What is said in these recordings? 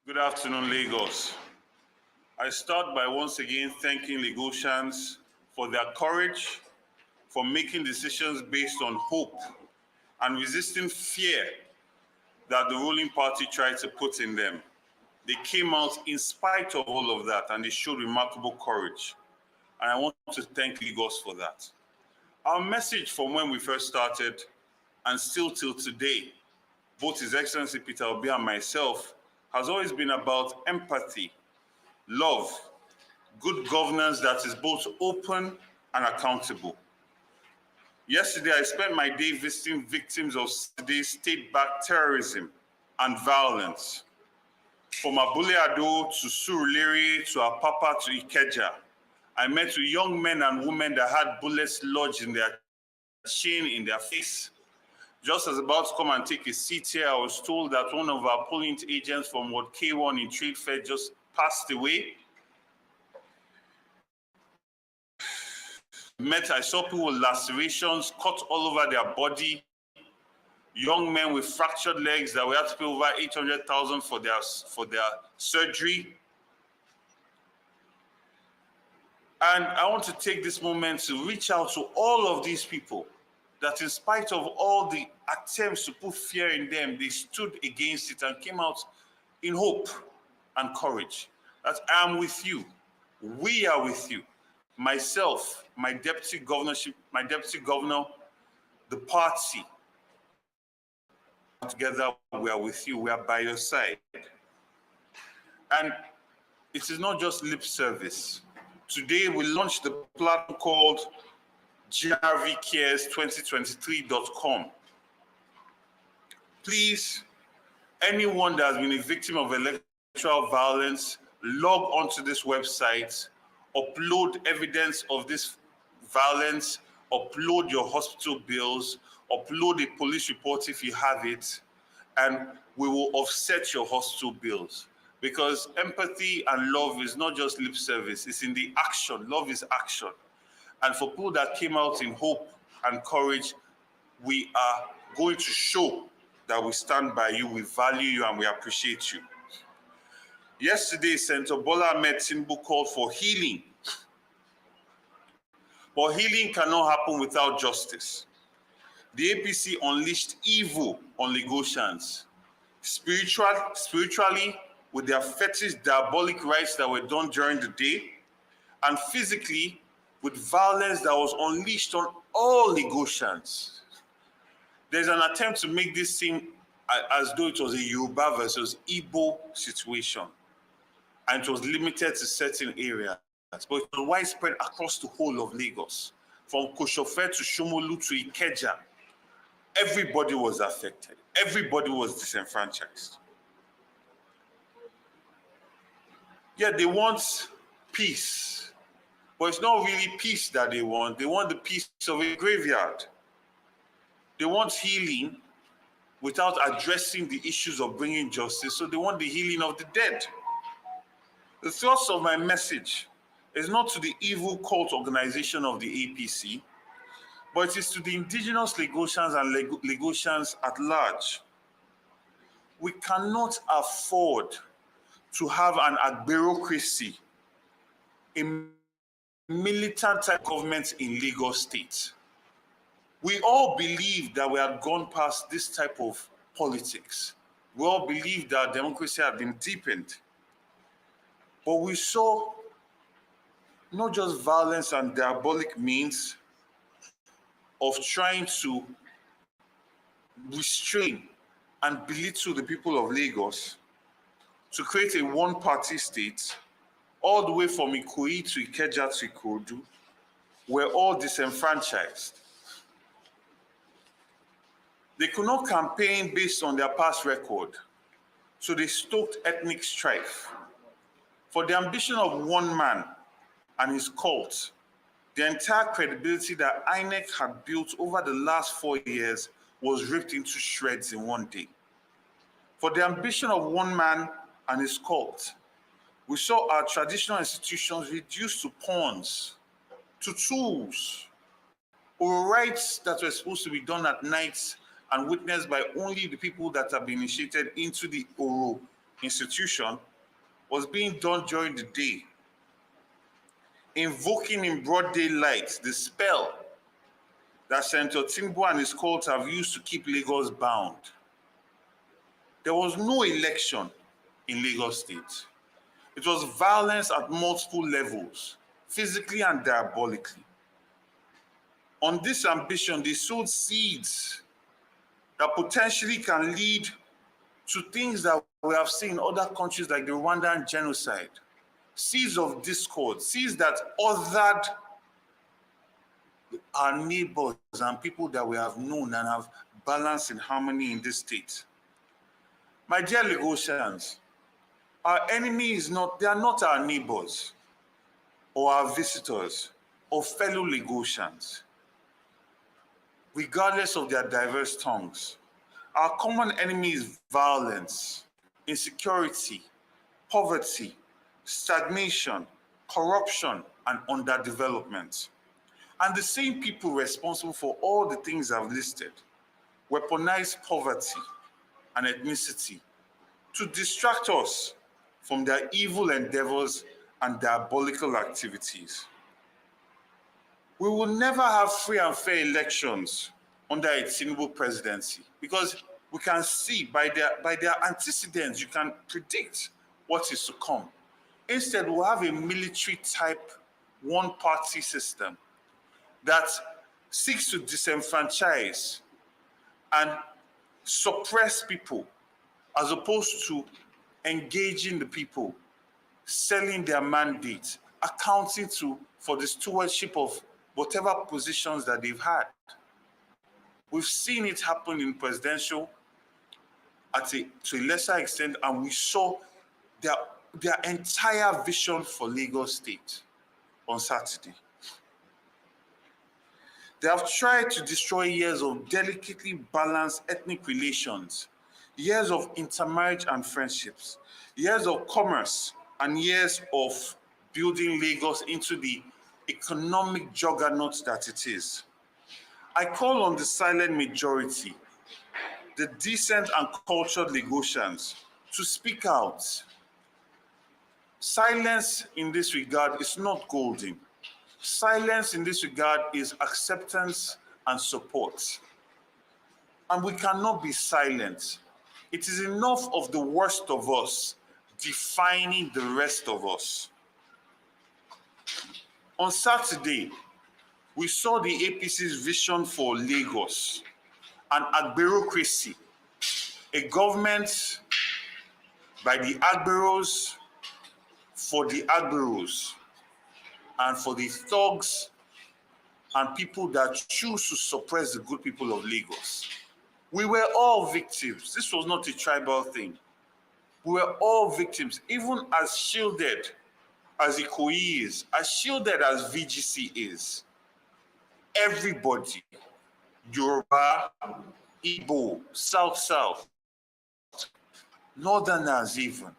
Good afternoon, Lagos. I start by once again thanking Lagosians for their courage, for making decisions based on hope and resisting fear that the ruling party tried to put in them. They came out in spite of all of that, and they showed remarkable courage. And I want to thank Lagos for that. Our message from when we first started and still till today, both His Excellency Peter Obi and myself, has always been about empathy, love, good governance that is both open and accountable. Yesterday, I spent my day visiting victims of today's state-backed terrorism and violence. From Abule Ado to Surulere to Apapa to Ikeja, I met with young men and women that had bullets lodged in their chin, in their face. Just as about to come and take a seat here, I was told that one of our polling agents from Ward K1 in Trade Fair just passed away. I saw people with lacerations, cut all over their body, young men with fractured legs that we had to pay over 800,000 for their surgery. And I want to take this moment to reach out to all of these people that in spite of all the attempts to put fear in them, they stood against it and came out in hope and courage. That I am with you. We are with you. Myself, my deputy governor, the party, together we are with you. We are by your side. And it is not just lip service. Today, we launched the platform called grvcares2023.com. Please, anyone that has been a victim of electoral violence, log onto this website, upload evidence of this violence, upload your hospital bills, upload a police report if you have it, and we will offset your hospital bills. Because empathy and love is not just lip service, it's in the action. Love is action. And for people that came out in hope and courage, we are going to show that we stand by you, we value you, and we appreciate you. Yesterday, Senator Bola Ahmed Tinubu called for healing. But healing cannot happen without justice. The APC unleashed evil on Lagosians, spiritually with their fetish diabolic rites that were done during the day, and physically with violence that was unleashed on all Lagosians. There's an attempt to make this seem as though it was a Yoruba versus Igbo situation, and it was limited to certain areas, but it was widespread across the whole of Lagos, from Koshofe to Shomolu to Ikeja. Everybody was affected. Everybody was disenfranchised. Yeah, they want peace, but it's not really peace that they want. They want the peace of a graveyard. They want healing without addressing the issues of bringing justice, so they want the healing of the dead. The thrust of my message is not to the evil cult organization of the APC, but it is to the indigenous Lagosians and Lagosians at large. We cannot afford to have an agberocracy, a militant type government in Lagos State. We all believe that we had gone past this type of politics. We all believe that democracy had been deepened. But we saw not just violence and diabolic means of trying to restrain and belittle the people of Lagos to create a one-party state, all the way from Ikoyi to Ikeja to Ikorodu, were all disenfranchised. They could not campaign based on their past record, so they stoked ethnic strife. For the ambition of one man and his cult, the entire credibility that INEC had built over the last 4 years was ripped into shreds in one day. For the ambition of one man and his cult, we saw our traditional institutions reduced to pawns, to tools, or rites that were supposed to be done at night and witnessed by only the people that have been initiated into the Oro institution, was being done during the day, invoking in broad daylight the spell that Senator Tinubu and his cult have used to keep Lagos bound. There was no election in Lagos State. It was violence at multiple levels, physically and diabolically. On this ambition, they sowed seeds that potentially can lead to things that we have seen in other countries like the Rwandan genocide. Seeds of discord, seeds that othered our neighbors and people that we have known and have balance and harmony in this state. My dear Lagosians, our enemy is not, they are not our neighbors or our visitors or fellow Lagosians, regardless of their diverse tongues. Our common enemy is violence, insecurity, poverty, stagnation, corruption, and underdevelopment. And the same people responsible for all the things I've listed weaponize poverty and ethnicity to distract us from their evil endeavors and diabolical activities. We will never have free and fair elections under a Tinubu presidency because we can see by their antecedents, you can predict what is to come. Instead, we'll have a military type one-party system that seeks to disenfranchise and suppress people as opposed to engaging the people, selling their mandate, accounting for the stewardship of whatever positions that they've had. We've seen it happen in presidential to a lesser extent, and we saw their entire vision for Lagos State on Saturday. They have tried to destroy years of delicately balanced ethnic relations, years of intermarriage and friendships, years of commerce, and years of building Lagos into the economic juggernaut that it is. I call on the silent majority, the decent and cultured Lagosians, to speak out. Silence in this regard is not golden. Silence in this regard is acceptance and support. And we cannot be silent. It is enough of the worst of us defining the rest of us. On Saturday, we saw the APC's vision for Lagos, an agberocracy, a government by the agberos, for the agberos, and for the thugs and people that choose to suppress the good people of Lagos. We were all victims. This was not a tribal thing. We were all victims, even as shielded as Ikoyi is, as shielded as VGC is. Everybody, Yoruba, Igbo, South, Northerners even,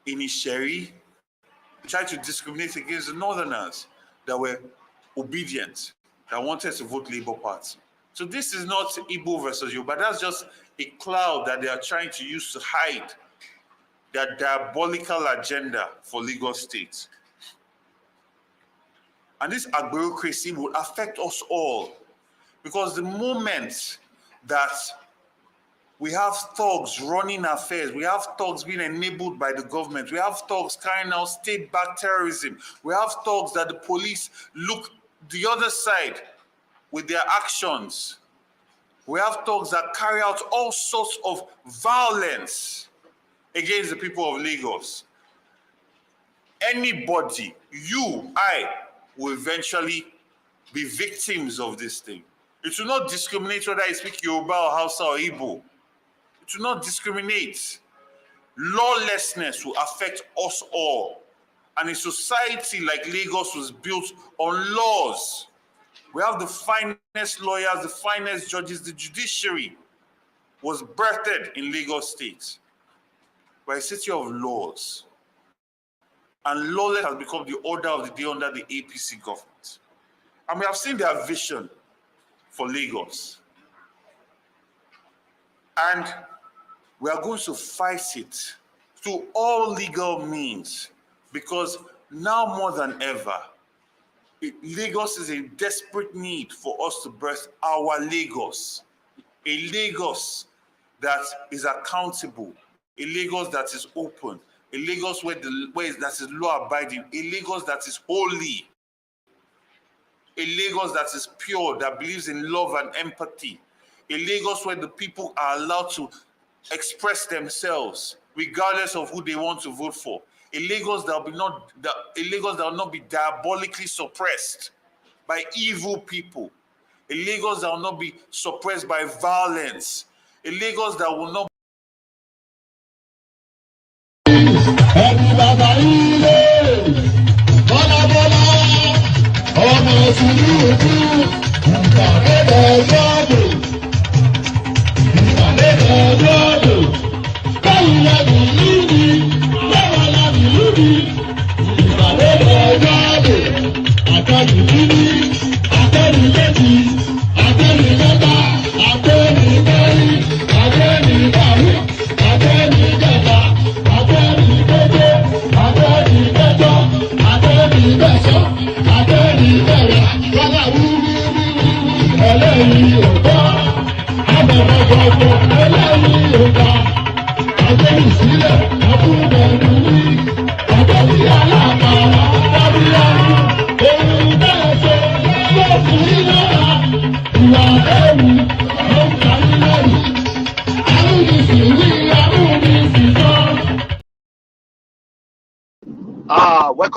in Isheri, tried to discriminate against the Northerners that were obedient, that wanted to vote Labour Party. So this is not Igbo versus Yoruba. That's just a cloud that they are trying to use to hide their diabolical agenda for Lagos State. And this agberocracy will affect us all, because the moment that we have thugs running affairs, we have thugs being enabled by the government, we have thugs carrying out state-backed terrorism, we have thugs that the police look the other side with their actions, we have thugs that carry out all sorts of violence against the people of Lagos. Anybody, you, I, will eventually be victims of this thing. It will not discriminate whether I speak Yoruba or Hausa or Igbo. It will not discriminate. Lawlessness will affect us all. And a society like Lagos was built on laws. We have the finest lawyers, the finest judges. The judiciary was birthed in Lagos State. We're a city of laws. And lawless has become the order of the day under the APC government. And we have seen their vision for Lagos. And we are going to fight it through all legal means, because now more than ever, Lagos is in desperate need for us to birth our Lagos. A Lagos that is accountable, a Lagos that is open, a Lagos that is law-abiding, a Lagos that is holy, a Lagos that is pure, that believes in love and empathy, a Lagos where the people are allowed to express themselves regardless of who they want to vote for, a Lagos that will not be diabolically suppressed by evil people, a Lagos that will not be suppressed by violence, a Lagos that will not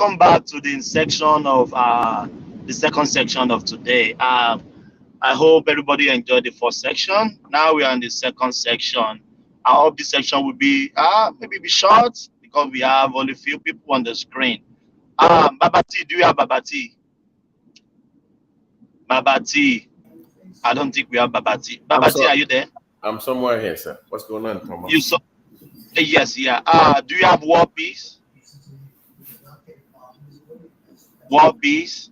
welcome back to the section of the second section of today. I hope everybody enjoyed the first section. Now we are in the second section. I hope this section will be maybe be short because we have only few people on the screen. Babati, do you have Babati? Babati. I don't think we have Babati. Babati, are you there? I'm somewhere here, sir. What's going on, Thomas? You saw? Yes, yeah. Do you have War Peace? War Peace?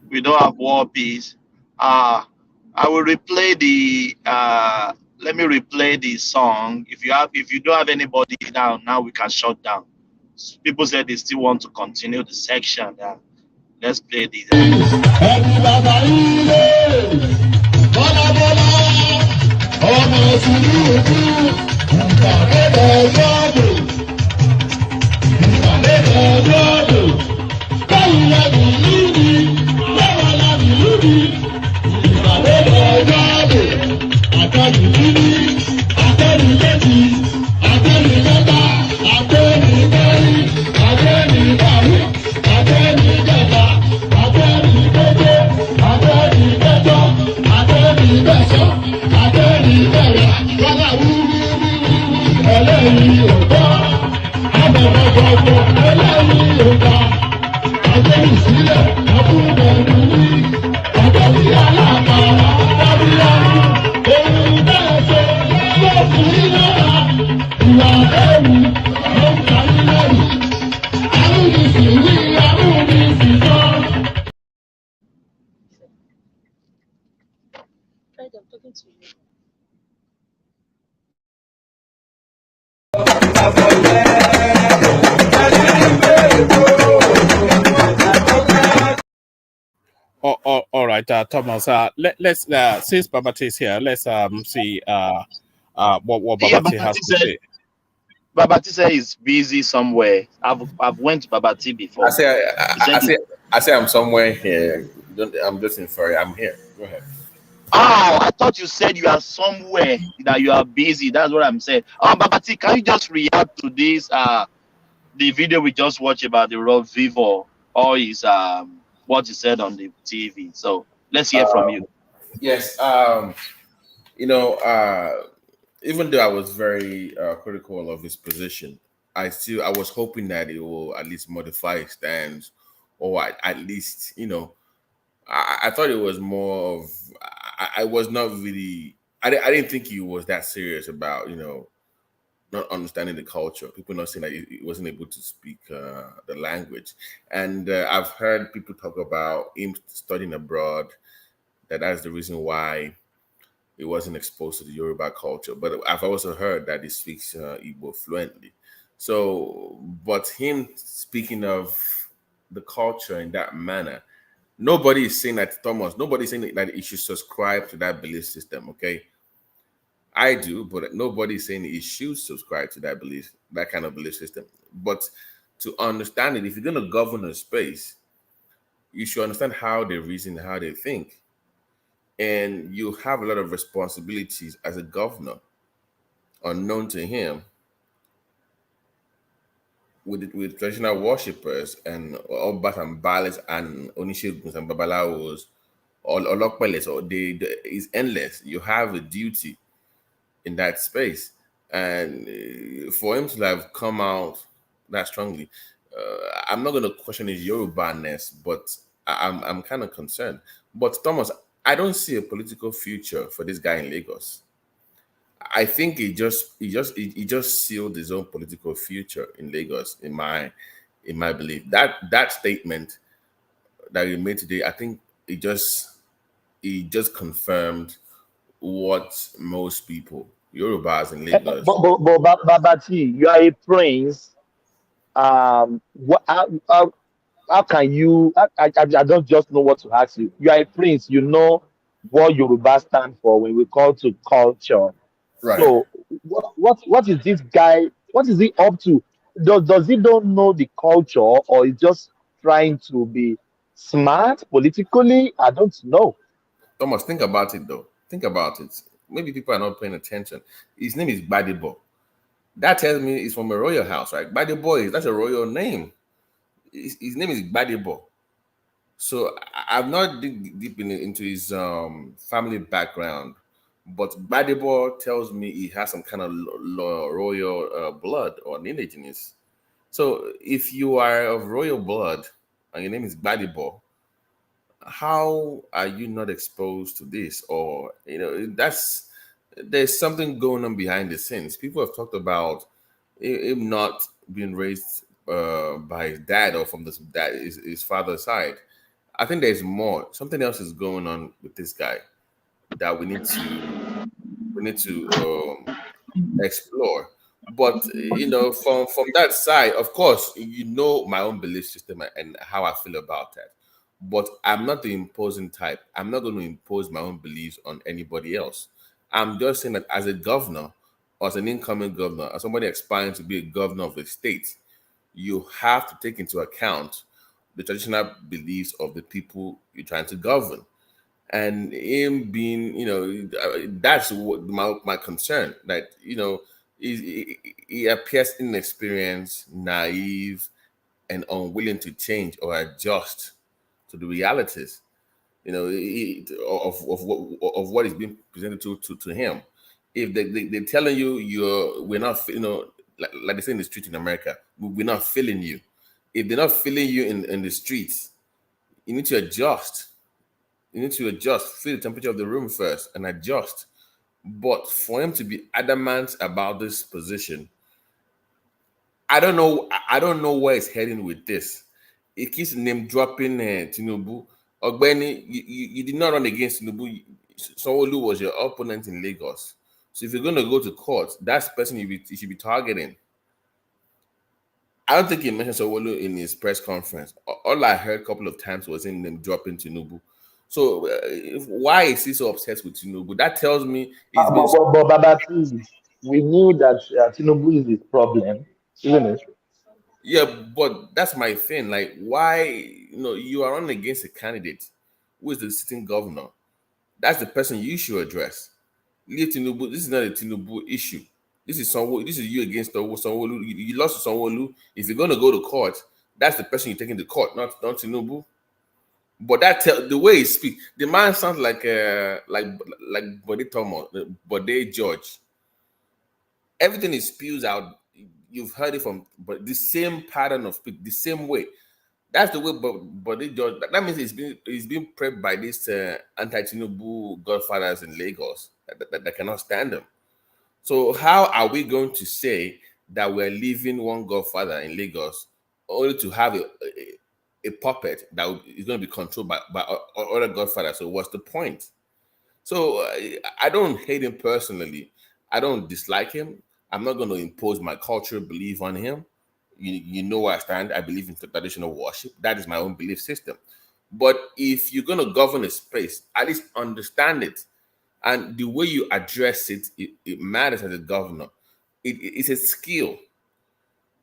We don't have War Peace. I will replay the. Let me replay the song. If you don't have anybody now we can shut down. People said they still want to continue the section. Let's play this. All right, Thomas. Let's since Babati is here, let's see what Babati has to say. Babati said he's busy somewhere. I've went to Babati before. I say I'm somewhere here. I'm just inferring. I'm here. Go ahead. Oh, I thought you said you are somewhere that you are busy. That's what I'm saying. Babati, can you just react to this? The video we just watched about the Rob Vivo, or is what you said on the TV. So let's hear from you. Yes. Even though I was very critical of his position, I was hoping that it will at least modify his stance, or at least, I thought it was more of, I was not really, I didn't think he was that serious about, not understanding the culture. People not saying that he wasn't able to speak the language. And I've heard people talk about him studying abroad, that's the reason why he wasn't exposed to the Yoruba culture. But I've also heard that he speaks Igbo fluently. So, but him speaking of the culture in that manner, nobody is saying that, Thomas, nobody's saying that he should subscribe to that belief system, okay? I do, but nobody's saying he should subscribe to that kind of belief system. But to understand it, if you're going to govern a space, you should understand how they reason, how they think. And you have a lot of responsibilities as a governor, unknown to him, with traditional worshippers and Obas and Baales and Onisheguns and Babalawos, or Lokpeles, or is endless. You have a duty in that space. And for him to have come out that strongly, I'm not going to question his Yoruba-ness, but I'm kind of concerned. But Thomas, I don't see a political future for this guy in Lagos. I think he just sealed his own political future in Lagos, in my belief. That statement that he made today, I think he just confirmed what most people, Yorubas in Lagos. But Babati, you are a prince. How can you? I don't just know what to ask you. You are a prince. You know what Yoruba stand for when we call to culture. Right. So what is this guy? What is he up to? Does he don't know the culture, or is just trying to be smart politically? I don't know. Thomas, think about it though. Think about it. Maybe people are not paying attention. His name is Badibo. That tells me he's from a royal house, right? Badibo, that's a royal name. his name is Gbadebo. So I've not dig deep into his family background, but Gbadebo tells me he has some kind of royal blood or lineage in his. So if you are of royal blood and your name is Gbadebo, how are you not exposed to this? Or that's there's something going on behind the scenes. People have talked about him not being raised by his dad or from his father's side. I think there's more. Something else is going on with this guy that we need to explore. But from that side, of course, my own belief system and how I feel about that. But I'm not the imposing type. I'm not going to impose my own beliefs on anybody else. I'm just saying that as a governor, or as an incoming governor, as somebody aspiring to be a governor of a state, you have to take into account the traditional beliefs of the people you're trying to govern. And him being, that's what my concern. That he appears inexperienced, naive, and unwilling to change or adjust to the realities, of what is being presented to him. If they're telling you we're not, like they say in the street in America, we're not feeling you. If they're not feeling you in the streets, you need to adjust. You need to adjust, feel the temperature of the room first and adjust. But for him to be adamant about this position, I don't know. I don't know where it's heading with this. It keeps name dropping Tinubu. Ogbeni, you did not run against Tinubu. Sanwo-Olu was your opponent in Lagos. So if you're going to go to court, that's the person you should be targeting. I don't think he mentioned Sanwo-Olu in his press conference. All I heard a couple of times was him name dropping Tinubu. So why is he so obsessed with Tinubu? That tells me he's been. But Baba, we knew that Tinubu is his problem, isn't it? Yeah, but that's my thing. Like, why? You are running against a candidate who is the sitting governor. That's the person you should address. Leave Tinubu. This is not a Tinubu issue. This is you against Sanwo-Olu. You lost to Sanwo-Olu. If you're going to go to court, that's the person you're taking to court, not Tinubu. But the way he speaks, the man sounds like Bode Thomas, Bode George. Everything he spews out, you've heard it from, but the same pattern of speech, the same way. That's the way Bode George. That means he's been prepped by these anti-Tinubu godfathers in Lagos that cannot stand him. So how are we going to say that we're leaving one godfather in Lagos only to have a puppet that is going to be controlled by other godfathers? So what's the point? So I don't hate him personally. I don't dislike him. I'm not going to impose my cultural belief on him. You know where I stand. I believe in traditional worship. That is my own belief system. But if you're going to govern a space, at least understand it. And the way you address it, it matters as a governor. It's a skill.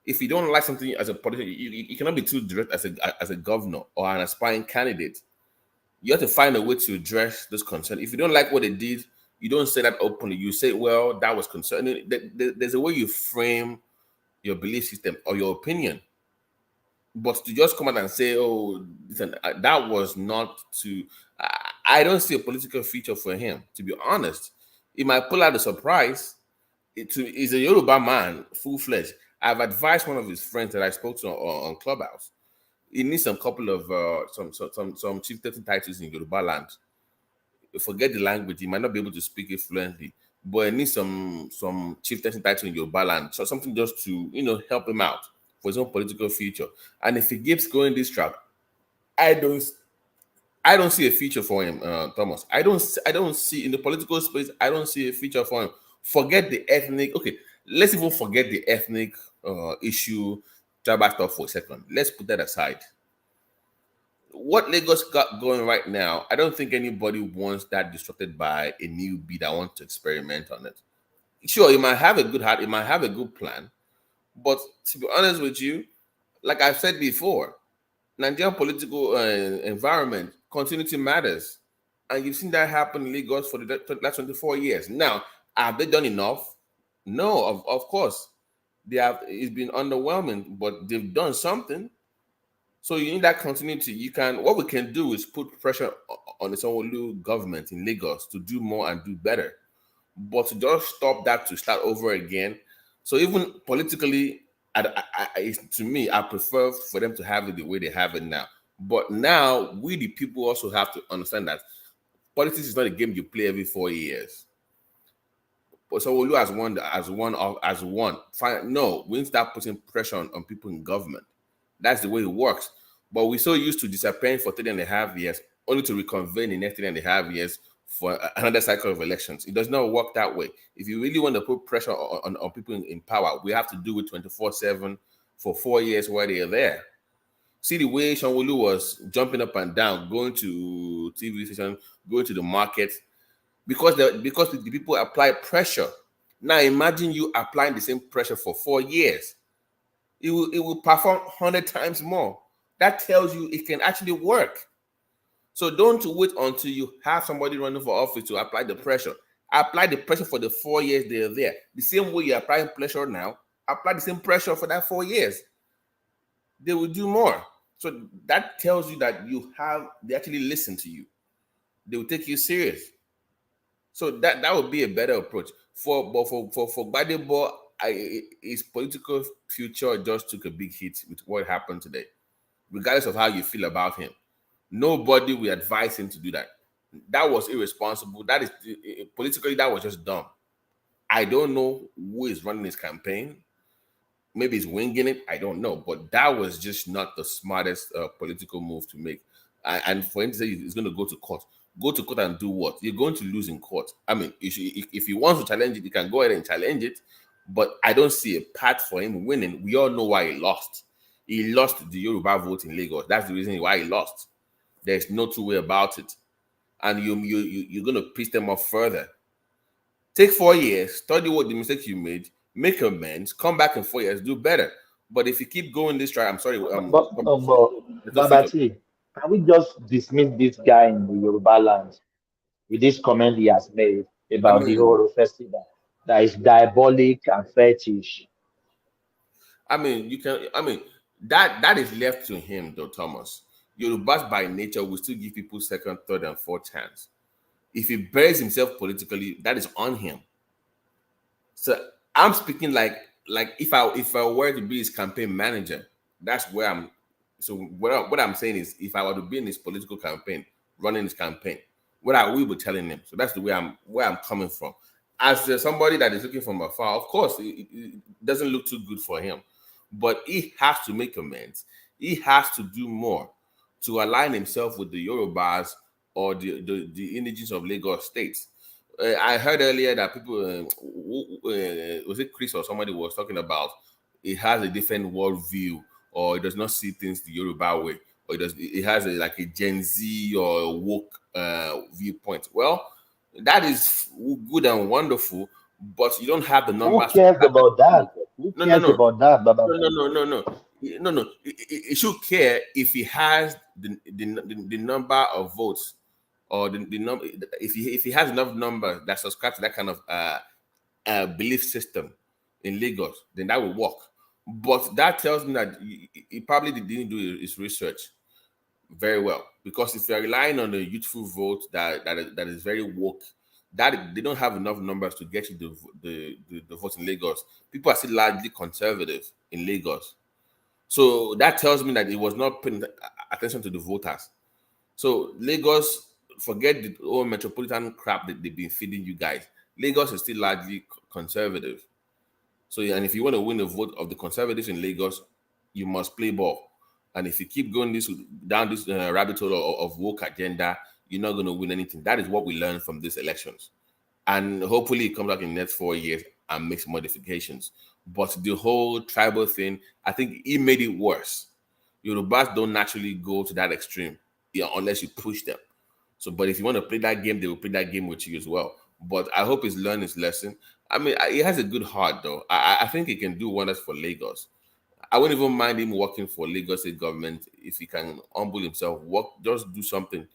If you don't like something as a politician, you cannot be too direct as a governor or an aspiring candidate. You have to find a way to address this concern. If you don't like what they did, you don't say that openly. You say, well, that was concerning. There's a way you frame your belief system or your opinion. But to just come out and say, oh, listen, that was not to... I don't see a political feature for him, to be honest. It might pull out a surprise. He's a Yoruba man, full-fledged. I've advised one of his friends that I spoke to on Clubhouse. He needs some couple of some chieftain titles in Yoruba land. Forget the language; he might not be able to speak it fluently, but he needs some chieftain title in Yoruba land. So something just to help him out for his own political future. And if he keeps going this track, I don't see a future for him, Thomas. I don't see in the political space. I don't see a future for him. Forget the ethnic. Okay, let's even forget the ethnic issue, tribal stuff for a second. Let's put that aside. What Lagos got going right now, I don't think anybody wants that disrupted by a newbie that wants to experiment on it. Sure, it might have a good heart, it might have a good plan, but to be honest with you, like I've said before, Nigerian political environment, continuity matters. And you've seen that happen in Lagos for the last 24 years. Now, have they done enough? No, of course. They have. It's been underwhelming, but they've done something. So you need that continuity. What we can do is put pressure on the Sanwo-Olu government in Lagos to do more and do better. But to just stop that to start over again. So even politically, to me, I prefer for them to have it the way they have it now. But now we, the people, also have to understand that politics is not a game you play every 4 years. But Sanwo-Olu has won. Fine. No, we need to start putting pressure on people in government. That's the way it works. But we're so used to disappearing for 3.5 years, only to reconvene in the next 3.5 years for another cycle of elections. It does not work that way. If you really want to put pressure on people in power, we have to do it 24/7 for 4 years while they are there. See the way Sanwo-Olu was jumping up and down, going to TV station, going to the market, because the people apply pressure. Now imagine you applying the same pressure for 4 years. It will perform 100 times more. That tells you it can actually work. So don't wait until you have somebody running for office to apply the pressure. Apply the pressure for the 4 years they are there. The same way you're applying pressure now, apply the same pressure for that 4 years. They will do more. So that tells you that they actually listen to you. They will take you serious. So that would be a better approach. For Gbadebo, his political future just took a big hit with what happened today. Regardless of how you feel about him, nobody will advise him to do that. That was irresponsible. That is politically, that was just dumb. I don't know who is running his campaign. Maybe he's winging it. I don't know. But that was just not the smartest political move to make. And for him to say he's going to go to court and do what? You're going to lose in court. I mean, if he wants to challenge it, he can go ahead and challenge it. But I don't see a path for him winning. We all know why he lost. He lost the Yoruba vote in Lagos. That's the reason why he lost. There's no two way about it. And you're going to piss them off further. Take 4 years, study what the mistakes you made, make amends, come back in 4 years, do better. But if you keep going this track, I'm sorry. Babati, can we just dismiss this guy in the Yoruba land with this comment he has made about the Oro festival that is diabolic and fetish? That is left to him, though, Thomas. Yorubas by nature will still give people second, third, and fourth chance. If he buries himself politically, that is on him. So I'm speaking like if I were to be his campaign manager, that's where I'm. So what I'm saying is, if I were to be in his political campaign, running his campaign, what I will be telling him. So that's the way I'm coming from. As somebody that is looking from afar, of course, it doesn't look too good for him, but he has to make amends. He has to do more to align himself with the Yorubas or the indigenous of Lagos states. I heard earlier that people, was it Chris or somebody was talking about, it has a different worldview, or it does not see things the Yoruba way, or it has like a Gen Z or a woke viewpoint. Well, that is good and wonderful, but you don't have the numbers. Who cares about that? Who cares about that, Baba? No. It should care if he has the number of votes, or the number, if he has enough numbers that subscribe to that kind of belief system in Lagos, then that will work. But that tells me that he probably didn't do his research very well, because if you're relying on a youthful vote that is very woke, that they don't have enough numbers to get you the votes in Lagos. People are still largely conservative in Lagos. So that tells me that it was not paying attention to the voters. So Lagos, forget the old metropolitan crap that they've been feeding you guys. Lagos is still largely conservative. So, and if you want to win the vote of the conservatives in Lagos, you must play ball. And if you keep going down this rabbit hole of woke agenda, you're not going to win anything. That is what we learned from these elections. And hopefully it comes back in the next 4 years and makes modifications. But the whole tribal thing, I think it made it worse. Yorubas don't naturally go to that extreme, unless you push them. So, but if you want to play that game, they will play that game with you as well. But I hope he's learned his lesson. I mean, he has a good heart, though. I think he can do wonders for Lagos. I wouldn't even mind him working for Lagos state government if he can humble himself, just do something.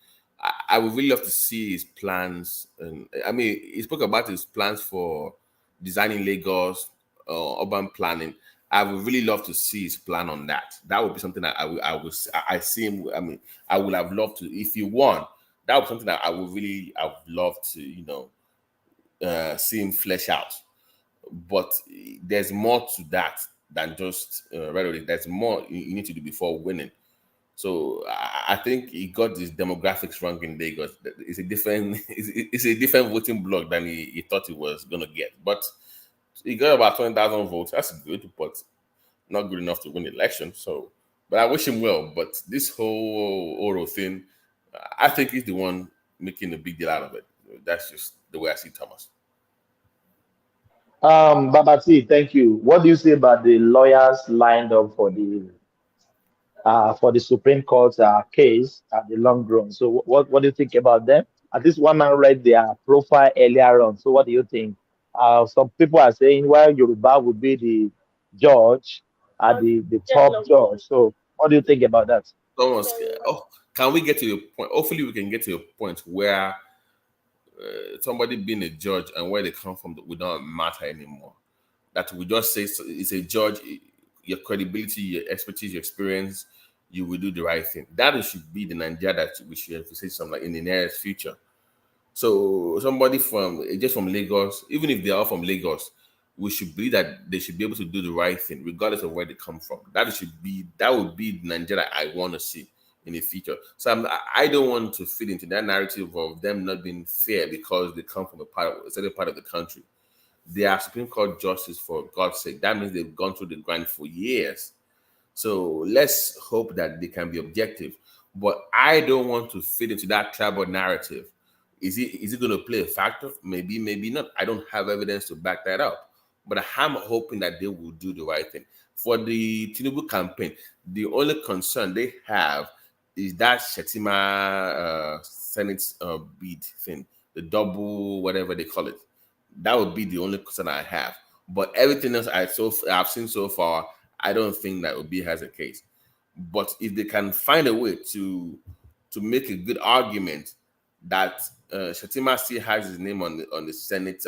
I would really love to see his plans. And I mean, he spoke about his plans for designing Lagos, urban planning. I would really love to see his plan on that. That would be something that I see him. I mean, I would have loved to, if he won, that would be something that I would love to, see him flesh out. But there's more to that than just rhetoric. There's more you need to do before winning. So I think he got his demographics wrong in Lagos. It's a different, it's a different voting bloc than he thought he was gonna get. But he got about 20,000 votes. That's good, but not good enough to win the election. So, but I wish him well. But this whole Oro thing, I think he's the one making a big deal out of it. That's just the way I see Thomas. Babati, thank you. What do you say about the lawyers lined up for the Supreme Court case at the long run? So what do you think about them? At least one man read their profile earlier on. So what do you think? Some people are saying, well, Yoruba would be the judge at the top judge. So what do you think about that? Thomas, can we get to a point? Hopefully, we can get to a point where somebody being a judge and where they come from would not matter anymore. That we just say it's a judge, your credibility, your expertise, your experience, you will do the right thing. That should be the Nigeria that we should say something like in the nearest future. So somebody from Lagos, even if they are from Lagos, we should believe that they should be able to do the right thing, regardless of where they come from. That would be the Nigeria I want to see in the future. So I don't want to fit into that narrative of them not being fair because they come from a certain part of the country. They are Supreme Court justice, for God's sake. That means they've gone through the grind for years. So let's hope that they can be objective. But I don't want to fit into that tribal narrative. Is it going to play a factor? Maybe, maybe not. I don't have evidence to back that up. But I'm hoping that they will do the right thing. For the Tinubu campaign, the only concern they have is that Shetima Senate bid thing, the double whatever they call it. That would be the only concern I have. But everything else I've seen so far, I don't think that Obi has a case. But if they can find a way to make a good argument that Shetima still has his name on the Senate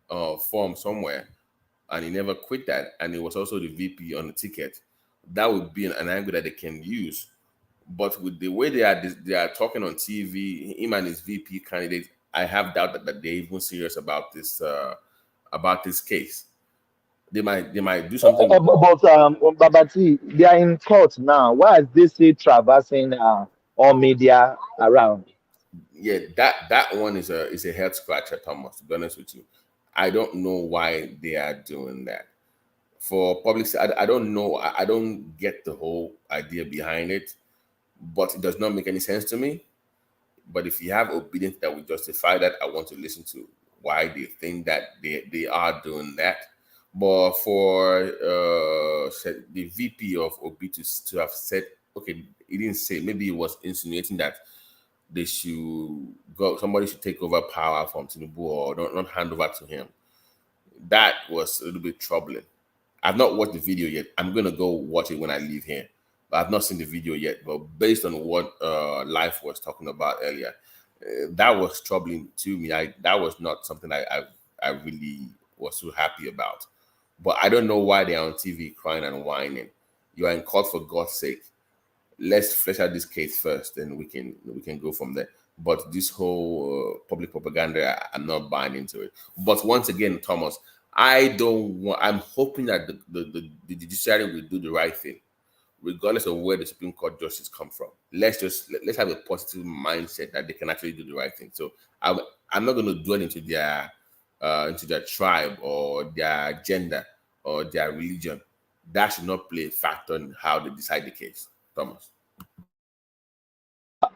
form somewhere, and he never quit that, and he was also the VP on the ticket, that would be an angle that they can use. But with the way they are talking on TV, him and his VP candidate, I have doubt that they're even serious about this case. They might do something. But Babati, they are in court now. Why is this still traversing all media around? Yeah, that one is a head scratcher, Thomas. To be honest with you, I don't know why they are doing that. For public, I don't know. I don't get the whole idea behind it, but it does not make any sense to me. But if you have obedience that would justify that, I want to listen to why they think that they are doing that. But for the VP of Obi to have said, okay, he didn't say, maybe he was insinuating that they should somebody should take over power from Tinubu or not hand over to him. That was a little bit troubling. I've not watched the video yet. I'm going to go watch it when I leave here. But I've not seen the video yet. But based on what Life was talking about earlier, that was troubling to me. That was not something I really was so happy about. But I don't know why they're on TV crying and whining. You are in court, for God's sake. Let's flesh out this case first, and we can go from there. But this whole public propaganda, I'm not buying into it. But once again, Thomas, I'm hoping that the judiciary will do the right thing, regardless of where the Supreme Court justice come from. Let's have a positive mindset that they can actually do the right thing. So I'm not going to dwell into their tribe or their agenda or their religion. That should not play a factor in how they decide the case. Thomas.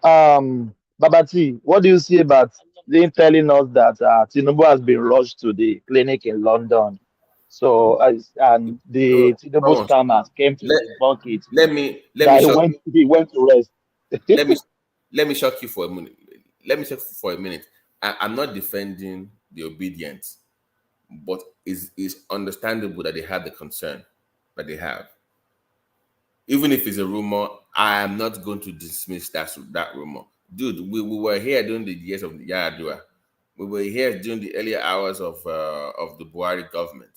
Babati, what do you see about them telling us that Tinubu has been rushed to the clinic in London? So, and the Tinubu Thomas, scammers came to debunk it. Let me He went to rest. let me shock you for a minute. Let me shock you for a minute. I'm not defending the obedience, but it's understandable that they have the concern that they have. Even if it's a rumor, I am not going to dismiss that rumor. Dude, we were here during the years of Yaradua. We were here during the earlier hours of the Buhari government.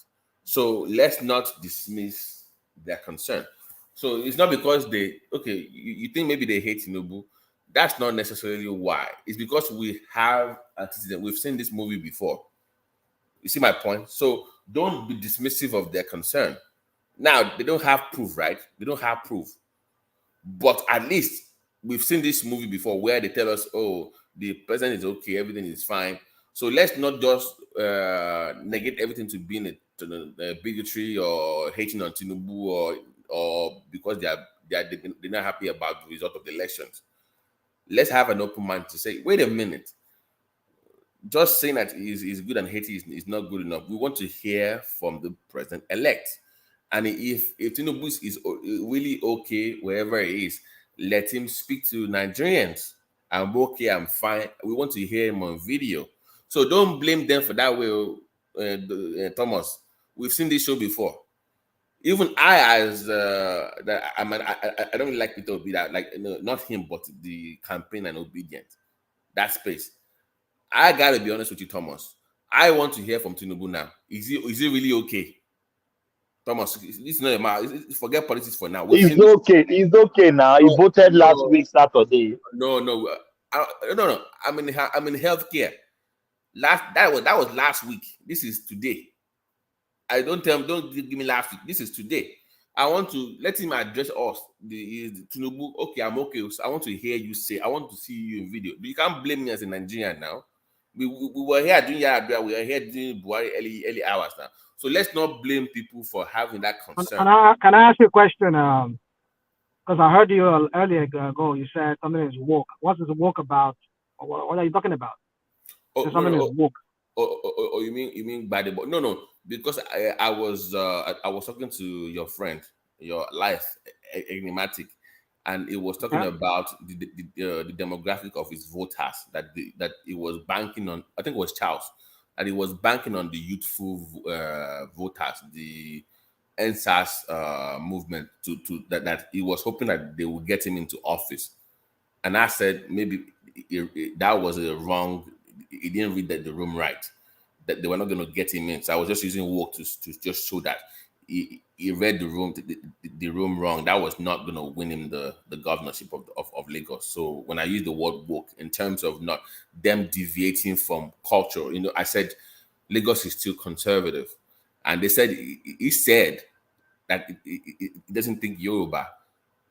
So let's not dismiss their concern. So it's not because you think maybe they hate Tinubu. That's not necessarily why. It's because we have antecedent. We've seen this movie before. You see my point? So don't be dismissive of their concern. Now, they don't have proof, right? They don't have proof. But at least we've seen this movie before where they tell us, oh, the president is okay, everything is fine. So let's not just negate everything to being a bigotry or hating on Tinubu or because they're not happy about the result of the elections. Let's have an open mind to say, wait a minute. Just saying that he's good and hating is not good enough. We want to hear from the president-elect. And if Tinubu is really okay wherever he is, let him speak to Nigerians. I'm okay, I'm fine. We want to hear him on video. So don't blame them for that way, Thomas. We've seen this show before. Even I, I don't really like Peter Obi, not him, but the campaign and obedient, that space. I gotta be honest with you, Thomas. I want to hear from Tinubu now. Is he really okay? Thomas, it's not a matter. Forget politics for now. It's okay. It's okay now. He voted last week Saturday. No. I'm in healthcare. That was last week. This is today. Don't give me last week. This is today. I want to let him address us. The Tinubu. Okay, I'm okay. So I want to hear you say. I want to see you in video. But you can't blame me as a Nigerian now. We were here doing Yarabia. We are here doing Buhari early hours now. So let's not blame people for having that concern. Can I ask you a question? Because I heard you earlier ago. You said something is woke. What is woke about? What are you talking about? Something is woke. Oh, you mean by the book? No. Because I was talking to your friend, your life enigmatic, and it was talking about the demographic of his voters that it was banking on. I think it was Charles. And he was banking on the youthful voters, the NSAS movement, that he was hoping that they would get him into office. And I said maybe that was a wrong. He didn't read the room right. That they were not going to get him in. So I was just using work to just show that he read the room wrong. That was not going to win him the governorship of Lagos. So when I use the word woke in terms of not them deviating from culture, I said Lagos is still conservative, and they said he said that he doesn't think Yoruba,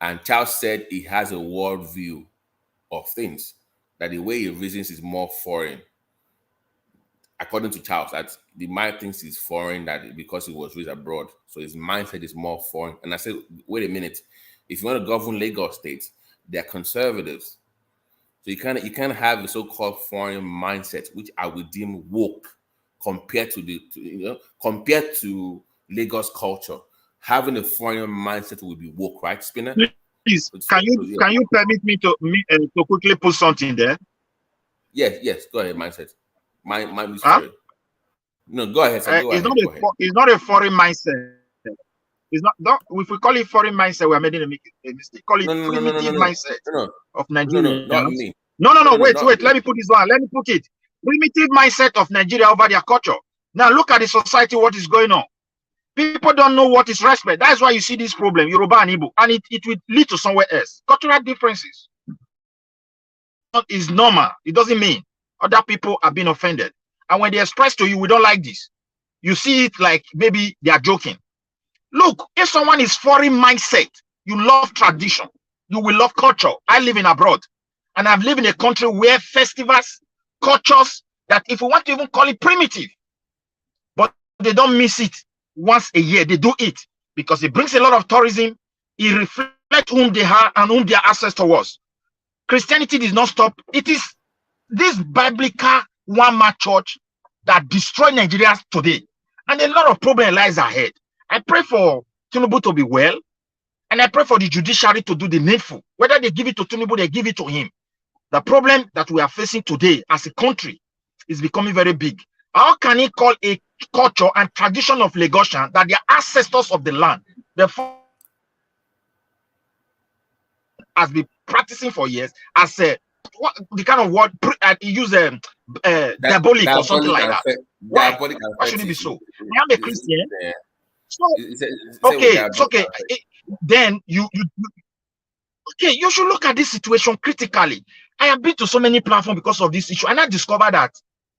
and Charles said he has a worldview of things, that the way he reasons is more foreign. According to Charles, that the mind thinks he's foreign, that because he was raised abroad, so his mindset is more foreign. And I said, wait a minute, if you want to govern Lagos State, they're conservatives. So you can't have a so-called foreign mindset, which I would deem woke compared to Lagos culture. Having a foreign mindset would be woke, right, Spinner? Please, can you permit me to quickly put something there? Yes, go ahead, mindset. My mystery. No, go ahead. It's not a foreign mindset. It's not. If we call it foreign mindset, we are making a mistake. Call it primitive mindset of Nigeria. Not me. No. Wait. Let me put this one. Let me put it. Primitive mindset of Nigeria over their culture. Now look at the society. What is going on? People don't know what is respect. That's why you see this problem, Yoruba and Igbo, and it will lead to somewhere else. Cultural differences is normal. It doesn't mean other people are being offended. And when they express to you, we don't like this, you see it like maybe they are joking. Look, if someone is foreign mindset, you love tradition, you will love culture. I live in abroad, and I've lived in a country where festivals, cultures, that if we want to even call it primitive, but they don't miss it once a year. They do it because it brings a lot of tourism. It reflects whom they are and whom their ancestors was. Christianity did not stop. It is this biblical one-man church that destroyed Nigeria today, and a lot of problem lies ahead. I pray for Tinubu to be well, and I pray for the judiciary to do the needful. Whether they give it to Tinubu, they give it to him. The problem that we are facing today as a country is becoming very big. How can he call a culture and tradition of Lagosian that they are ancestors of the land, therefore has been practicing for years as a what the kind of word he use diabolic or something like that? Why should it be so? I am a Christian. So, okay, it's okay. Then okay, you should look at this situation critically. I have been to so many platforms because of this issue, and I discovered that,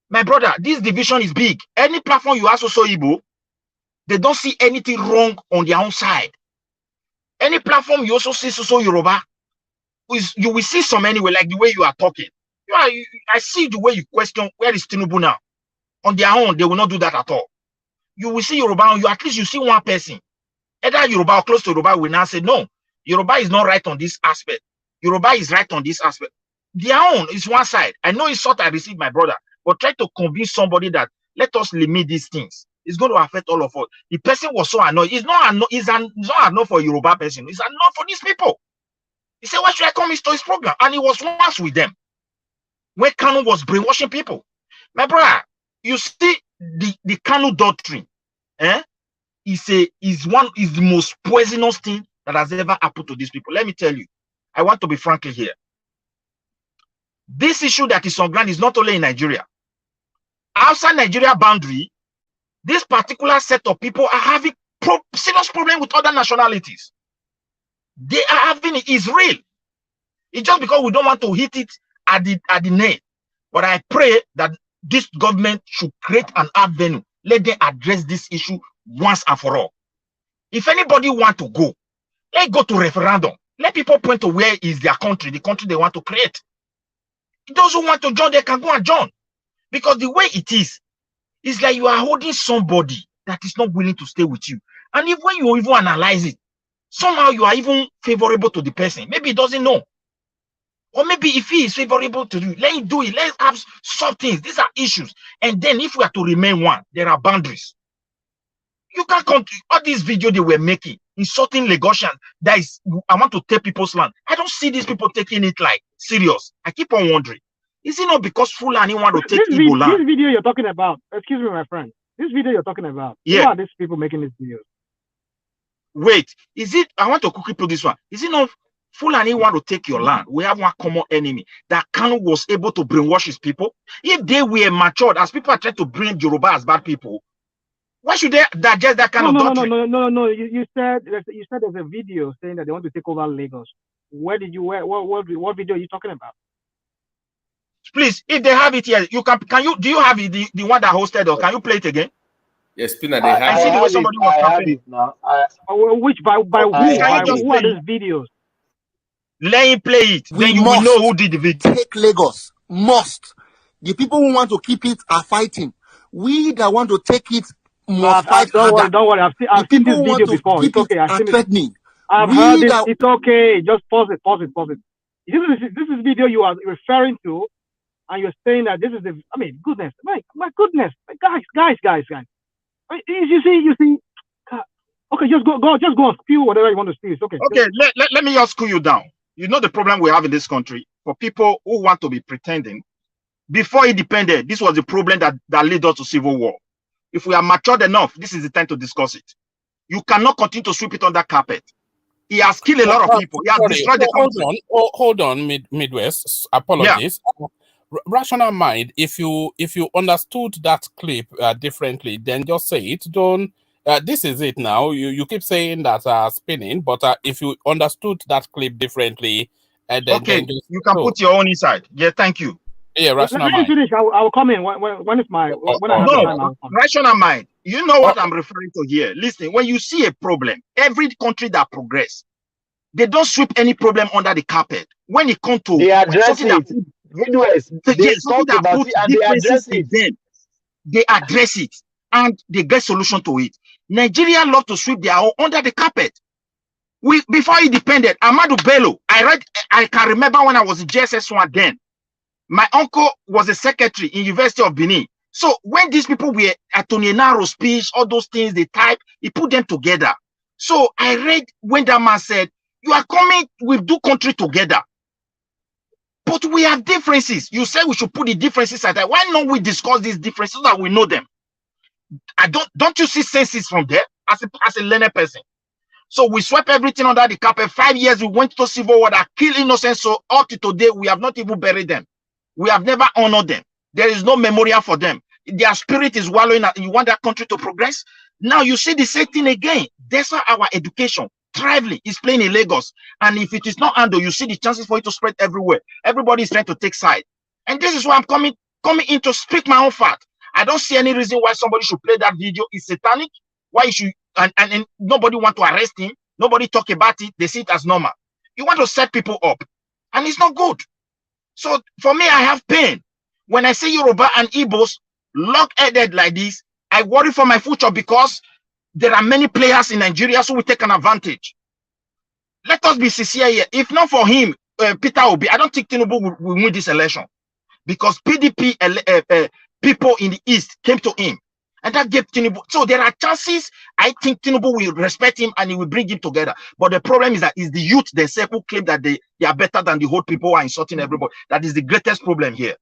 my brother, this division is big. Any platform you ask also Igbo, they don't see anything wrong on their own side. Any platform you also see so Yoruba, you will see some anyway, like the way you are talking. I see the way you question where is Tinubu now. On their own, they will not do that at all. You will see Yoruba, at least you see one person, either Yoruba or close to Yoruba, will now say, no, Yoruba is not right on this aspect. Yoruba is right on this aspect. Their own is one side. I know it's what I received, my brother, but try to convince somebody that let us limit these things. It's going to affect all of us. The person was so annoyed. It's not annoyed for a Yoruba person. It's annoyed for these people. He said, why should I come into his program? And he was once with them when Kanu was brainwashing people. My brother, you see the Kanu doctrine, is the most poisonous thing that has ever happened to these people. Let me tell you, I want to be frank here. This issue that is on ground is not only in Nigeria. Outside Nigeria boundary, this particular set of people are having serious problem with other nationalities. They are having it. It's real. It's just because we don't want to hit it at the name. But I pray that this government should create an avenue. Let them address this issue once and for all. If anybody want to go, let go to referendum. Let people point to where is their country, the country they want to create. Those who want to join, they can go and join. Because the way it is, it's like you are holding somebody that is not willing to stay with you. And if when you even analyze it, somehow you are even favorable to the person. Maybe he doesn't know. Or maybe if he is favorable to you, let him do it. Let's have some things. These are issues. And then if we are to remain one, there are boundaries. You can't come to all these videos they were making, insulting Lagosians. That is, I want to take people's land. I don't see these people taking it like serious. I keep on wondering. Is it not because Fulani want to take Igbo land? This video you're talking about, excuse me, my friend. This video you're talking about, yeah. Who are these people making these videos? Wait, is it, I want to quickly put this one. Is it not Fulani want to take your land? We have one common enemy that Kanu was able to brainwash his people. If they were matured, as people are trying to bring Yoruba as bad people, why should they digest that kind of doctrine? No. You said there's a video saying that they want to take over Lagos. What video are you talking about? Please, if they have it here, you do you have the one that hosted, or can you play it again? Yes, Pina, they have. I see the way somebody was talking. By who are these videos? Let him play it. Then you will know who did the video. Take Lagos. Must. The people who want to keep it are fighting. We that want to take it must fight harder. Don't worry. I've seen this video before. It's okay. I've seen it. I've heard it. It's okay. Just pause it. This is video you are referring to, and you're saying that this is the. I mean, goodness, my goodness, guys. You see. Okay, just go and spew whatever you want to spew. It's okay. Okay, let me just cool you down. You know the problem we have in this country for people who want to be pretending. Before independence, this was the problem that led us to civil war. If we are matured enough, this is the time to discuss it. You cannot continue to sweep it under carpet. He has killed a lot of people. He has destroyed the country. Hold on, Midwest. Apologies. Yeah. Rational mind. If you understood that clip differently, then just say it. Don't. This is it now. You keep saying that spinning, but if you understood that clip differently, then you can put your own inside. Yeah, thank you. Yeah, rational mind. Finish. I will come in when it's my when I have time. Rational mind. You know what I'm referring to here. Listen, when you see a problem, every country that progress, they don't sweep any problem under the carpet. When it comes to they address it. They address it and they get solution to it. Nigeria love to sweep their own under the carpet. Before independent, Amadou Bello, I can remember when I was in JSS1 then. My uncle was a secretary in University of Benin. So when these people were at Tony Naro's speech, all those things they type, he put them together. So I read when that man said, you are coming, we do country together. But we have differences. You said we should put the differences aside. Why not we discuss these differences so that we know them? Don't you see senses from there as a learner person? So we swept everything under the carpet. 5 years we went to civil war that killed innocents. So up to today we have not even buried them. We have never honored them. There is no memorial for them. Their spirit is wallowing. You want that country to progress? Now you see the same thing again. That's why our education, tribally, is playing in Lagos. And if it is not handled, you see the chances for it to spread everywhere. Everybody is trying to take side. And this is why I'm coming in to speak my own fact. I don't see any reason why somebody should play that video. It's satanic. Why you should, and nobody want to arrest him. Nobody talk about it. They see it as normal. You want to set people up, and it's not good. So for me, I have pain. When I see Yoruba and Igbos lock-headed like this, I worry for my future because there are many players in Nigeria who will take an advantage. Let us be sincere here. If not for him, Peter Obi, I don't think Tinubu will win this election because PDP people in the East came to him and that gave Tinubu. So there are chances I think Tinubu will respect him and he will bring him together. But the problem is that it's the youth themselves who claim that they are better than the whole people who are insulting everybody. That is the greatest problem here.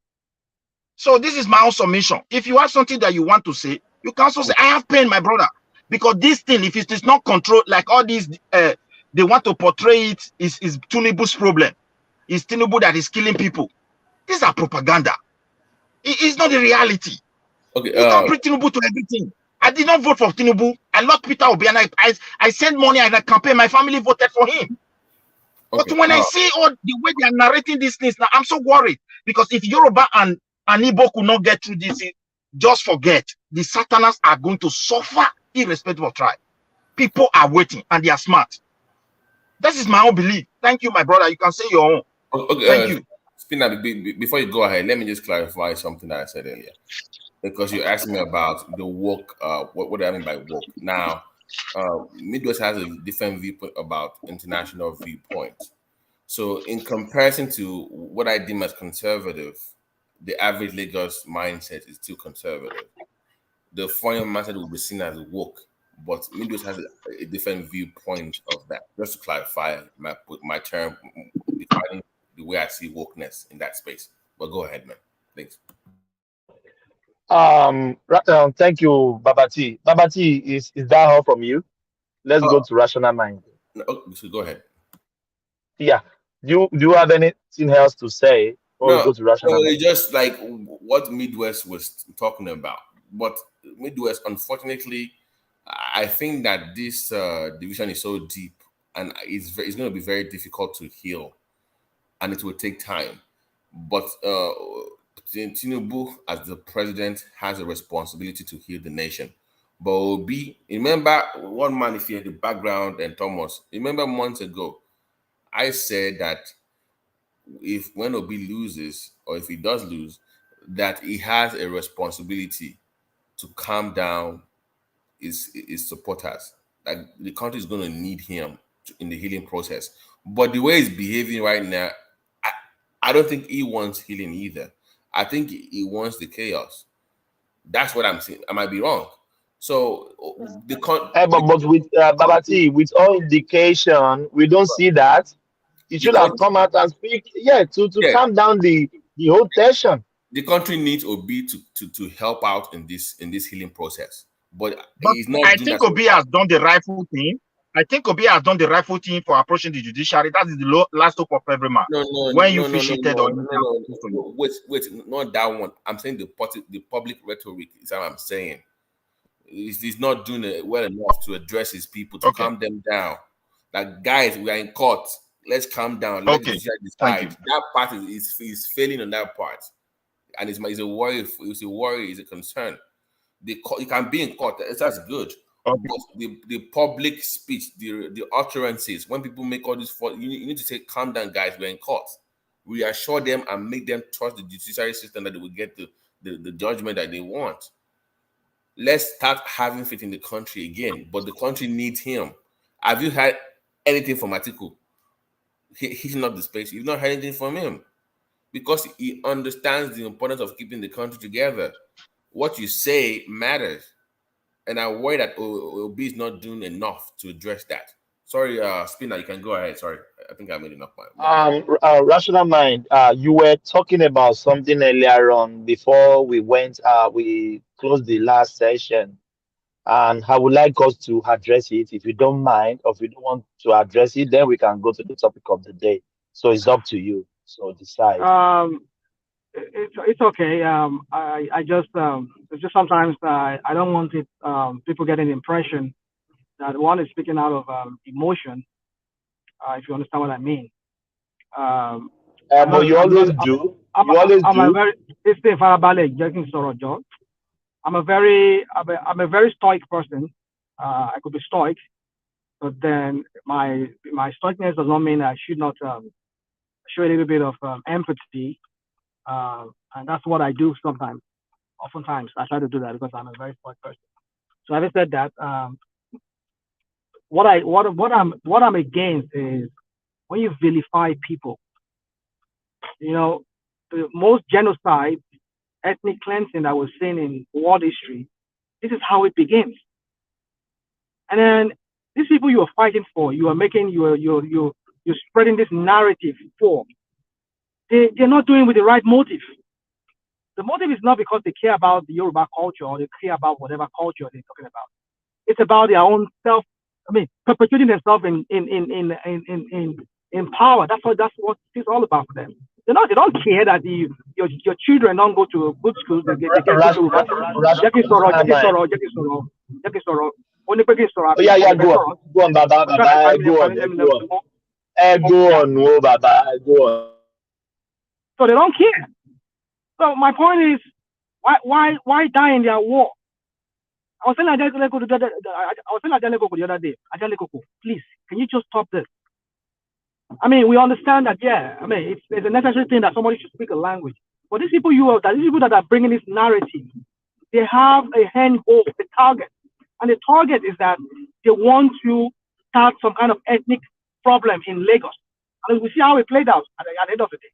So this is my own submission. If you have something that you want to say, you can also say, I have pain, my brother. Because this thing, if it is not controlled, like all these, they want to portray it, is Tinubu's problem. It's Tinubu that is killing people. These are propaganda. It's not the reality. Okay, you can't bring Tinubu to everything. I did not vote for Tinubu. I love Peter Obi, and I sent money and I campaign. My family voted for him. Okay, but when I see all the way they are narrating these things now, I'm so worried. Because if Yoruba and Igbo could not get through this, just forget. The Satanists are going to suffer irrespective of tribe. People are waiting and they are smart. This is my own belief. Thank you, my brother. You can say your own. Okay, thank you. Spina, before you go ahead, let me just clarify something that I said earlier. Because you asked me about the woke, what do I mean by woke? Now, Midwest has a different viewpoint about international viewpoints. So in comparison to what I deem as conservative, the average Lagos mindset is still conservative. The foreign mindset will be seen as woke, but Midwest has a different viewpoint of that. Just to clarify my term, regarding the way I see wokeness in that space. But go ahead, man. Thanks. Thank you, Babati. Babati, is that all from you? Let's go to rational mind. No, so go ahead. Yeah. Do you have anything else to say? Or go to rational mind? Just like what Midwest was talking about. But Midwest, unfortunately, I think that this division is so deep and it's going to be very difficult to heal, and it will take time. But Tinubu, as the president, has a responsibility to heal the nation. But Obi, remember one man, if you had the background, and Thomas, remember months ago, I said that when Obi loses, or if he does lose, that he has a responsibility to calm down his supporters. Like the country is going to need him in the healing process. But the way he's behaving right now, I don't think he wants healing either. I think he wants the chaos. That's what I'm saying. I might be wrong. So but with Babati, with all indication, we don't see that. He should have come out and speak, to calm down the whole tension. The country needs Obi to help out in this healing process. But he's not. I think Obi has done the rightful thing. I think Obi has done the rightful thing for approaching the judiciary. That is the last hope of every man. Wait, not that one. I'm saying the public rhetoric is what I'm saying. He's not doing it well enough to address his people, to calm them down. Like, guys, we are in court. Let's calm down. Let the judge decide. That part is failing on that part, and it's a worry. It's a worry. It's a concern. You can be in court. That's good. But the public speech, the utterances, when people make all this fault, you need to say, calm down, guys, we're in court. Reassure them and make them trust the judiciary system that they will get the judgment that they want. Let's start having faith in the country again. But the country needs him. Have you heard anything from Atiku? He's not the space. You've not heard anything from him. Because he understands the importance of keeping the country together. What you say matters. And I worry that Obi is not doing enough to address that. Sorry, Spina, you can go ahead. Sorry, I think I made enough mind. Rational mind, you were talking about something earlier on before we closed the last session. And I would like us to address it. If you don't mind, or if you don't want to address it, then we can go to the topic of the day. So it's up to you. So decide. it's okay. I just it's just sometimes I don't want it people getting the impression that one is speaking out of emotion. If you understand what I mean. But you always do. You always I'm a do. very this thing John. I'm a very stoic person. I could be stoic, but then my stoicness does not mean I should not show a little bit of empathy, and that's what I do sometimes. Oftentimes, I try to do that because I'm a very stoic person. So having said that, what I'm against is when you vilify people. You know, the most genocide, ethnic cleansing that was seen in world history. This is how it begins. And then these people you are fighting for, you're spreading this narrative for. They're not doing it with the right motive. The motive is not because they care about the Yoruba culture or they care about whatever culture they're talking about. It's about their own self. Perpetuating themselves in power. That's what it's all about for them. They don't care that your children don't go to good schools. They get into Yeah, go on, Baba, go on, Baba, go on. So they don't care. So my point is, why die in their war? I was saying Adeleko the other day. Adeleko, please, can you just stop this? I mean, we understand that, yeah. I mean, it's a necessary thing that somebody should speak a language. But these people that are bringing this narrative, they have a end goal, a target, and the target is that they want to start some kind of ethnic problem in Lagos. And we see how it played out at the end of the day.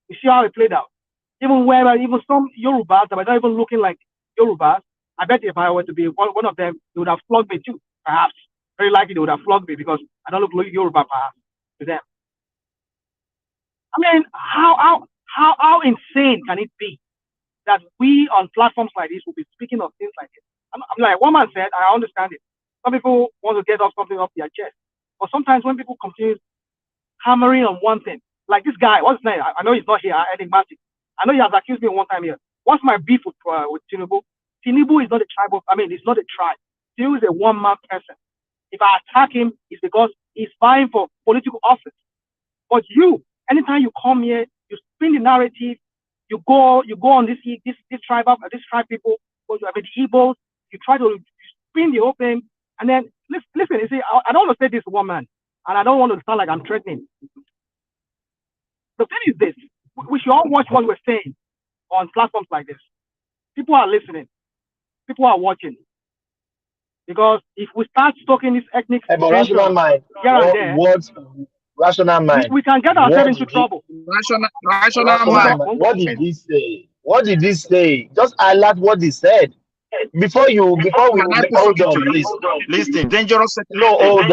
We see how it played out. Even some Yorubas that were not even looking like Yorubas, I bet if I were to be one of them, they would have flogged me too. Perhaps, very likely they would have flogged me because I don't look like Yoruba perhaps to them. I mean, how insane can it be that we on platforms like this will be speaking of things like this? I'm like one man said, I understand it. Some people want to get off something off their chest, but sometimes when people continue hammering on one thing, like this guy, what's his name? I know he's not here, enigmatic. I know he has accused me one time here. What's my beef with Tinubu? Tinubu is not a tribe. It's not a tribe. Tinubu is a one-man person. If I attack him, it's because he's vying for political office. But you, anytime you come here, you spin the narrative. You go on this tribe people. The Igbos. You try to spin the whole thing, and then listen. You see, I don't want to say this one man, and I don't want to sound like I'm threatening. The thing is this: we should all watch what we're saying on platforms like this. People are listening. People are watching. Because if we start talking this ethnic rational mind, rational mind, we can get ourselves into trouble. Rational mind. What did he say? What did he say? Just highlight what he said. Before we hold on, please. Listen, dangerous. No, hold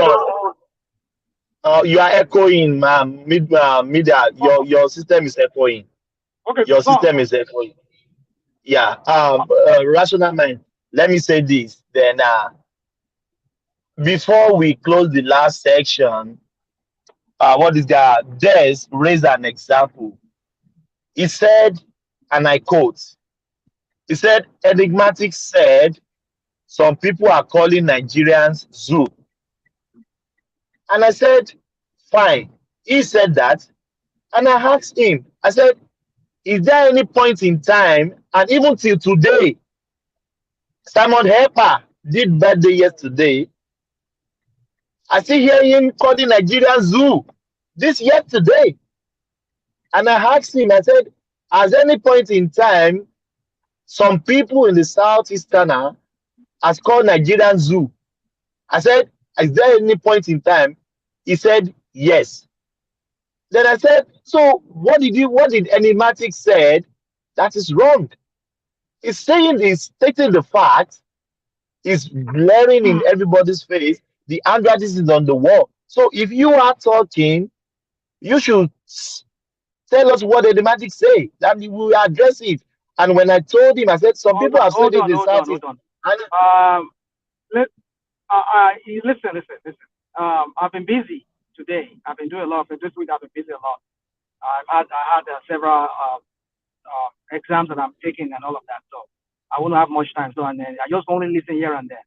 on. You are echoing, ma'am. Media. Your system is echoing. Okay. Your system is echoing. Yeah. Rational mind. Let me say this. Then, before we close the last section, what is that? Des raised an example. He said, and I quote, he said, Enigmatic said, some people are calling Nigerians zoo. And I said, fine. He said that. And I asked him, I said, is there any point in time, and even till today, Simon Hepper did birthday yesterday, I still hear him calling Nigeria zoo this yesterday. And I asked him, I said, at any point in time, some people in the Southeastern has called Nigerian zoo. I said, is there any point in time? He said, yes. Then I said, so what did Enigmatic said that is wrong? He's stating the fact, is glaring in everybody's face, the handwriting is on the wall. So if you are talking, you should tell us what Enigmatic say, that we will address it. And when I told him, I said, some people have said it in South. Listen. I've been busy today. I've been doing a lot of this week. I've been busy a lot. I had several exams that I'm taking and all of that. So I won't have much time. So and then I just only listen here and there.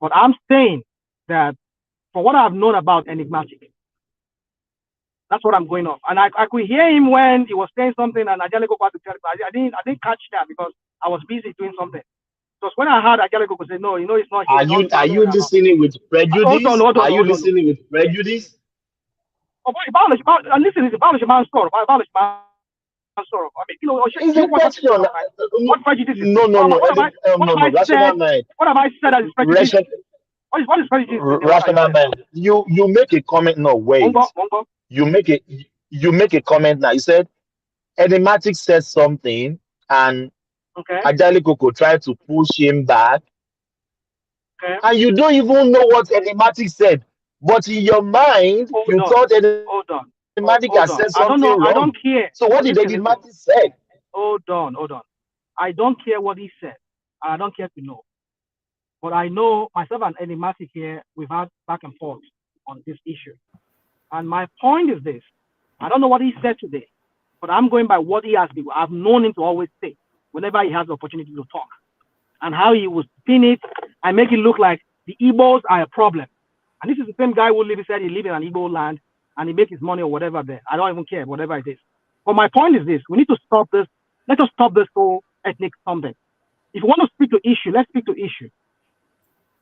But I'm saying that for what I've known about Enigmatic, that's what I'm going off. And I could hear him when he was saying something, and Ajaleko got to tell me. I didn't catch that because I was busy doing something. Because when I heard Ajaleko say, no, it's not. Are you listening with prejudice? Are you listening with prejudice? Listen, it's about the man's story. I mean, it's a question. What prejudice is no. What have I said as prejudice? What is prejudice? Rational mind. You make a comment. No, wait. Mongo. You make a comment now. You said Enigmatic said something, and Ajalikoko tried to push him back. Okay. And you don't even know what Enigmatic said. But in your mind, thought Enigmatic has said something wrong. I don't care. So what did Enigmatic say? Hold on. I don't care what he said. I don't care to know. But I know myself and Enigmatic here, we've had back and forth on this issue. And my point is this. I don't know what he said today, but I'm going by what he has been. I've known him to always say whenever he has the opportunity to talk, and how he will spin it and make it look like the Igbos are a problem. And this is the same guy who said he lives in an Igbo land and he makes his money or whatever there. I don't even care, whatever it is. But my point is this. We need to stop this. Let us stop this whole ethnic something. If you want to speak to issue, let's speak to issue.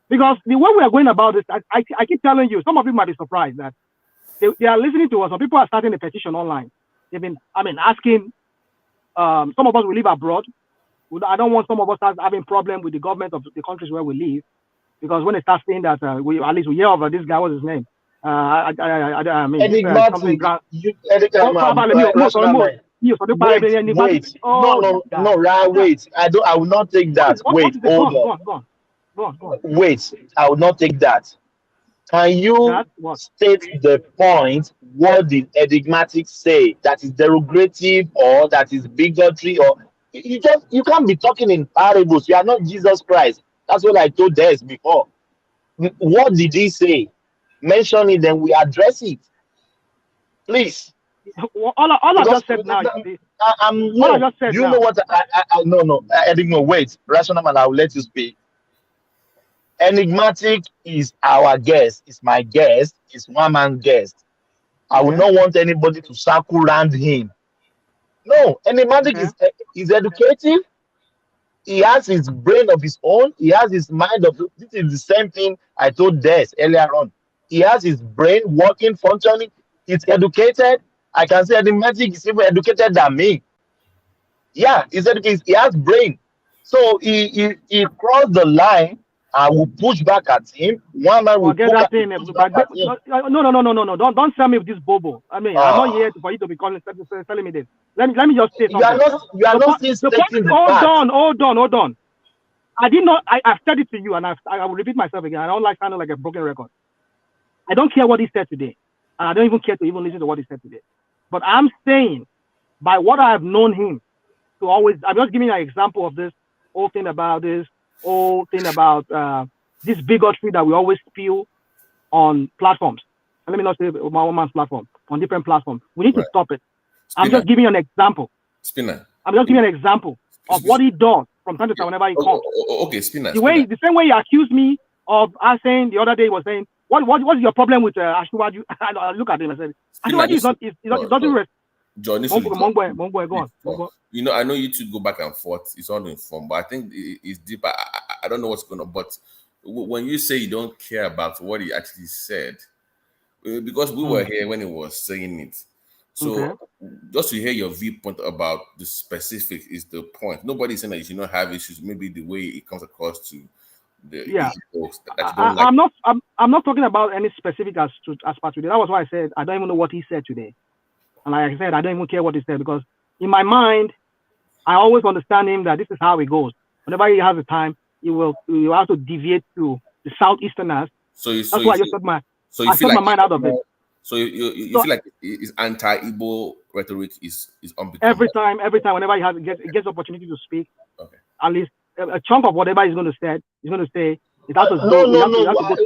Because the way we are going about this, I keep telling you, some of you might be surprised that they are listening to us. Some people are starting a petition online. They've been, asking, some of us will live abroad. I don't want some of us having problem with the government of the countries where we live. Because when they start saying that, we hear of this guy, what's his name? Enigmatic. Wait. I will not take that. Go on. Wait, I will not take that. Can you state the point? What did Enigmatic say that is derogative or that is bigotry? Or you can't be talking in parables. You are not Jesus Christ. That's what I told Des before. What did he say? Mention it, then we address it. Please. All I just said now. You know what? No. I didn't know. Wait, Rational Man, I will let you speak. Enigmatic is our guest. It's my guest. It's one man's guest. I will not want anybody to circle around him. No, Enigmatic is educative. He has his brain of his own. He has his mind of. This is the same thing I told Des earlier on. He has his brain working, functioning. He's educated. I can say Enigmatic is even educated than me. Yeah, he's educated. He has brain. So he crossed the line. I will push back at him. One man will push back at him. No. Don't tell me with this bobo. I'm not here for you to be telling me this. Let me just say something. You are not stating the fact. Hold on. I did not. I've said it to you, and I will repeat myself again. I don't like sounding like a broken record. I don't care what he said today, and I don't even care to even listen to what he said today. But I'm saying, by what I have known him to always, I'm just giving you an example of this whole thing about this bigotry that we always spew on platforms. And let me not say my own man's platform, on different platforms. We need to stop it. Spinner. I'm just giving you an example. Spinner. I'm just giving you an example of what he does from time to time whenever he comes. Okay, Spinner. The same way he accused me of saying the other day, he was saying, what's your problem with Ashwaju? I look at him and said, Ashwaju is not John, Mongo, go on. You know, I know you two go back and forth. It's all informed, but I think it's deep. I don't know what's going on. But when you say you don't care about what he actually said, because we were here when he was saying it. So just to hear your viewpoint about the specific is the point. Nobody's saying that you should not have issues. Maybe the way it comes across to the folks that you don't like. I'm not talking about any specific as part today. That was why I said I don't even know what he said today. And like I said, I don't even care what he said, because in my mind, I always understand him that this is how it goes. Whenever he has a time, you have to deviate to the Southeasterners. That's why I just took my mind out of it. So you feel like his anti-Igbo rhetoric is unbecoming. Every time, whenever he gets opportunity to speak, at least a chunk of whatever he's going to say, it has to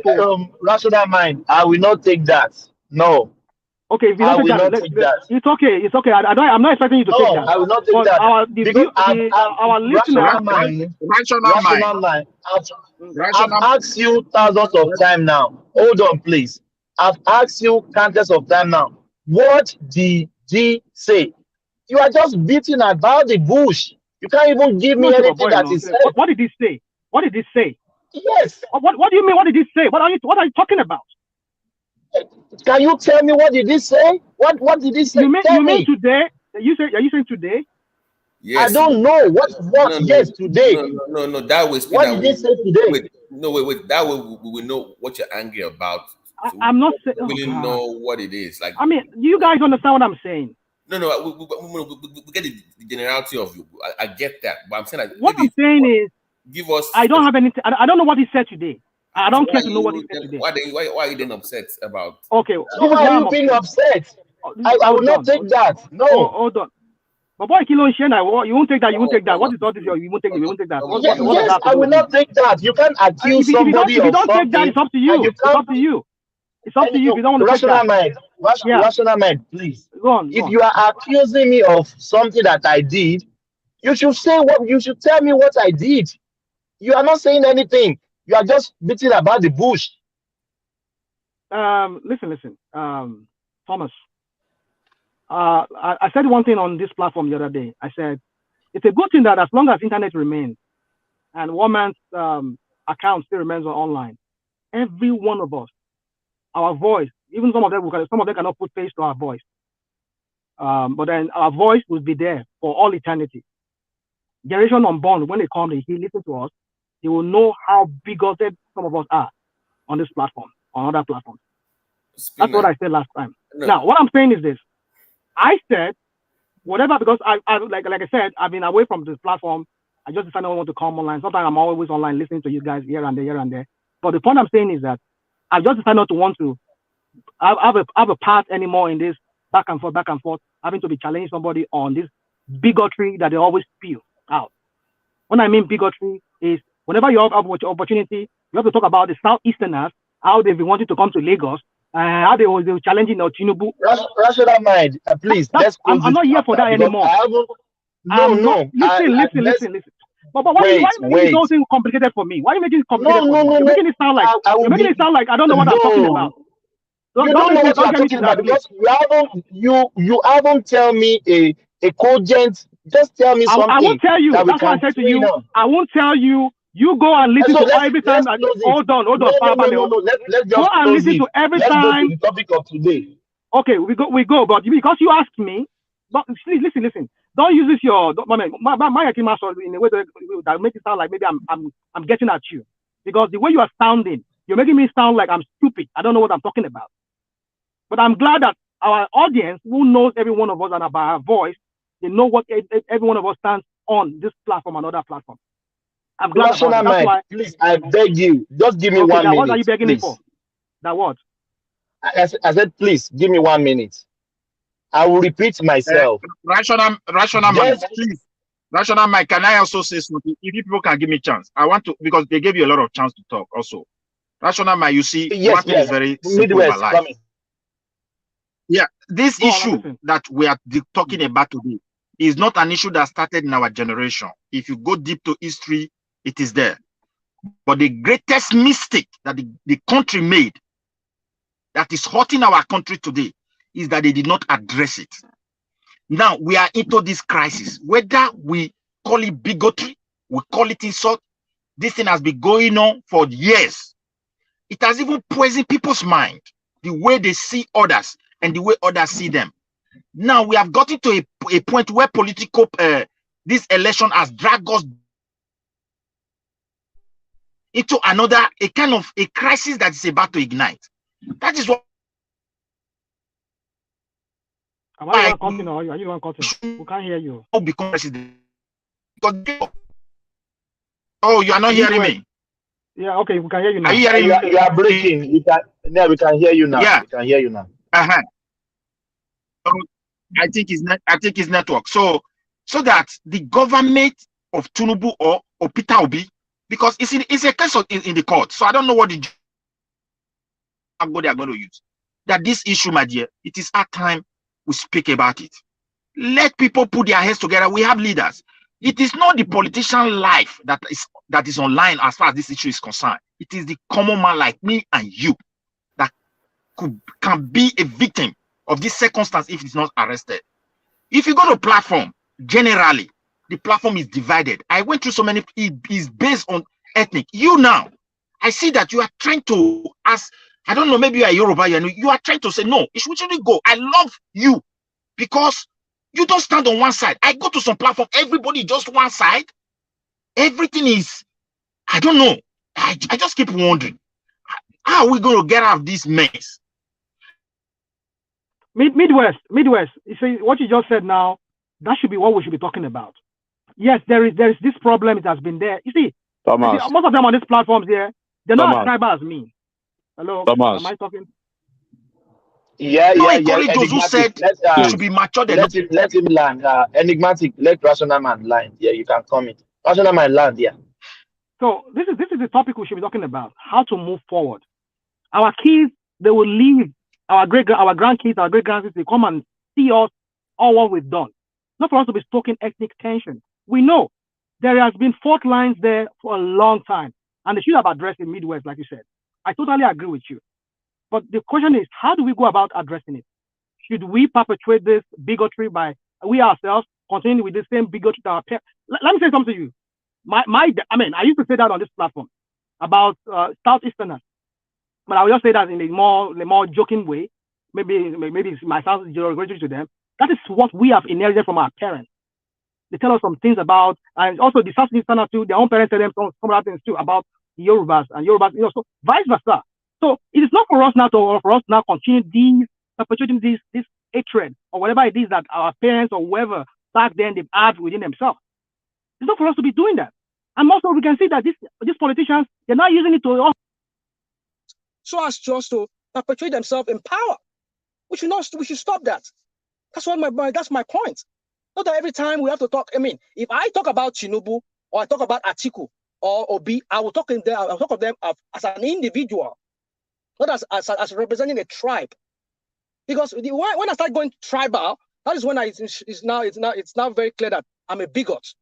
go. Rational mind, I will not take that. No. Okay, if you don't take that, it's okay. It's okay. I'm not expecting you to take that. I will not take that. Our listeners, rational mind. I've asked you thousands of times now. Hold on, please. I've asked you countless of times now. What did he say? You are just beating about the bush. You can't even give me anything that is said. What did he say? What did he say? Yes. What do you mean? What did he say? What are you talking about? Can you tell me what did he say? What did he say? You mean today? Are you saying today? Yes. I don't know what. No, yes, today. No. That was what did he say today? Wait. That way we will know what you're angry about. So I'm not saying. We really know what it is. Like, I mean, you guys understand what I'm saying? No. We get the generality of you. I get that, but I'm saying like what I'm saying is, give us. I don't have anything. I don't know what he said today. I don't care to know what he said today. Why are you then upset about? Okay. So why are you being upset? I will not take that. No. Hold on. But boy, you won't take that. You won't take that. What is all this? You won't take that. Yes, I will not take that. You can't accuse somebody of something. If you don't take that, it's up to you. It's up to you. It's up to you if you don't want to take that. Rational mind, please. If you are accusing me of something that I did, you should say what. You should tell me what I did. You are not saying anything. You are just beating about the bush. Listen, Thomas. I said one thing on this platform the other day. I said it's a good thing that as long as internet remains and one man's account still remains online, every one of us, our voice, even some of them cannot put face to our voice, but then our voice will be there for all eternity. Generation unborn, when they come, they listen to us. They will know how bigoted some of us are on this platform, on other platforms. That's what I said last time. No. Now, what I'm saying is this. I said, whatever, because I like I said, I've been away from this platform. I just decided I want to come online. Sometimes I'm always online listening to you guys here and there. But the point I'm saying is that I just decided not to want to have a part anymore in this back and forth, having to be challenging somebody on this bigotry that they always spew out. When I mean bigotry is whenever you have an opportunity, you have to talk about the Southeasterners, how they've been wanting to come to Lagos, how they were challenging Tinubu. Rational mind, please. I'm not here for that anymore. Listen. But why are you making it so complicated for me? Why are you making it complicated for me? You're making it sound like I don't know what I'm talking about. You don't know what you're talking about because you haven't tell me a cogent. Just tell me something. I won't tell you. That's what I said to you. I won't tell you. You go and listen to every time. Hold on. No. Let's just go and listen to every time. Go to the topic of today. Okay, we go. But because you asked me, but listen. Don't use this my in a way that makes it sound like maybe I'm getting at you, because the way you are sounding, you're making me sound like I'm stupid. I don't know what I'm talking about. But I'm glad that our audience, who knows every one of us and about our voice, they know what every one of us stands on this platform and other platforms. I'm glad about that. That's why, please, I beg you, just give me 1 minute. What are you begging me for? That what? I said, please, give me 1 minute. I will repeat myself. Rational man, please. Rational man, can I also say something? If people can give me a chance, I want to, because they gave you a lot of chance to talk also. Rational man, you see, one thing is very simple in my life. Yeah, this issue that we are talking about today is not an issue that started in our generation. If you go deep to history, it is there. But the greatest mistake that the country made that is hurting our country today is that they did not address it. Now we are into this crisis. Whether we call it bigotry, we call it insult, this thing has been going on for years. It has even poisoned people's mind, the way they see others and the way others see them. Now we have gotten to a point where political, this election has dragged us into a kind of a crisis that is about to ignite. That is what. Are you cutting or are you cutting? We can't hear you. Become president. Oh, you are not hearing me. Yeah, okay, we can hear you now. Are you hearing me? You are breaking. We can hear you now. Yeah, we can hear you now. I think it's network. So that the government of Tinubu or Peter Obi, because it's a case in the court. So I don't know what they are going to use. that this issue, my dear, it is our time we speak about it. Let people put their heads together. We have leaders. It is not the politician life that is online as far as this issue is concerned. It is the common man like me and you that can be a victim of this circumstance if it's not arrested. If you go to a platform, generally, the platform is divided. I went through so many, it is based on ethnic. You now, I see that you are trying to, I don't know, maybe you are Yoruba, you are trying to say, no, it shouldn't go. I love you because you don't stand on one side. I go to some platform, everybody just one side. Everything is, I don't know. I just keep wondering, how are we going to get out of this mess? Midwest. You see, what you just said now, that should be what we should be talking about. Yes, there is this problem. It has been there. You see, most of them on these platforms here, they're not as tribal as me. Hello, Thomas. am I talking? Yeah. Those who said it should be matured. Let him land. Enigmatic, let Rational Man land. Yeah, you can comment. Rational Man land. Yeah. So this is the topic we should be talking about: how to move forward. Our kids, they will leave. Our grandkids, our great grandkids, they come and see us, all what we've done. Not for us to be stoking ethnic tension. We know there has been fault lines there for a long time, and they should have addressed the Midwest, like you said. I totally agree with you. But the question is, how do we go about addressing it? Should we perpetuate this bigotry by we ourselves continuing with the same bigotry to our parents? Let me say something to you. I used to say that on this platform about Southeasterners. But I will just say that in a more joking way. Maybe it might sound derogatory to them. That is what we have inherited from our parents. They tell us some things about, and also the Southeasterners too. Their own parents tell them some other things too about the Yorubas and Yorubas. So vice versa. So it is not for us now to continue perpetuating this hatred or whatever it is that our parents or whoever back then they've had within themselves. It's not for us to be doing that. And also we can see that these politicians, they're not using it to so as just to perpetuate themselves in power. We should stop that. That's my point. Not that every time we have to talk. I mean, if I talk about Tinubu or I talk about Atiku or Obi, I will talk of them as an individual, not as representing a tribe. Because when I start going tribal, that is when it's now very clear that I'm a bigot.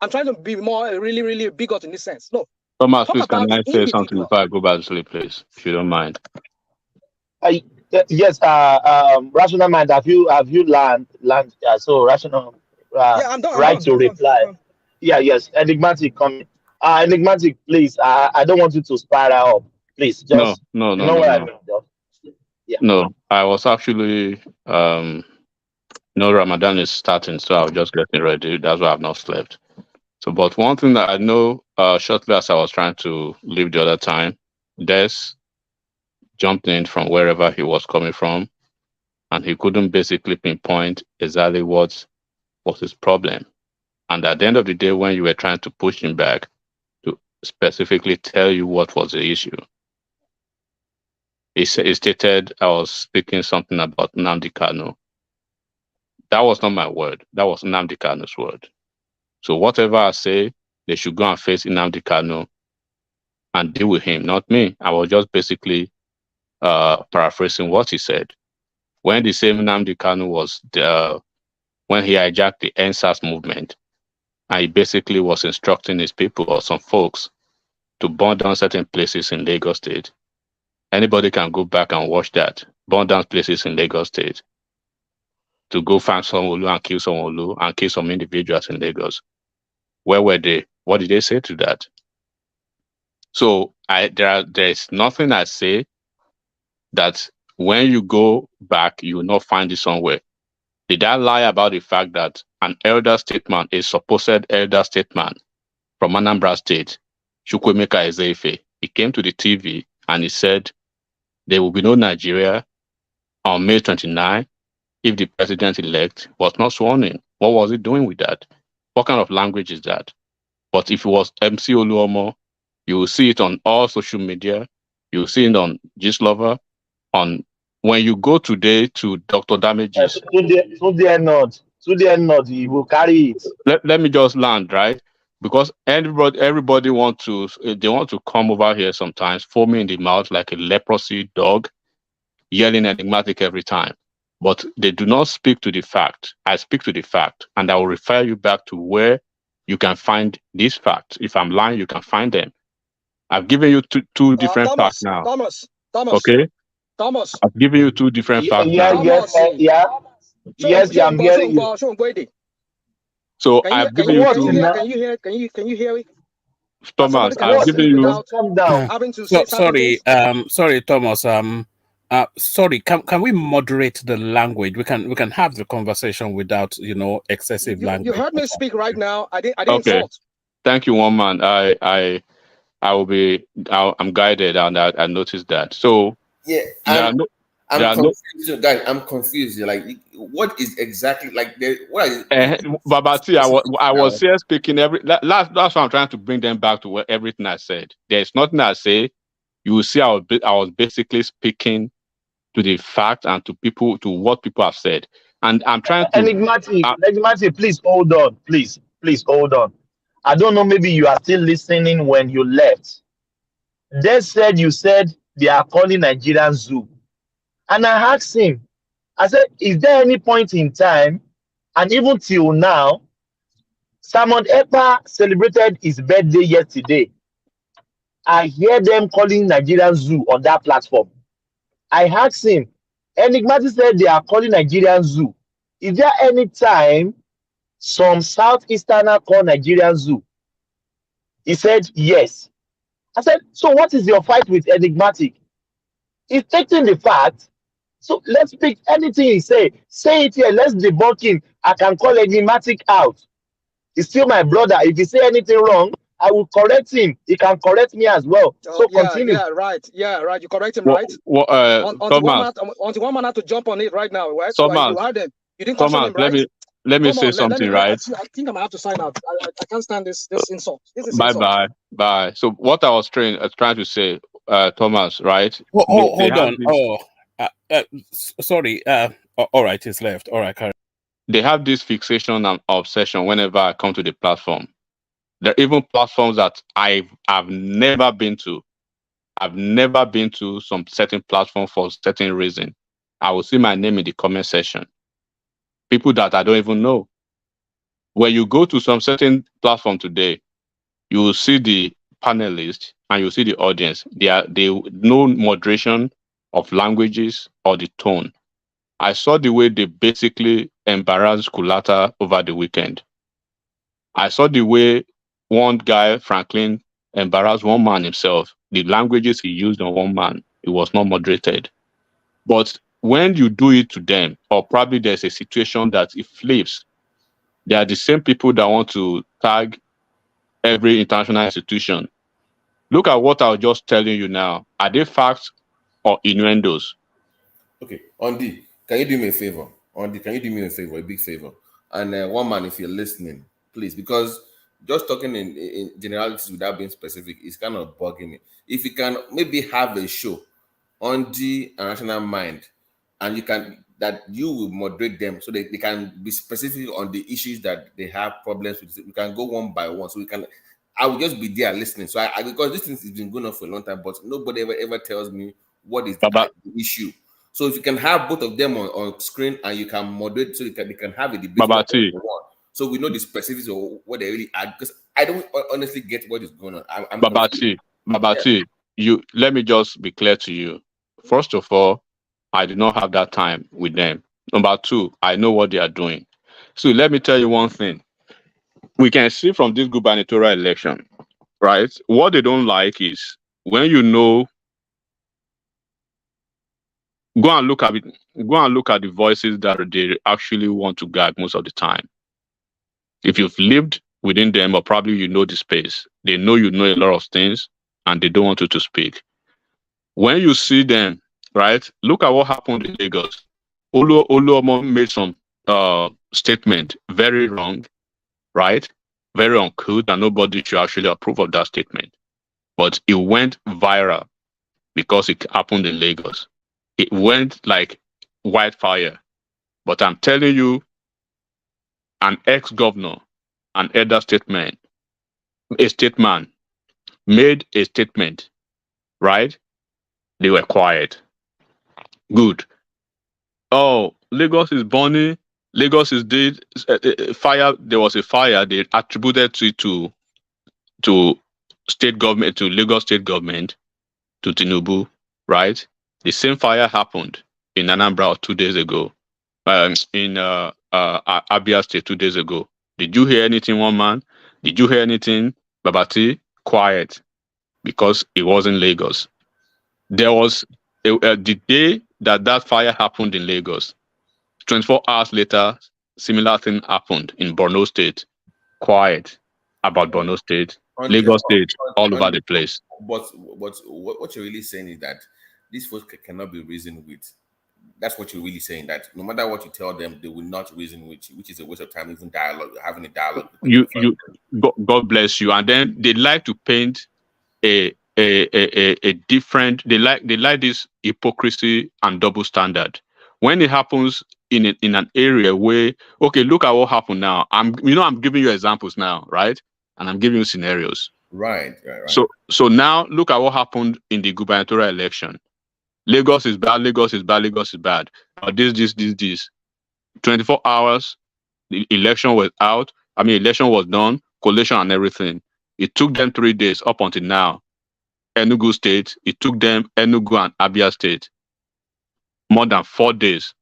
I'm trying to be more really, really a bigot in this sense. No. Thomas, please, can I say something before I go back to sleep, please, if you don't mind? Yes, Rational Mind, have you learned? So Rational, I'm done. right to reply. Yes, Enigmatic, comment. Enigmatic, please. I don't want you to spiral up. Please, just no. I mean? Yeah. No, I was actually Ramadan is starting, so I was just getting ready. That's why I've not slept. So, but one thing that I know, shortly as I was trying to leave the other time, Des jumped in from wherever he was coming from, and he couldn't basically pinpoint exactly what was his problem. And at the end of the day, when you were trying to push him back to specifically tell you what was the issue, he stated I was speaking something about Nnamdi Kanu. That was not my word. That was Nnamdi Kanu's word. So whatever I say, they should go and face Nnamdi Kanu and deal with him, not me. I was just basically paraphrasing what he said. When the same Nnamdi Kanu was when he hijacked the NSAS movement, and he basically was instructing his people or some folks to burn down certain places in Lagos State. Anybody can go back and watch that. Burn down places in Lagos State. To go find someone and kill someone and kill some individuals in Lagos. Where were they? What did they say to that? So there's nothing I say that when you go back, you will not find it somewhere. Did I lie about the fact that an elder statesman, a supposed elder statesman from Anambra State, Chukwuemeka Ezeife, he came to the TV and he said there will be no Nigeria on May 29 if the president-elect was not sworn in? What was he doing with that? What kind of language is that? But if it was MC Oluomo, you will see it on all social media. You will see it on Gistlover. When you go today to Dr. Damages. Today not, you will carry it. Let me just land, right? Because everybody want to come over here sometimes, foaming in the mouth like a leprosy dog. yelling enigmatic every time. But they do not speak to the fact. I speak to the fact, and I will refer you back to where you can find these facts. If I'm lying, you can find them. I've given you two different facts now. Thomas. Okay? I've given you two different facts now. Yes, I'm hearing you. So I've given you two. Can you hear me? Thomas, I've given you. Calm down. Sorry, Thomas. Sorry. Can we moderate the language? We can have the conversation without excessive language. You heard me speak right now. I didn't Okay. insult. Thank you, one man. I'm guided, and I noticed that. So yeah, I'm confused, guys. I'm confused. Like, what is exactly like? What are Babati, I was here speaking that's why I'm trying to bring them back to everything I said. There's nothing I say. You will see I was basically speaking to the fact and to what people have said, and I'm trying to. Enigmatic, please hold on. Please hold on. I don't know. Maybe you are still listening when you left. You said they are calling Nigerian zoo. And I asked him, I said, is there any point in time, and even till now, Simon Ekpa celebrated his birthday yesterday. I hear them calling Nigerian zoo on that platform. I asked him, Enigmatic said they are calling Nigerian zoo. Is there any time some Southeasterner call Nigerian zoo? He said, yes. I said, so what is your fight with Enigmatic? He's taking the fact. So let's pick anything he say it here. Let's debunk him. I can call Enigmatic out. He's still my brother. If he say anything wrong, I will correct him. He can correct me as well. So continue. Yeah, right. You correct him, right? Until one man had to jump on it right now, right? Thomas, so you heard him. You didn't question him, right? Let me say something, right? I think I'm gonna have to sign out. I can't stand this insult. This is Bye. So what I was trying to say, Thomas, right? Hold on. Sorry. All right, it's left. All right, Karen. They have this fixation and obsession whenever I come to the platform. There are even platforms that I've never been to. I've never been to some certain platform for a certain reason. I will see my name in the comment section. People that I don't even know. When you go to some certain platform today, you will see the panelists and you see the audience. They no moderation of languages or the tone. I saw the way they basically embarrassed Kulata over the weekend. I saw the way one guy, Franklin, embarrassed one man himself. The languages he used on one man, it was not moderated. But when you do it to them, or probably there's a situation that it flips, they are the same people that want to tag every international institution. Look at what I was just telling you now. Are they facts or innuendos? Okay, Ondi, can you do me a favor? Can you do me a favor, a big favor? And one man, if you're listening, please, because just talking in generalities without being specific is kind of bugging me. If you can maybe have a show on the national mind, and you will moderate them so they can be specific on the issues that they have problems with. We can go one by one, so I will just be there listening. So because this thing has been going on for a long time, but nobody ever tells me what is the issue. So if you can have both of them on screen and you can moderate, so they can have a debate. So we know the specifics of what they really are, because I don't honestly get what is going on. Babati, let me just be clear to you. First of all, I do not have that time with them. Number two, I know what they are doing. So let me tell you one thing. We can see from this gubernatorial election, right? What they don't like is when go and look at the voices that they actually want to gag most of the time. If you've lived within them, or probably you know the space, they know you know a lot of things and they don't want you to speak. When you see them, right, look at what happened in Lagos. Oluomo made some statement, very wrong, right? Very uncouth, and nobody should actually approve of that statement. But it went viral because it happened in Lagos. It went like wildfire. But I'm telling you, an ex-governor, an elder statesman, made a statement, right? They were quiet. Good. Oh, Lagos is burning. Lagos is dead. Fire. There was a fire. They attributed it to state government, to Lagos state government, to Tinubu, right? The same fire happened in Anambra 2 days ago, in Abia State 2 days ago. Did you hear anything, one man? Did you hear anything, Babati? Quiet, because it wasn't Lagos. There was the day that fire happened in Lagos. 24 hours later, similar thing happened in Borno State. Quiet about Borno State, Lagos State, all over the place. But what you're really saying is that these folks cannot be reasoned with. That's what you're really saying, that no matter what you tell them, they will not reason with you, which is a waste of time, even dialogue, having a dialogue. God bless you. And then they like to paint a different, they like this hypocrisy and double standard. When it happens in an area where, okay, look at what happened now. I'm giving you examples now, right? And I'm giving you scenarios. Right. So now look at what happened in the gubernatorial election. Lagos is bad, Lagos is bad, Lagos is bad. This. 24 hours, the election was out. Election was done, collation and everything. It took them 3 days up until now. Enugu State, it took them, Enugu and Abia State, more than 4 days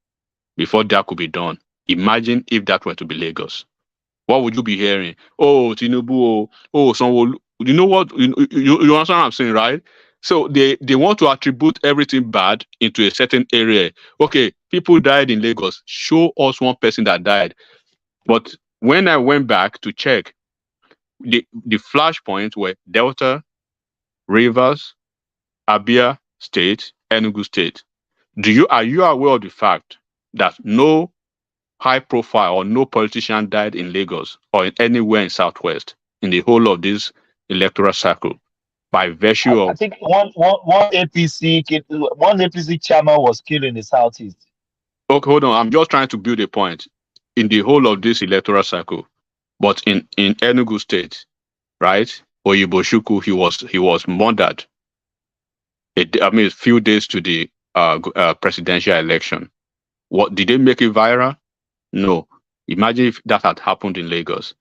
before that could be done. Imagine if that were to be Lagos. What would you be hearing? Oh, Tinubu, oh, someone. You know what? You understand what I'm saying, right? So they want to attribute everything bad into a certain area. Okay, people died in Lagos. Show us one person that died. But when I went back to check, the flashpoints were Delta, Rivers, Abia State, Enugu State. Are you aware of the fact that no high profile or no politician died in Lagos or in anywhere in Southwest in the whole of this electoral cycle by virtue of? I think one APC chairman was killed in the Southeast. Okay, hold on. I'm just trying to build a point in the whole of this electoral cycle. But in Enugu State, right? Oyiboshuku, he was murdered. A few days to the presidential election. What did they make it viral? No. Imagine if that had happened in Lagos.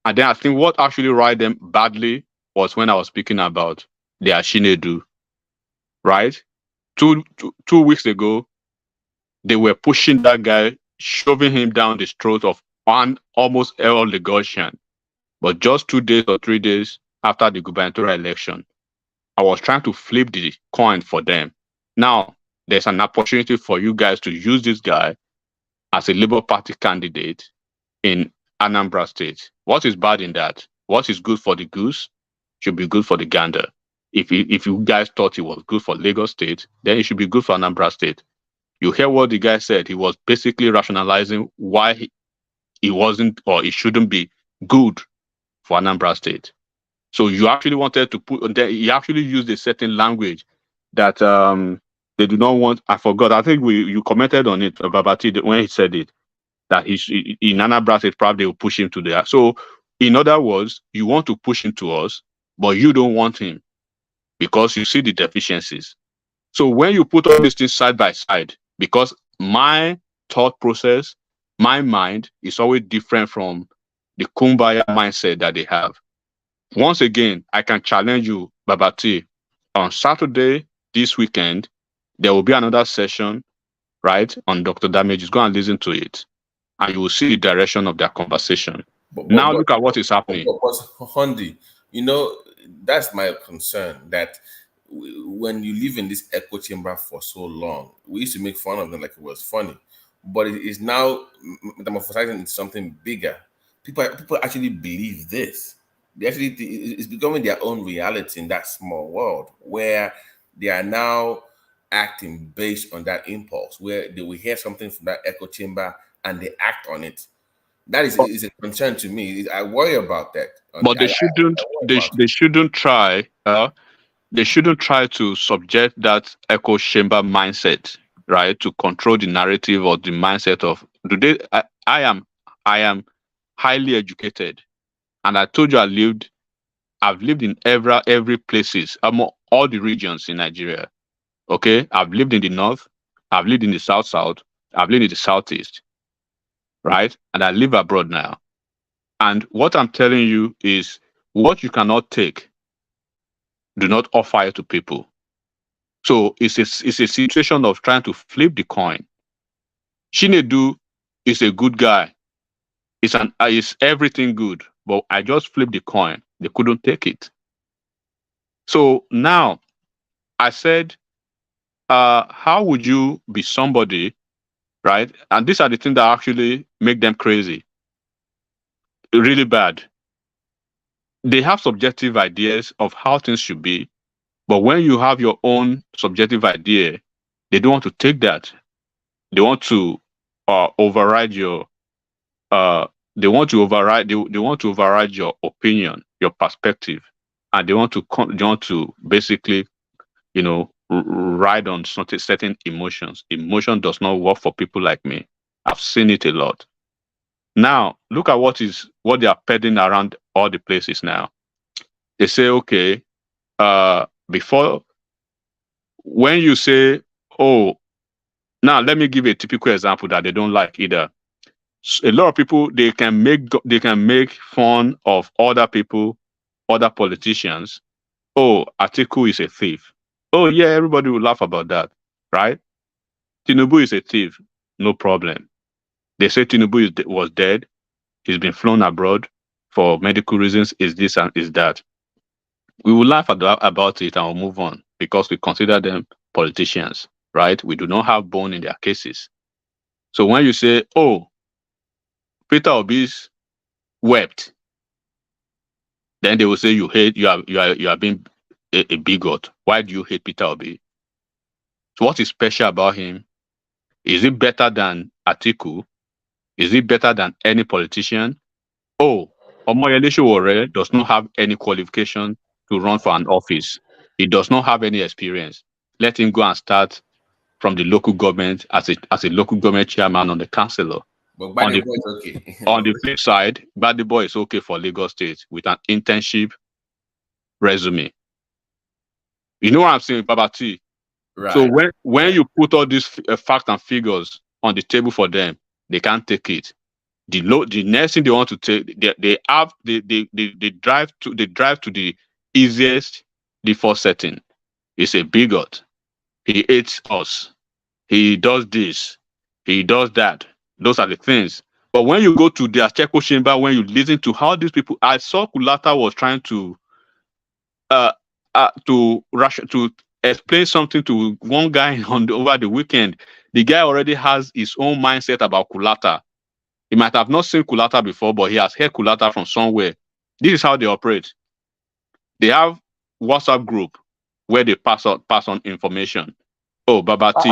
And then I think what actually riled them badly was when I was speaking about the Ashinedu, right? Two weeks ago, they were pushing that guy, shoving him down the throat of one almost all Lagosian. But just 2 days or 3 days after the gubernatorial election, I was trying to flip the coin for them. Now, there's an opportunity for you guys to use this guy as a Labour Party candidate in Anambra State. What is bad in that? What is good for the goose should be good for the gander. If you guys thought it was good for Lagos State, then it should be good for Anambra State. You hear what the guy said. He was basically rationalizing why he wasn't or it shouldn't be good for Anambra State. So you actually wanted to put, he actually used a certain language that they do not want. I forgot. I think you commented on it, Babati, when he said it, that in Anambra State probably will push him to there. So in other words, you want to push him to us, but you don't want him because you see the deficiencies. So when you put all these things side by side, because my thought process, my mind is always different from the kumbaya mindset that they have. Once again, I can challenge you, Babati. On Saturday, this weekend, there will be another session, right, on Dr. Damages. Go and listen to it, and you will see the direction of their conversation. Now look at what is happening. Hondi, that's my concern, that when you live in this echo chamber for so long, we used to make fun of them like it was funny, but it is now metamorphosing into something bigger. People actually believe this. It's becoming their own reality in that small world where they are now acting based on that impulse, where they will hear something from that echo chamber and they act on it. That is a concern to me. I worry about that. But they shouldn't try. They shouldn't try to subject that echo chamber mindset, right, to control the narrative or the mindset of. I am highly educated. And I told you I've lived in every places, among all the regions in Nigeria. Okay, I've lived in the north, I've lived in the South, I've lived in the Southeast, right? And I live abroad now. And what I'm telling you is what you cannot take, do not offer it to people. So it's a situation of trying to flip the coin. Chinedu is a good guy. It's everything good, but I just flipped the coin. They couldn't take it. So now I said, how would you be somebody, right? And these are the things that actually make them crazy, really bad. They have subjective ideas of how things should be, but when you have your own subjective idea, they don't want to take that. They want to override your. They want to override your opinion, your perspective, and they want to basically, ride on certain emotions. Emotion does not work for people like me. I've seen it a lot. Now look at what they are peddling around all the places now. They say, okay, before, when you say, oh, now let me give a typical example that they don't like either. A lot of people, they can make fun of other people, other politicians. Oh, Atiku is a thief. Oh yeah, everybody will laugh about that, right? Tinubu is a thief, no problem. They say Tinubu was dead. He's been flown abroad for medical reasons. Is this and is that? We will laugh about it and we'll move on because we consider them politicians, right? We do not have bone in their cases. So when you say, oh, Peter Obi's wept, then they will say you are being a bigot. Why do you hate Peter Obi? So what is special about him? Is it better than Atiku? Is it better than any politician? Oh, Omoyele Sowore does not have any qualification to run for an office. He does not have any experience. Let him go and start from the local government as a local government chairman on the councillor. But Bad Boy is okay. On the flip side, Bad Boy is okay for Lagos State with an internship resume. You know what I'm saying, Babati? Right. So when you put all these facts and figures on the table for them, they can't take it. The next thing they want to take, they drive to the easiest default setting. It's a bigot. He hates us. He does this. He does that. Those are the things. But when you go to their echo chamber, when you listen to how these people, I saw Kulata was trying to explain something to one guy over the weekend. The guy already has his own mindset about Kulata. He might have not seen Kulata before, but he has heard Kulata from somewhere. This is how they operate. They have WhatsApp group where they pass on information. Oh, Babati.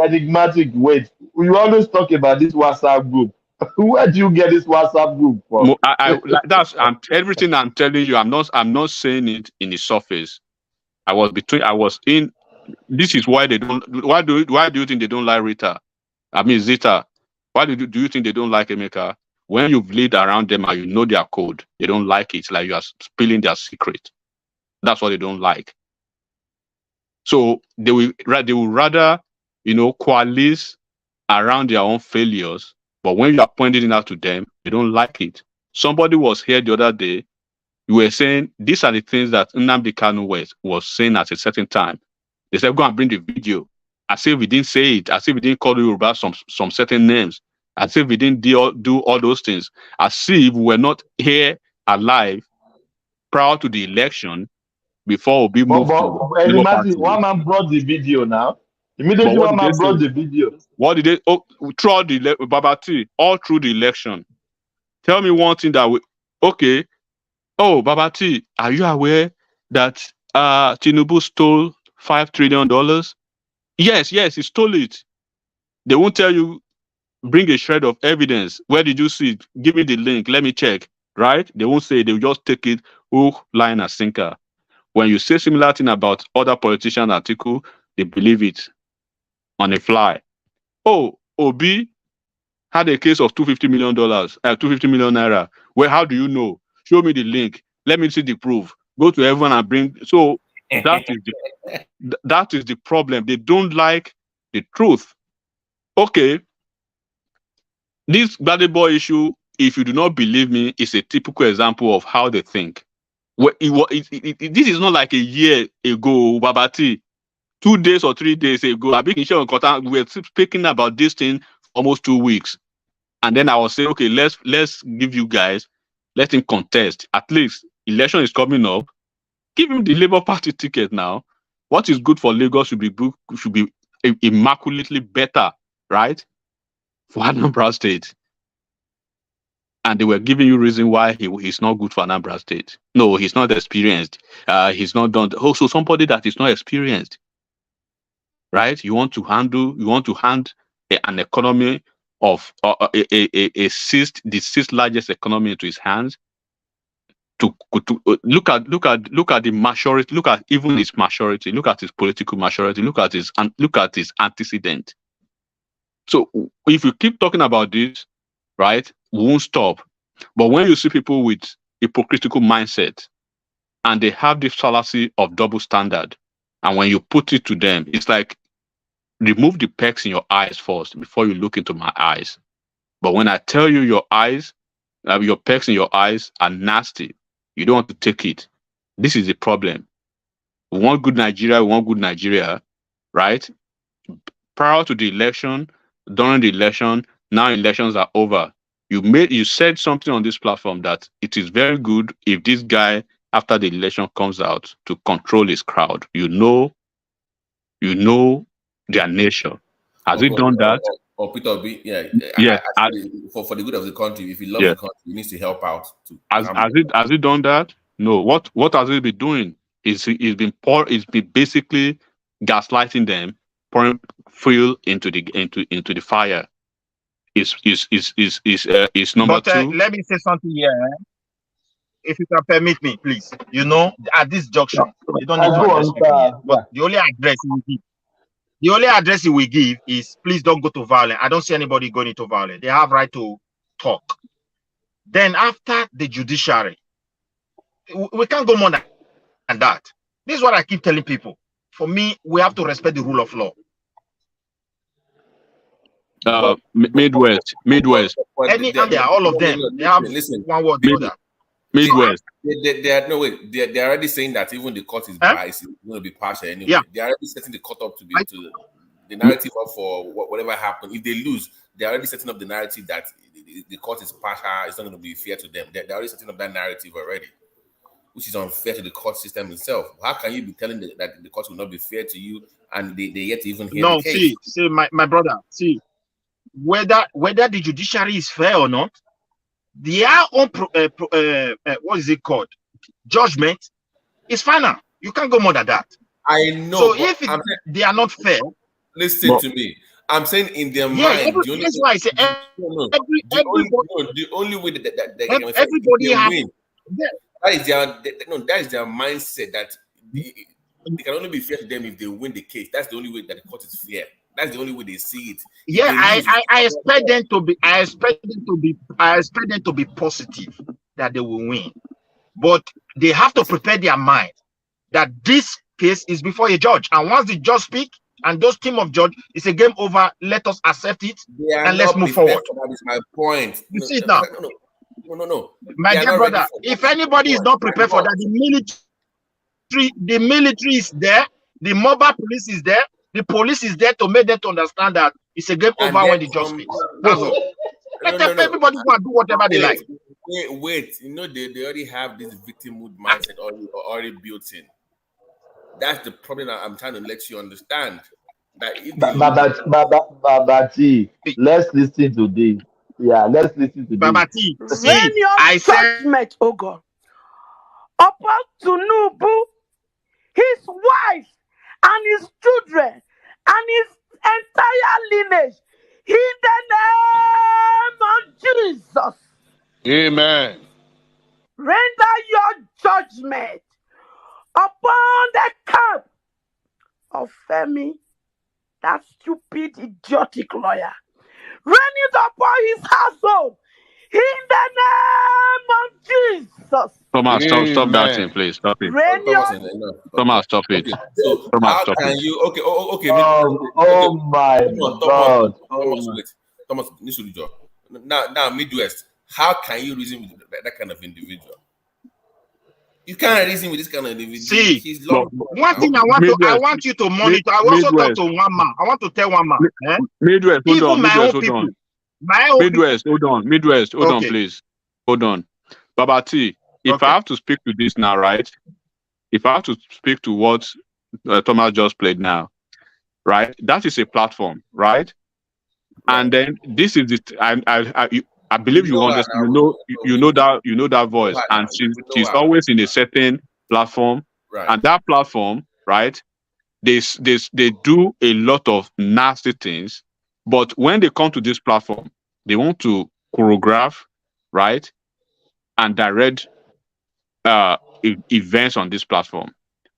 Enigmatic. Wait, we always talk about this WhatsApp group. Where do you get this WhatsApp group from? Everything I'm telling you. I'm not saying it in the surface. This is why they don't. Why do you think they don't like Rita? I mean Zita. Why do you think they don't like Emeka? When you've lived around them and you know their code, they don't like it. It's like you are spilling their secret. That's what they don't like. So they will rather, coalesce around their own failures. But when you are pointing it out to them, they don't like it. Somebody was here the other day. You were saying these are the things that Nnamdi Kanu was saying at a certain time. They said, go and bring the video. As if we didn't say it, as if we didn't call Yoruba some certain names, as if we didn't do all those things, as if we were not here alive prior to the election before Obi moved to one man brought the video now. Immediately one man brought the video. What did they? Oh, throughout the Babati, all through the election. Tell me one thing okay. Oh, Babati, are you aware that Tinubu stole $5 trillion? Yes, he stole it. They won't tell you, bring a shred of evidence. Where did you see it? Give me the link. Let me check. Right? They won't say. They'll just take it hook, line, and sinker. When you say similar thing about other politician article, they believe it on a fly. Oh, Obi had a case of $250 million, 250 million naira. Well, how do you know? Show me the link. Let me see the proof. Go to everyone and bring. So that is the problem. They don't like the truth. Okay, this Gbadebo issue, if you do not believe me, is a typical example of how they think. This is not like a year ago, Babati. 2 days or 3 days ago, we were speaking about this thing for almost 2 weeks. And then I was saying, okay, let's give you guys, let him contest. At least election is coming up. Give him the Labour Party ticket now. What is good for Lagos should be immaculately better, right? For Anambra State. And they were giving you reason why he's not good for Anambra State. No, he's not experienced. He's not done. So somebody that is not experienced, right? You want to hand an economy of the sixth largest economy into his hands. To look at the maturity, look at even his maturity, look at his political maturity, look at his antecedent. So if you keep talking about this, right, we won't stop. But when you see people with hypocritical mindset and they have this fallacy of double standard, and when you put it to them, it's like remove the pegs in your eyes first before you look into my eyes. But when I tell you your pegs in your eyes are nasty, you don't want to take it. This is the problem. We want good Nigeria, right? Prior to the election, during the election, now elections are over. You said something on this platform that it is very good if this guy, after the election comes out, to control his crowd. You know their nature. Has he done that? Or Peter B, for the good of the country, if you love the country, he needs to help out. Has he done that? No. What has he been doing? He's been basically gaslighting them, pouring fuel into the fire. Is number two. Let me say something here. If you can permit me, please. At this junction, you don't need to address people here. But the only address he will give is please don't go to violence. I don't see anybody going into violence. They have right to talk. Then after the judiciary, we can't go more than that. This is what I keep telling people. For me, we have to respect the rule of law. Midwest. All of them. They have one word or other. Midwest. They're already saying that even the court is biased, it's going to be partial anyway. Yeah. They're already setting the court up to the narrative up for whatever happens. If they lose, they're already setting up the narrative that the court is partial, it's not going to be fair to them. They're already setting up that narrative already, which is unfair to the court system itself. How can you be telling that the court will not be fair to you and they yet to even hear the case? See, my brother, whether the judiciary is fair or not, their own what is it called? Judgment is final. You can't go more than that. I know. So if they are not fair, listen to me. I'm saying in their mind. That's why I say the only way that they can everybody have win. That is their mindset that they can only be fair to them if they win the case. That's the only way that the court is fair. That's the only way they see it. Yeah, I expect them to be. I expect them to be positive that they will win, but they have to prepare their mind that this case is before a judge, and once the judge speak and those team of judge, it's a game over. Let us accept it and let's move forward. That is my point. You see it now. No. My dear brother, if anybody is not prepared for that, the military is there, the mobile police is there. The police is there to make them to understand that it's a game over when the judge speaks. That's all. Let everybody go and do whatever they like. Wait. They already have this victimhood mindset already built in. That's the problem that I'm trying to let you understand. That Babati, let's listen to this. Yeah, let's listen to Babati, this. Rain your judgment, oh God, upon Tinubu, his wife, and his children, and his entire lineage, in the name of Jesus. Amen. Render your judgment upon the camp of Femi, that stupid, idiotic lawyer. Rain it upon his household, in the name of Jesus. Jesus. Thomas, stop that thing, please. Stop it. Thomas, stop it. Okay. So Thomas, how stop can it. you? Okay. Okay. Oh my God. Thomas, wait. Thomas, now Midwest. How can you reason with that kind of individual? You can't reason with this kind of individual. See, he's long. One thing I want you to monitor. I also talk to one man. I want to tell one man. Midwest, hold on. Midwest, hold on, please. Hold on. Babati, if I have to speak to this now, right? If I have to speak to what Thomas just played now, right? That is a platform, right? And then this is it. I believe you understand. You know that voice, and she's always in a certain platform, and that platform, right? They do a lot of nasty things, but when they come to this platform, they want to choreograph, right, and direct events on this platform.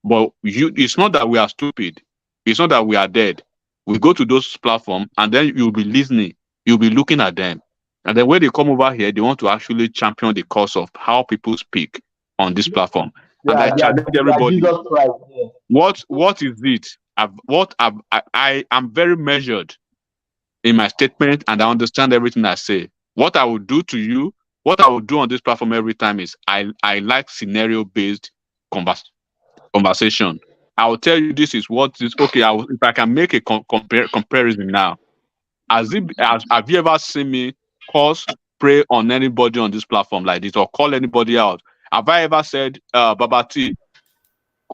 But it's not that we are stupid. It's not that we are dead. We go to those platforms, and then you'll be listening. You'll be looking at them. And then when they come over here, they want to actually champion the cause of how people speak on this platform. And I challenge everybody. What is it? I am very measured in my statement, and I understand everything I say. What I will do to you, what I will do on this platform every time is I like scenario-based conversation. I will tell you this is what is okay. If I can make a comparison now, have you ever seen me pray on anybody on this platform like this or call anybody out? Have I ever said Babati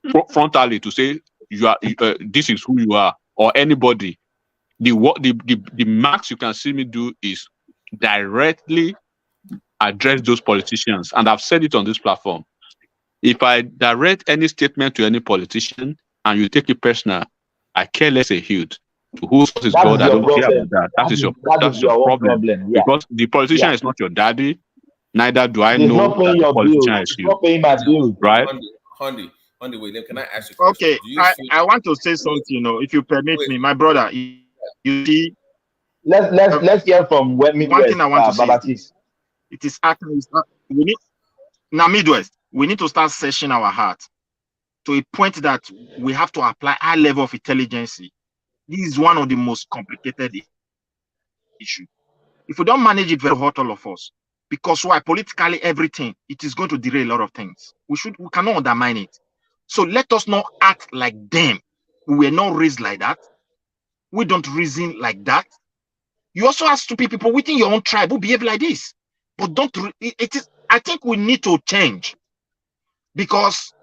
frontally to say you are this is who you are, or anybody? The max you can see me do is directly address those politicians, and I've said it on this platform. If I direct any statement to any politician and you take it personal, I care less a huge. To whose is God, I don't care about that. That is your problem. Yeah. Because the politician is not your daddy, neither do I know that the politician is you. Not paying my bills. Right? On the way, can I ask you a question? Okay, I want to say something, if you permit me, my brother. You see, let's hear from Midwest. One thing I want to say. It is actually Midwest. We need to start searching our heart to a point that we have to apply high level of intelligence. This is one of the most complicated issues. If we don't manage it, very hurt all of us. Because why? Politically, everything, it is going to derail a lot of things. We cannot undermine it. So let us not act like them. We were not raised like that. We don't reason like that. You also have stupid people within your own tribe who behave like this. But I think we need to change. Because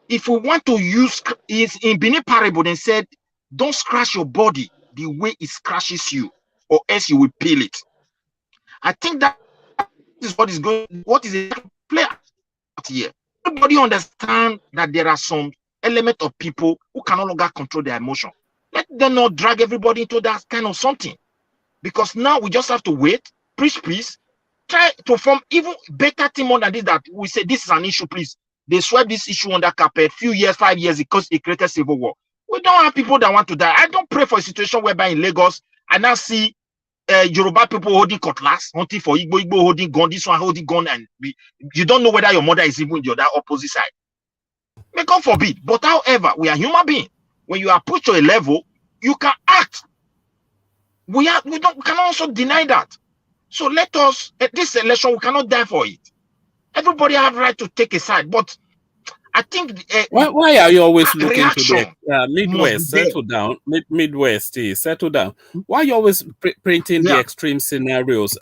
if we want to use, it's in Benin parable, they said, don't scratch your body the way it scratches you, or else you will peel it. I think that is what is play out here. Everybody understand that there are some element of people who can no longer control their emotion. Let them not drag everybody into that kind of something. Because now we just have to wait, preach peace, try to form even better team more than this, that we say this is an issue, please. They swept this issue under carpet, 5 years, because it created civil war. We don't have people that want to die. I don't pray for a situation whereby in Lagos, I now see Yoruba people holding cutlass, hunting for Igbo holding gun, this one holding gun, and you don't know whether your mother is even the opposite side. May God forbid. But however, we are human beings. When you are pushed to a level, you can act. We can also deny that. So let us, at this election, we cannot die for it. Everybody have right to take a side, but I think why are you always looking to the Midwest? Settle down, Midwest. Settle down. Why are you always printing the extreme scenarios?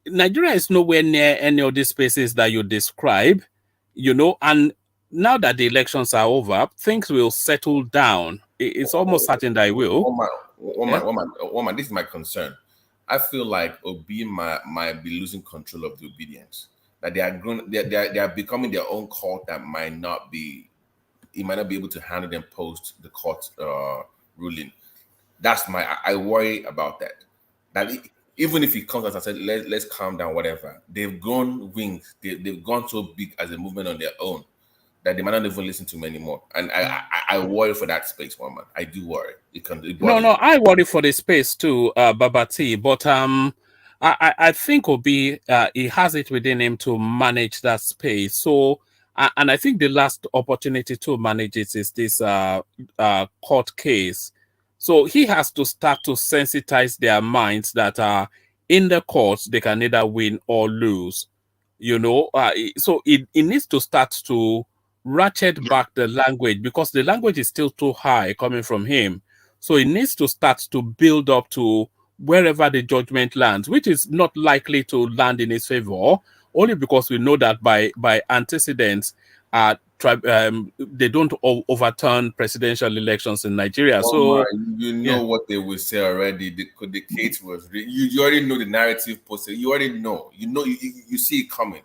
Nigeria is nowhere near any of these spaces that you describe, and now that the elections are over, things will settle down. It's almost certain that it will. Woman, this is my concern. I feel like Obi might be losing control of the obedience. That they are becoming their own cult that might not be able to handle them post the court ruling. That's I worry about that. That even if it comes as I said, let's calm down, whatever. They've grown wings. They've gone so big as a movement on their own that they might not even listen to me anymore. And I worry for that space, woman. I do worry. No, I worry for the space too, Babati. But I think Obi, he has it within him to manage that space. So, and I think the last opportunity to manage it is this court case. So he has to start to sensitize their minds that in the courts they can either win or lose. So it needs to start to ratchet back the language, because the language is still too high coming from him. So it needs to start to build up to wherever the judgment lands, which is not likely to land in his favor, only because we know that by antecedents, they don't overturn presidential elections in Nigeria. So you know what they will say already. The case was you already know the narrative posted. You already know. You see it coming.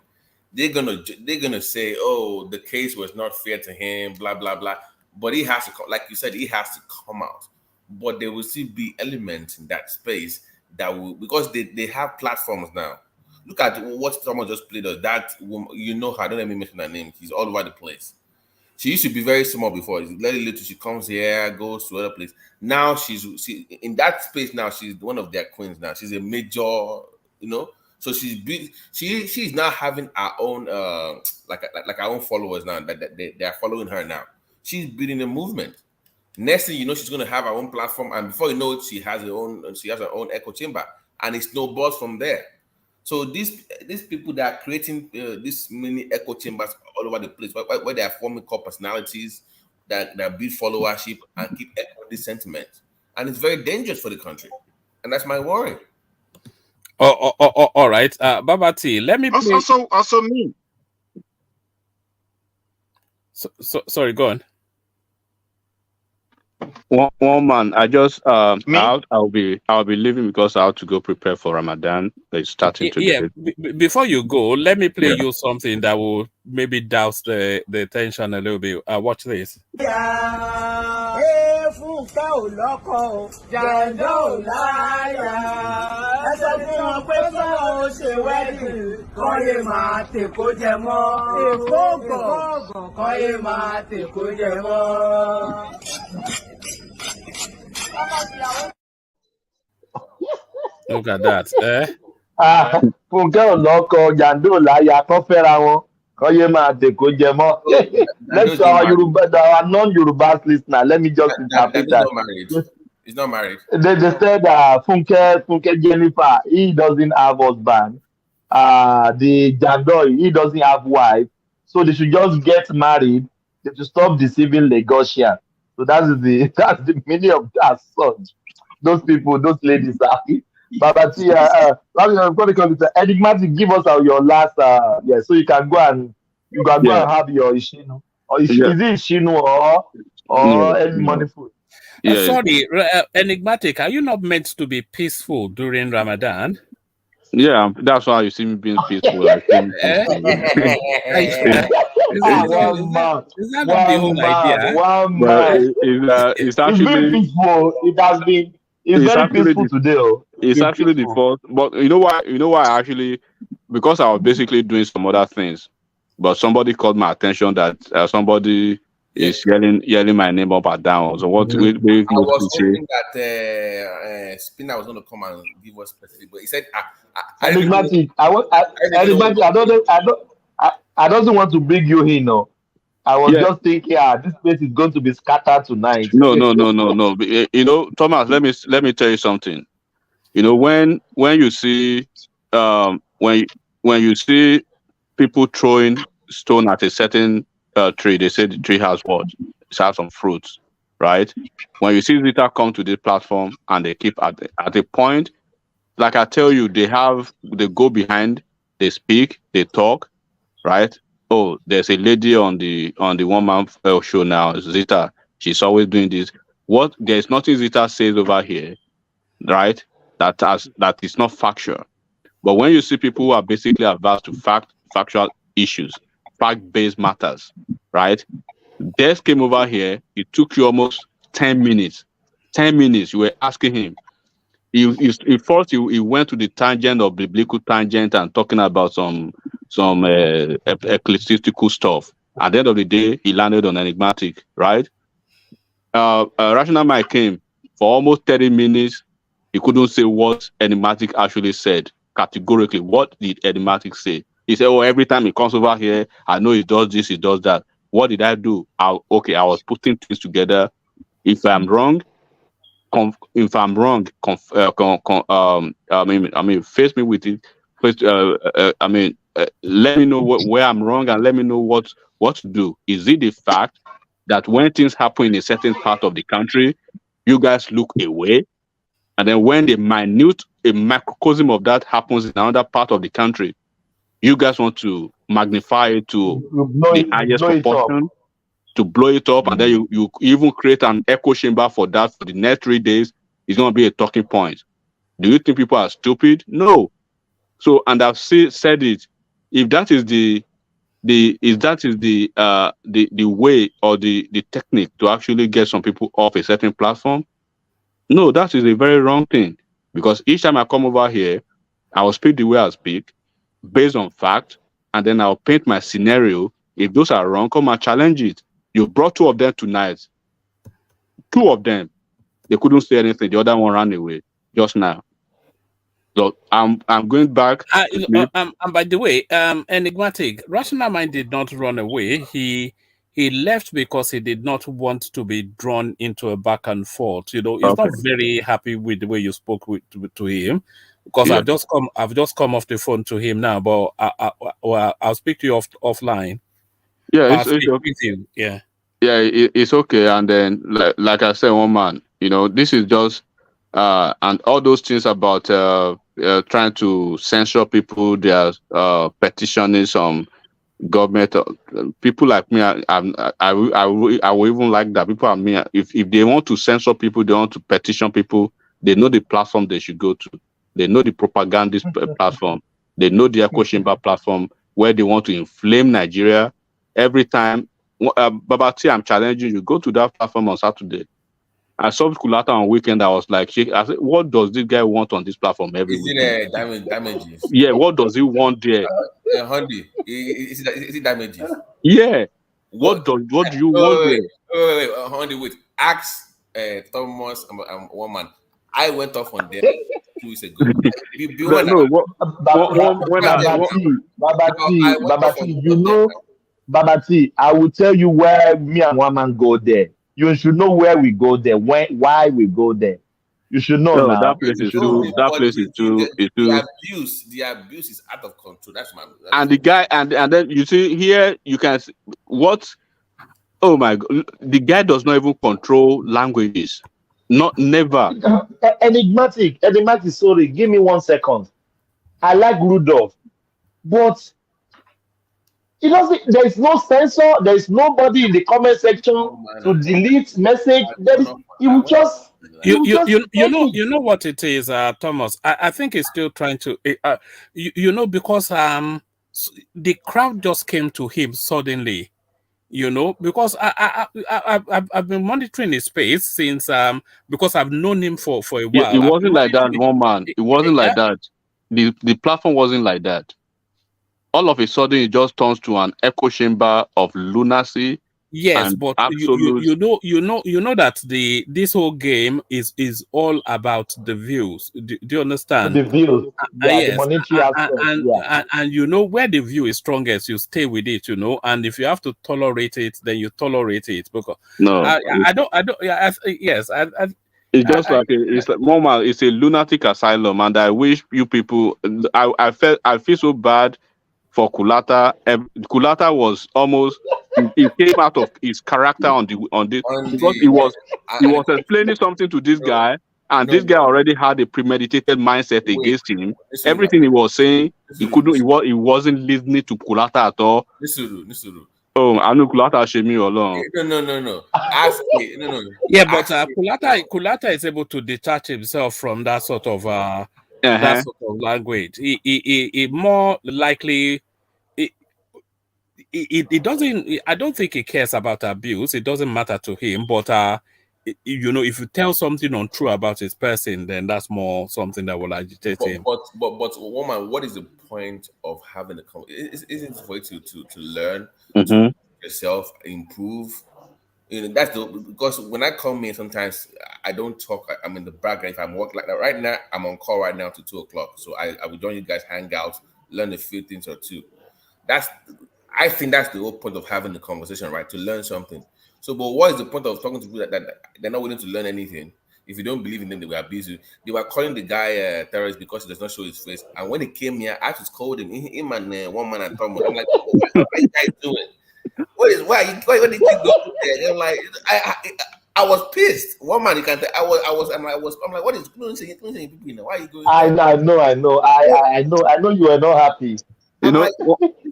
They're gonna say, oh, the case was not fair to him, blah blah blah. But he has to, like you said, he has to come out. But there will still be elements in that space that will, because they have platforms now. Look at what someone just played us. That woman, her. Don't let me mention her name. She's all over the place. She used to be very small before. Very little. She comes here, goes to other place. Now she's in that space. Now she's one of their queens. Now she's a major. So she's now having her own like her own followers now. That they are following her now. She's building a movement. Next thing you know, she's going to have her own platform, and before you know it, she has her own echo chamber, and it snowballs from there. So these people that are creating these many echo chambers all over the place, where they are forming core personalities that build followership and keep echoing this sentiment, and it's very dangerous for the country, and that's my worry. All right, Babati, let me play. Also me. Sorry, go on. One man, I just I'll be leaving because I have to go prepare for Ramadan. It's starting today. Before you go, let me play you something that will maybe douse the tension a little bit. Watch this. Look at that. Funke Oloko, Jando Laya, Kofera wọn, Koye ma teko jẹ mọ́. Let's our non-Yoruba listener. Let me just interpret that. He's not married. They said Funke Jennifer, he doesn't have husband. The Jando, he doesn't have wife. So they should just get married. They should stop deceiving Lagosian. So that's the meaning of that song. Those people, those ladies are. Babati, Enigmatic, give us your last, so you can go and have your Ishinu. Or is it Ishinu or any money food? Sorry, Enigmatic, are you not meant to be peaceful during Ramadan? Yeah, that's why you see me being peaceful. Is that not the whole idea? It's actually peaceful. It's very peaceful today. It's actually the fault. But you know why actually, because I was basically doing some other things, but somebody called my attention that somebody is yelling my name up and down. So what? I was hoping that Spinner was going to come and give us specific, but he said, I don't want to bring you in. No, I was just thinking, this place is going to be scattered tonight. No. Thomas, let me tell you something. When you see when you see people throwing stone at a certain tree, they say the tree has what? It has some fruits, right? When you see Zita come to the platform and they keep at a point, like I tell you, they go behind, they speak, they talk, right? Oh, there's a lady on the 1 man show now, Zita. She's always doing this. There's nothing Zita says over here, right? That is not factual. But when you see people who are basically averse to factual issues, fact-based matters, right? Des came over here. It took you almost 10 minutes. 10 minutes. You were asking him. He went to the tangent of biblical tangent and talking about some ecclesiastical stuff. At the end of the day, he landed on Enigmatic, right? Rational Mike came for almost 30 minutes. He couldn't say what Enigmatic actually said. categorically. What did Enigmatic say? He said, "Oh, every time he comes over here, I know he does this, he does that." What did I do? I was putting things together. If I'm wrong, face me with it. Let me know where I'm wrong and let me know what to do. Is it the fact that when things happen in a certain part of the country, you guys look away, and then when a microcosm of that happens in another part of the country, you guys want to magnify it to the highest proportion, to blow it up, and then you even create an echo chamber for that for the next 3 days? It's going to be a talking point. Do you think people are stupid? No. So, and I've said it. If that is the way or the technique to actually get some people off a certain platform, no, that is a very wrong thing. Because each time I come over here, I will speak the way I speak, based on fact, and then I'll paint my scenario. If those are wrong, come and challenge it. You brought 2 of them tonight. 2 of them, they couldn't say anything. The other one ran away just now. So I'm going back. And by the way, Enigmatic, Rational Mind did not run away. He left because he did not want to be drawn into a back and forth. He's not very happy with the way you spoke to him. Because I've just come off the phone to him now, but I'll speak to you offline. Yeah, it's okay. Yeah, it's okay. And then, like I said, one man, this is just and all those things about trying to censor people. They are petitioning some government. People like me, I will even like that. People are me. If they want to censor people, they want to petition people. They know the platform they should go to. They know the propagandist platform. They know the echo chamber platform where they want to inflame Nigeria. Every time, Babati, I'm challenging you. Go to that platform on Saturday. I saw Kulata on weekend. I was like, I said, what does this guy want on this platform every weekend? Damages? Yeah, what does he want there? Honey, is it damages? Yeah. What do you want there? Wait, Honey, wait. Ask Thomas and one man. I went off on them 2 weeks ago. Babati, I will tell you where me and one man go there. You should know where we go there, why we go there. You should know now. That place is too. The abuse is out of control. That's my. And the guy, and then you see here, you can see what. Oh my God! The guy does not even control languages. Never. Enigmatic. Sorry, give me 1 second. I like Rudolph, but there is no censor. There is nobody in the comment section to delete message. He will just. You know what it is, Thomas. I think he's still trying to. Because the crowd just came to him suddenly. Because I've been monitoring his space since because I've known him for a while. It wasn't like that, one man. It wasn't like that. The platform wasn't like that. All of a sudden, it just turns to an echo chamber of lunacy. Yes, but you know that this whole game is all about the views. Do you understand? The views, yes, the monetary aspect, and where the view is strongest, you stay with it. And if you have to tolerate it, then you tolerate it. Because I don't. Yes, it's just it's like normal. It's a lunatic asylum, and I wish you people. I feel so bad for Kulata. Kulata was almost. He came out of his character on this because he was explaining something to this guy, and this guy already had a premeditated mindset against him. Everything he was saying, he wasn't listening to Kulata at all. Nisuru. Oh, I know Kulata Shemi alone. No. Ask me. No. Yeah, but Kulata is able to detach himself from that sort of language. He more likely. It doesn't. I don't think he cares about abuse. It doesn't matter to him. But if you tell something untrue about his person, then that's more something that will agitate him. But woman, what is the point of having a? Isn't it for you to learn, to yourself, improve? You know, that's the because when I come in, sometimes I don't talk. I'm in the background. If I'm working like that right now, I'm on call right now to 2:00. So I will join you guys, hang out, learn a few things or two. I think that's the whole point of having the conversation, right? To learn something. So, but what is the point of talking to people that they're not willing to learn anything? If you don't believe in them, they will abuse you. They were calling the guy terrorist because he does not show his face. And when he came here, I just called him. Him and one man and Thomas. I'm like, what are you guys doing? Why did you go there? They're like, I was pissed. One man, you can tell. I'm like, what is going on? People now? Why are you going? I know. I know you were not happy. You know,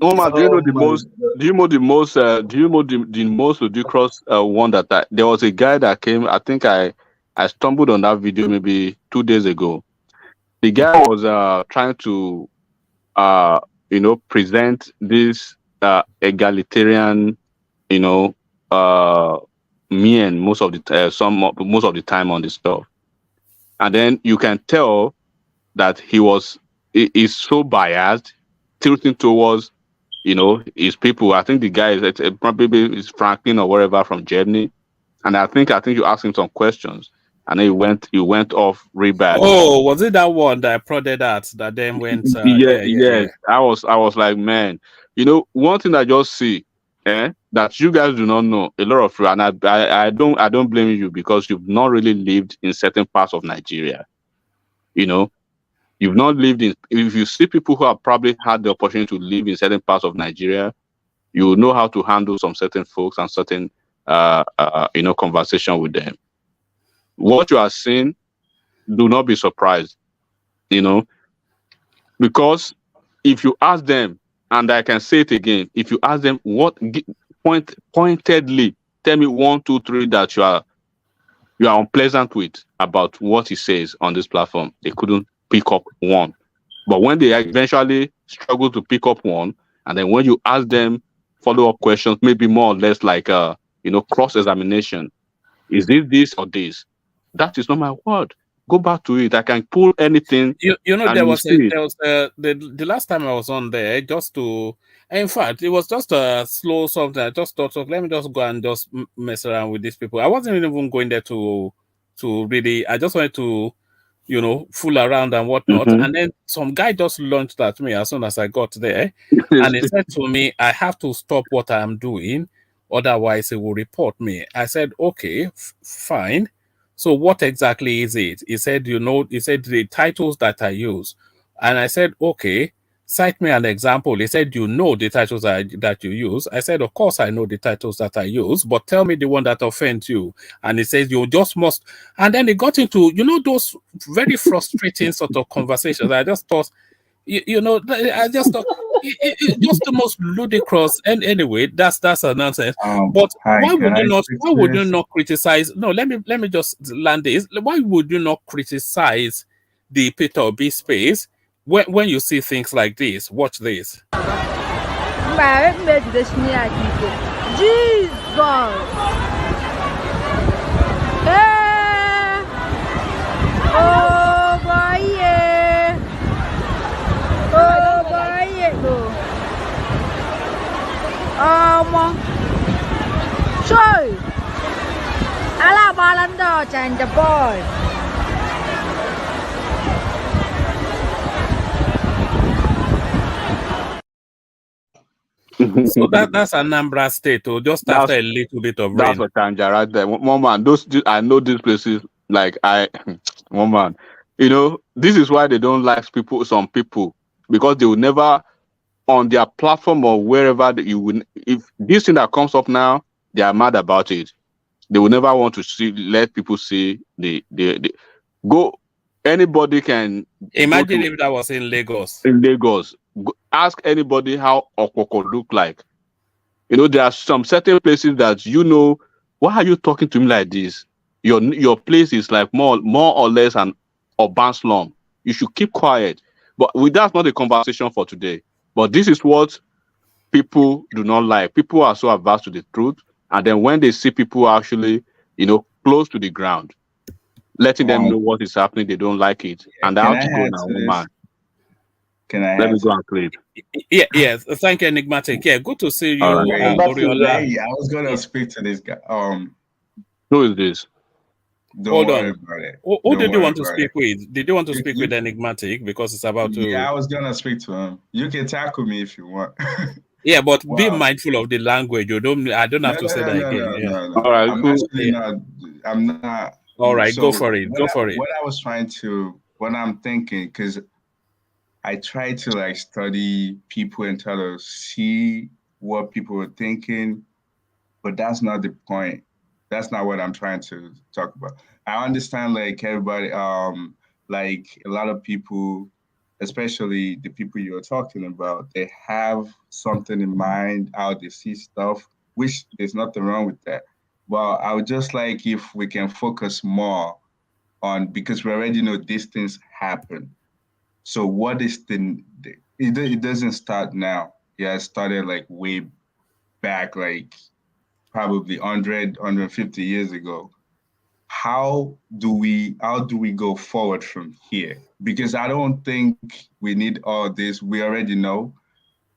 Omar, do you know the most? Do you know the most? Do you know the most ludicrous one that there was a guy that came? I think I stumbled on that video maybe 2 days ago. The guy was trying to present this egalitarian, men most of the time on the stuff, and then you can tell that he's so biased, tilting towards his people. I think the guy is probably is Franklin or whatever from Germany, and I think you asked him some questions, and he went off really bad. Oh, was it that one that I prodded at that then went? Yeah. I was like, man, one thing I just see, that you guys do not know a lot of you, and I don't blame you because you've not really lived in certain parts of Nigeria. You've not lived in. If you see people who have probably had the opportunity to live in certain parts of Nigeria, you will know how to handle some certain folks and certain conversation with them. What you are seeing, do not be surprised, because if you ask them, and I can say it again, if you ask them pointedly, tell me 1, 2, 3 that you are unpleasant with about what he says on this platform, they couldn't pick up one. But when they eventually struggle to pick up one, and then when you ask them follow-up questions, maybe more or less like cross-examination, is this or this? That is not my word. Go back to it. I can pull anything. There was the last time I was on there, just to, in fact, it was just a slow something. I just thought, let me just go and just mess around with these people. I wasn't even going there to really. I just wanted to, fool around and whatnot. Mm-hmm. And then some guy just launched at me as soon as I got there, and he said to me, "I have to stop what I'm doing, otherwise he will report me." I said, "Okay, fine. So what exactly is it?" He said, he said the titles that I use. And I said, okay, cite me an example. He said, the titles that you use. I said, of course I know the titles that I use, but tell me the one that offends you. And he says, you just must. And then he got into, those very frustrating sort of conversations. I just thought, I just thought it just the most ludicrous. And anyway, that's a nonsense. But why would you not criticize? No, let me just land this. Why would you not criticize the Peter Obi space when you see things like this? Watch this. Jesus. Oh boy, yeah. Oh boy, yeah. Sorry. Ala balando change the boy. So that's Anambra State, or just after a little bit of rain. That's a Tanja right there. One man, I know these places. One man, this is why they don't like some people, because they will never, on their platform or wherever if this thing that comes up now, they are mad about it. They will never want to let people see the go. Anybody can imagine if that was in Lagos. In Lagos, ask anybody how Okoko look like. There are some certain places that why are you talking to me like this? Your place is like more or less an urban slum. You should keep quiet. But that's not the conversation for today. But this is what people do not like. People are so averse to the truth, and then when they see people actually, close to the ground, letting them know what is happening, they don't like it. And I have to go now, man. Can I Let me go and play it. Yeah, yes. Thank you, Enigmatic. Yeah, good to see you, Oriola. I was gonna speak to this guy. Who is this? Don't worry about it. Who did you want to speak with? Did you want to speak with Enigmatic because it's about to? Yeah, I was gonna speak to him. You can tackle me if you want. Yeah, but be mindful of the language. I don't have to say that again. No. All right, I'm not. All right, go for it. What I'm thinking, because I try to like study people and try to see what people were thinking, but that's not the point. That's not what I'm trying to talk about. I understand like everybody, like a lot of people, especially the people you're talking about, they have something in mind, how they see stuff, which there's nothing wrong with that. Well, I would just like if we can focus more on, because we already know these things happen. So what is it doesn't start now. Yeah, it started like way back, like probably 150 years ago. How do we go forward from here? Because I don't think we need all this. We already know,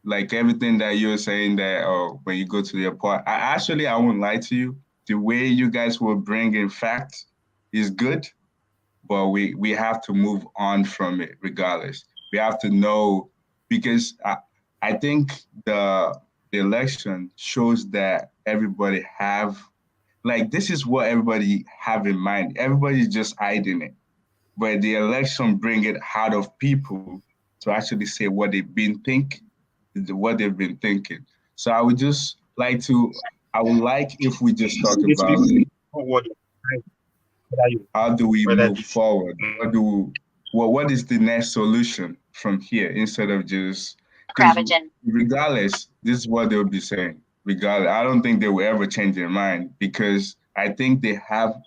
like everything that you're saying that when you go to the airport, I won't lie to you. The way you guys will bring in facts is good, but we have to move on from it regardless. We have to know, because I think the election shows that everybody have, like, this is what everybody have in mind. Everybody's just hiding it. But the election bring it out of people to actually say what they've been thinking. So I would just like if we just talk about how do we move forward? What is the next solution from here, instead of just, regardless, this is what they'll be saying. Regardless, I don't think they will ever change their mind, because I think they have,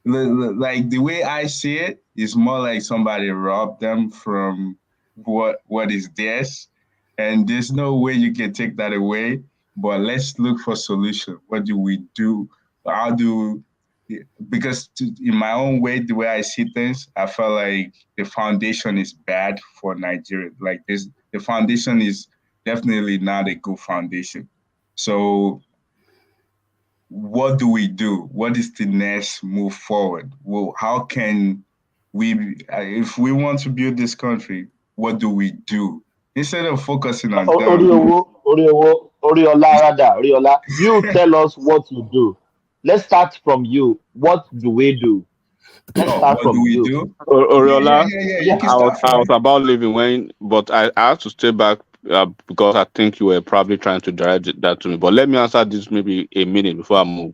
like, the way I see it is more like somebody robbed them from what is theirs, and there's no way you can take that away. But let's look for solution. What do we do? Because in my own way, the way I see things, I feel like the foundation is bad for Nigeria. Like the foundation is definitely not a good foundation. So what do we do? What is the next move forward? Well, how can we, if we want to build this country, what do we do? Instead of focusing on them. Oriola, you tell us what to do. Let's start from you. What do we do? Let's start from you. Oriola, I was about leaving but I have to stay back because I think you were probably trying to direct that to me. But let me answer this maybe a minute before I move.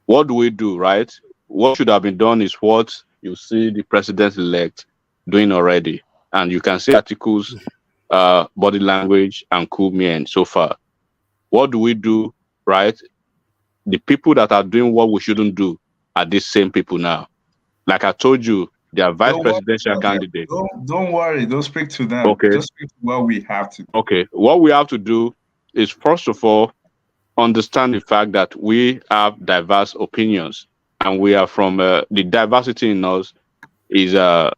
What do we do, right? What should have been done is what you see the president-elect doing already. And you can see articles, body language, and cool mien so far. What do we do, right? The people that are doing what we shouldn't do are these same people now. Like I told you, they are vice presidential candidates. Don't worry. Don't speak to them. Okay. Just speak to what we have to do. Okay. What we have to do is, first of all, understand the fact that we have diverse opinions, and we are from the diversity in us is a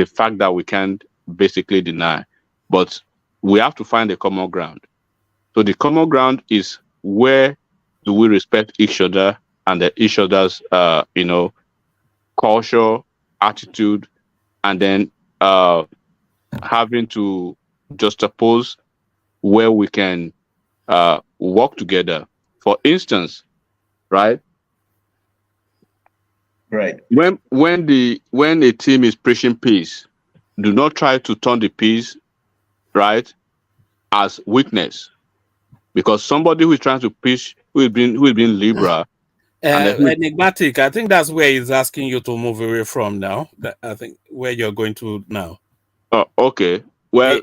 fact that we can't basically deny. But we have to find a common ground. So the common ground is, where do we respect each other and each other's, culture, attitude, and then having to juxtapose where we can work together. For instance, right? Right. When a team is preaching peace, do not try to turn the peace, right, as weakness, because somebody who is trying to preach, who is being liberal. Enigmatic, I think that's where he's asking you to move away from now. I think where you're going to now. Oh, okay. Well,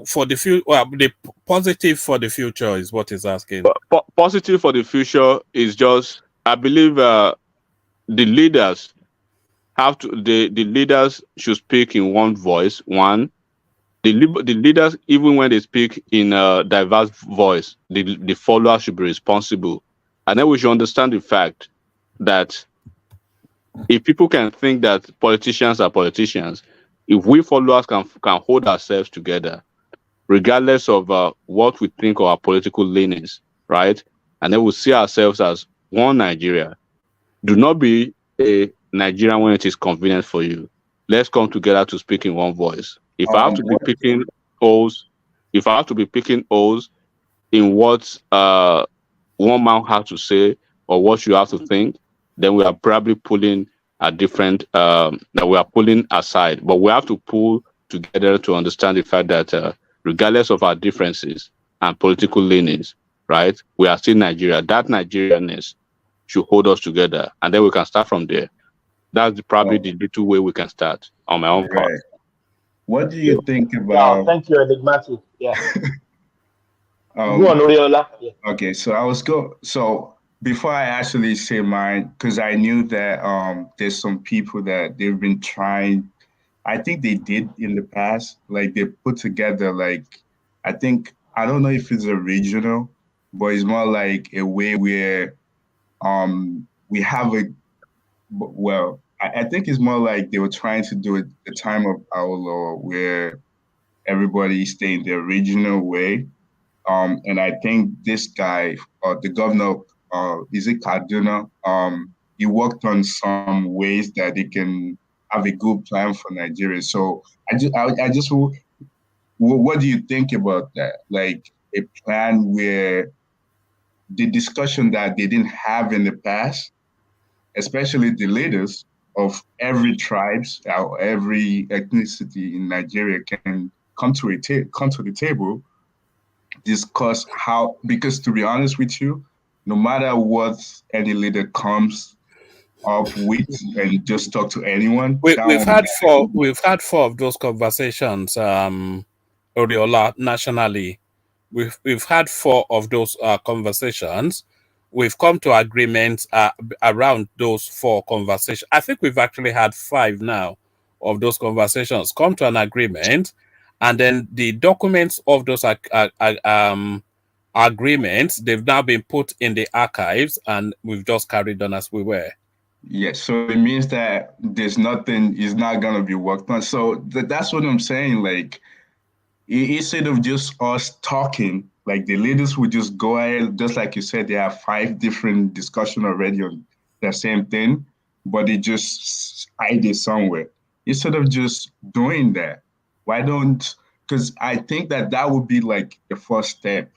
for the future, the positive for the future is what he's asking. Positive for the future is just, I believe, the leaders have to. The leaders should speak in one voice. One, the leaders, even when they speak in a diverse voice, the followers should be responsible. And then we should understand the fact that if people can think that politicians are politicians, If we followers can hold ourselves together, regardless of what we think of our political leanings, right? And then we'll see ourselves as one Nigeria. Do not be a Nigerian when it is convenient for you. Let's come together to speak in one voice. If I have to be picking O's, in what one man has to say or what you have to think, then we are probably pulling a different that we are pulling aside. But we have to pull together to understand the fact that regardless of our differences and political leanings, right, we are still Nigeria. That Nigerianness should hold us together, and then we can start from there. That's probably the little way we can start on my own part. What do you think about? Thank you, Enigmatic. Yeah. Go on, Oriola. Yeah. Okay, so before I actually say mine, because I knew that there's some people that they've been trying. I think they did in the past, like they put together I don't know if it's original, but it's more like a way where we have I think it's more like they were trying to do it the time of our law where everybody stay in the original way. And I think this guy, the governor, is it Kaduna? He worked on some ways that they can have a good plan for Nigeria. So what do you think about that? Like a plan where the discussion that they didn't have in the past, especially the leaders of every tribes or every ethnicity in Nigeria can come to the table, discuss how, because to be honest with you, no matter what any leader comes up with and just talk to anyone. We've had four of those conversations, Oriola, nationally. We've had 4 of those conversations. We've come to agreements around those 4 conversations. I think we've actually had 5 now of those conversations. Come to an agreement, and then the documents of those agreements, they've now been put in the archives, and we've just carried on as we were. Yes, so it means that there's nothing is not gonna be worked on. So that's what I'm saying. Like, instead of just us talking, like the leaders would just go ahead, just like you said, there are 5 different discussions already on the same thing, but they just hide it somewhere. Instead of just doing that, why don't? Because I think that would be like the first step.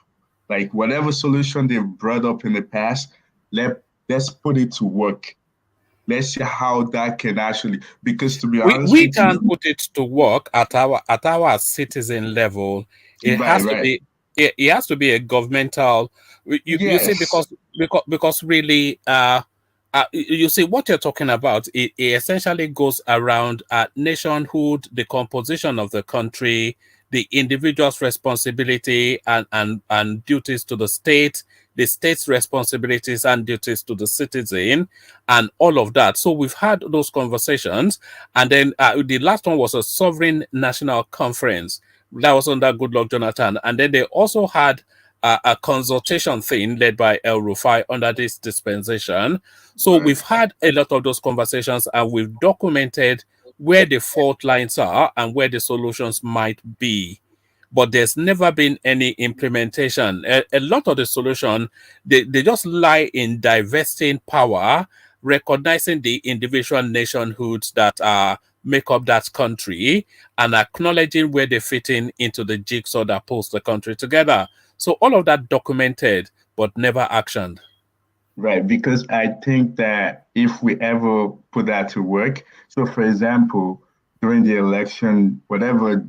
Like whatever solution they've brought up in the past, let's put it to work. Let's see how that can actually, because to be honest, we can put it to work at our citizen level. It has to be. It has to be a governmental. You see, because really, you see what you're talking about. It essentially goes around nationhood, the composition of the country, the individual's responsibility and duties to the state, the state's responsibilities and duties to the citizen, and all of that. So we've had those conversations. And then the last one was a sovereign national conference. That was under Goodluck Jonathan. And then they also had a consultation thing led by El Rufai under this dispensation. So we've had a lot of those conversations, and we've documented where the fault lines are and where the solutions might be. But there's never been any implementation. A lot of the solution, they just lie in divesting power, recognizing the individual nationhoods that make up that country, and acknowledging where they fit into the jigsaw that pulls the country together. So all of that documented, but never actioned. Right, because I think that if we ever put that to work, so for example, during the election, whatever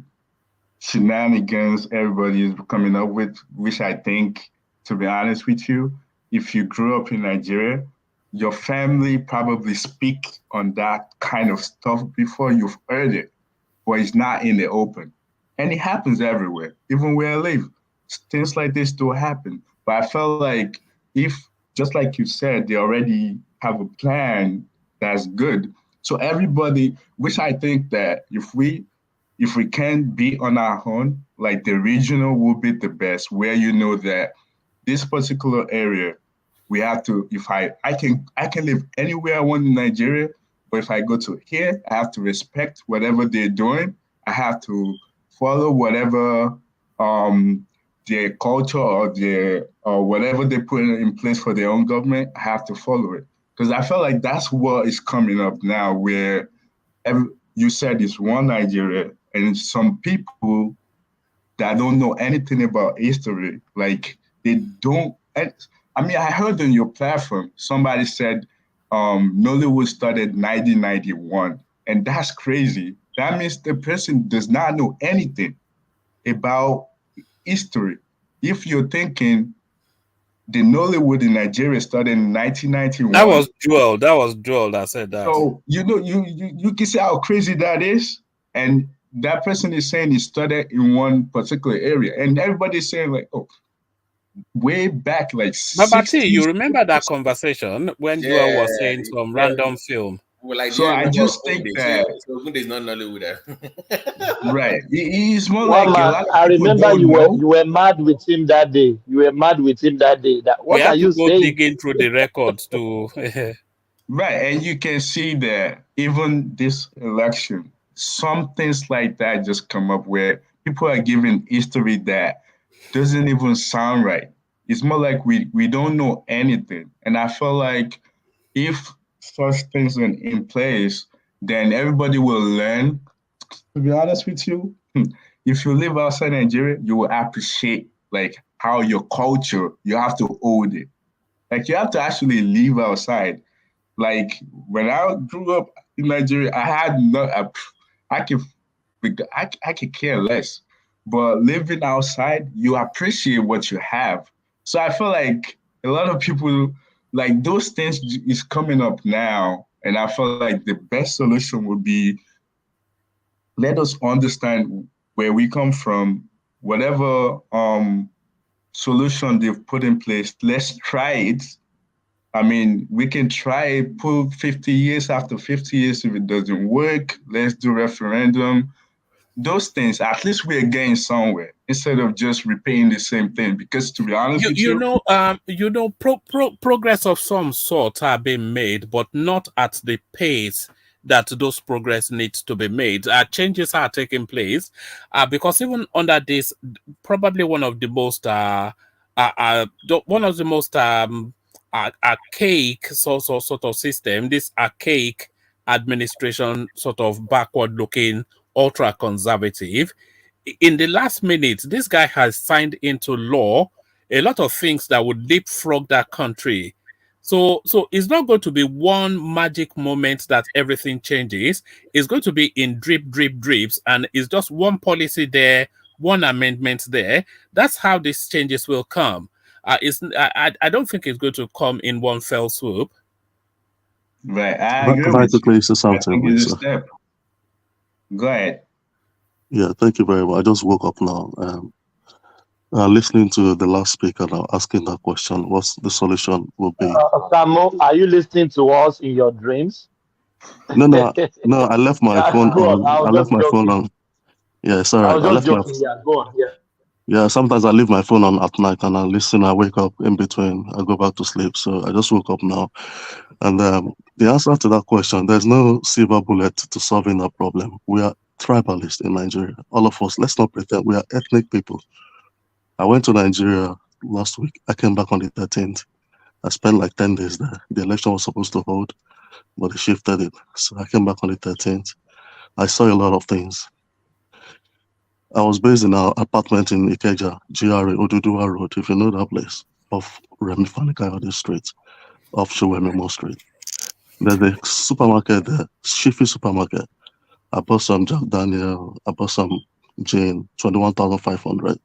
shenanigans everybody is coming up with, which I think, to be honest with you, if you grew up in Nigeria, your family probably speak on that kind of stuff before you've heard it, but it's not in the open. And it happens everywhere, even where I live. Things like this do happen. But I felt like if, just like you said, they already have a plan that's good. So everybody, which I think that if we can be on our own, like the regional will be the best, where you know that this particular area, we have to, if I can live anywhere I want in Nigeria, But if I go to here, I have to respect whatever they're doing. I have to follow whatever their culture or whatever they put in place for their own government. I have to follow it, because I feel like that's what is coming up now, where you said it's one Nigeria, and some people that don't know anything about history, like they don't. I mean, I heard on your platform somebody said Nollywood started 1991, and that's crazy. That means the person does not know anything about history. If you're thinking the Nollywood in Nigeria started in 1991. That was Joel. That was Joel that said that. So you can see how crazy that is, and that person is saying it started in one particular area, and everybody's saying like, oh, way back like. But you remember that conversation when Joel was saying some random film? Well, like, so I just think that is not Nollywood. Right, he's more well, like. Man, I remember you were mad with him that day. You were mad with him that day. What are you saying? Digging through the records to. Right, and you can see that even this election, some things like that just come up where people are giving history that doesn't even sound right. It's more like we don't know anything. And I feel like if such things are in place, then everybody will learn. To be honest with you, if you live outside Nigeria, you will appreciate like how your culture, you have to hold it. Like you have to actually live outside. Like when I grew up in Nigeria, I had I could care less. But living outside, you appreciate what you have. So I feel like a lot of people, like those things is coming up now. And I feel like the best solution would be, let us understand where we come from, whatever solution they've put in place, let's try it. I mean, we can try put 50 years after 50 years. If it doesn't work, let's do referendum. Those things, at least we're getting somewhere instead of just repeating the same thing. Because to be honest with you, progress of some sort are being made, but not at the pace that those progress needs to be made. Changes are taking place because even under this, probably one of the most archaic sort of system, this archaic administration, sort of backward-looking, ultra-conservative. In the last minute, this guy has signed into law a lot of things that would leapfrog that country. So it's not going to be one magic moment that everything changes. It's going to be in drips, and it's just one policy there, one amendment there. That's how these changes will come. I don't think it's going to come in one fell swoop. Right, I agree with you. Please say something, please, step. Go ahead. Yeah, thank you very much. I just woke up now. Listening to the last speaker now, asking that question, what's the solution will be? Samo, are you listening to us in your dreams? No. I left my phone on. I left my phone on. Yeah, sorry. I left joking. Go on. Yeah, sometimes I leave my phone on at night and I listen. I wake up in between. I go back to sleep. So I just woke up now. And the answer to that question, there's no silver bullet to solving that problem. We are tribalists in Nigeria. All of us, let's not pretend we are ethnic people. I went to Nigeria last week. I came back on the 13th. I spent like 10 days there. The election was supposed to hold, but they shifted it. So I came back on the 13th. I saw a lot of things. I was based in our apartment in Ikeja, GRA, Oduduwa Road, if you know that place, off Remi Fanikayode Street, off Showememo Street. There's a supermarket there, Shifi Supermarket. I bought some Jack Daniel, I bought some gin, 21,500.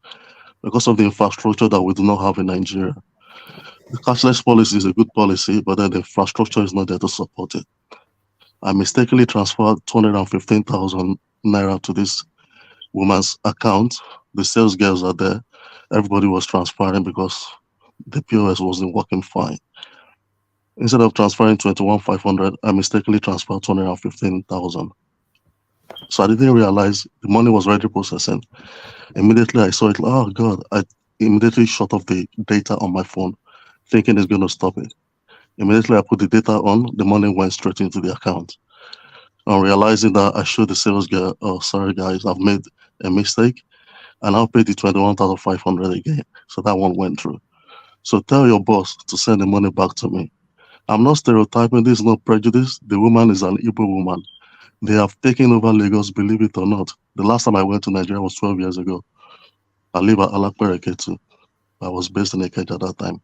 Because of the infrastructure that we do not have in Nigeria. The cashless policy is a good policy, but then the infrastructure is not there to support it. I mistakenly transferred 215,000 naira to this woman's account. The sales girls are there. Everybody was transferring because the POS wasn't working fine. Instead of transferring 21,500, I mistakenly transferred 215,000. So I didn't realize the money was already processing. Immediately I saw it, oh God, I immediately shut off the data on my phone, thinking it's going to stop it. Immediately I put the data on, the money went straight into the account. On realizing that I showed the sales girl, oh, sorry guys, I've made a mistake, and I'll pay the 21,500 again. So that one went through. So tell your boss to send the money back to me. I'm not stereotyping, this is not prejudice. The woman is an Igbo woman. They have taken over Lagos, believe it or not. The last time I went to Nigeria was 12 years ago. I live at Alakpereketu. I was based in Ikeja at that time.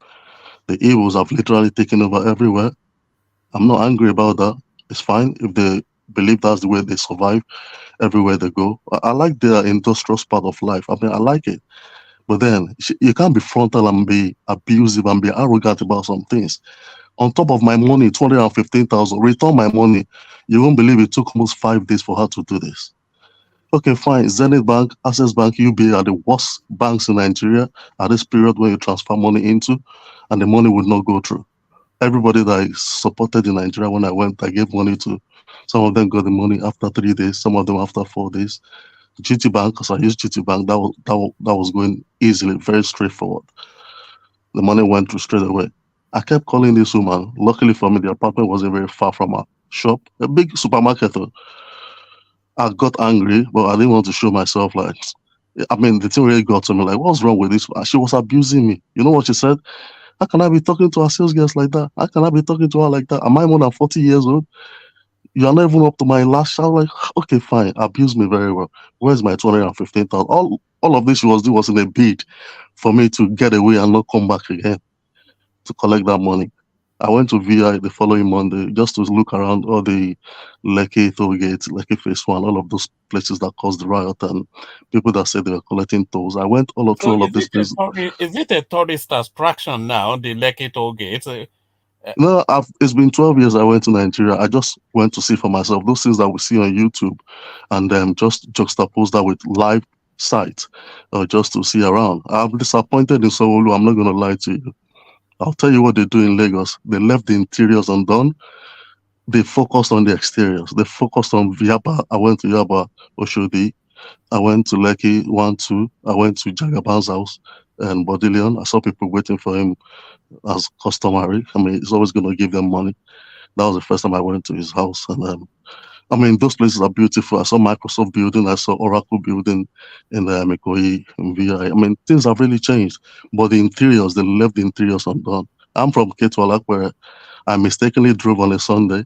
The Igbos have literally taken over everywhere. I'm not angry about that. It's fine if they believe that's the way they survive everywhere they go. I like their industrious part of life. I mean, I like it. But then you can't be frontal and be abusive and be arrogant about some things. On top of my money, 215,000, return my money. You won't believe it took almost 5 days for her to do this. Okay, fine. Zenith Bank, Access Bank, UBA are the worst banks in Nigeria at this period when you transfer money into, and the money would not go through. Everybody that I supported in Nigeria when I went, I gave money to. Some of them got the money after 3 days, some of them after 4 days. GT Bank, because I used GT Bank, that was going easily, very straightforward. The money went through straight away. I kept calling this woman. Luckily for me, the apartment wasn't very far from her shop, a big supermarket. I got angry, but I didn't want to show myself like, I mean, the thing really got to me, like, what's wrong with this? She was abusing me. You know what she said? How can I be talking to our sales girls like that? How can I be talking to her like that? Am I more than 40 years old? You are not even up to my last shout. Like, okay, fine, abuse me very well. Where's my 215,000? All of this she was doing was in a bid for me to get away and not come back again to collect that money. I went to VI the following Monday just to look around all the Lekki toll gates, Lekki Phase 1, all of those places that caused the riot and people that said they were collecting tolls. I went all through all of these places. Is it a tourist attraction now, the Lekki toll gates? No, it's been 12 years I went to Nigeria. I just went to see for myself those things that we see on YouTube and just juxtapose that with live sites just to see around. I'm disappointed in Sanwo-Olu. I'm not going to lie to you. I'll tell you what they do in Lagos. They left the interiors undone. They focused on the exteriors. They focused on Yaba. I went to Yaba, Oshodi. I went to Lekki 1, 2. I went to Jagaban's house and Bodilion. I saw people waiting for him as customary. I mean, he's always going to give them money. That was the first time I went to his house. And I mean, those places are beautiful. I saw Microsoft building. I saw Oracle building in Mikoyi, in VI. I mean, things have really changed. But the interiors, they left the interiors undone. I'm from Ketu, where I mistakenly drove on a Sunday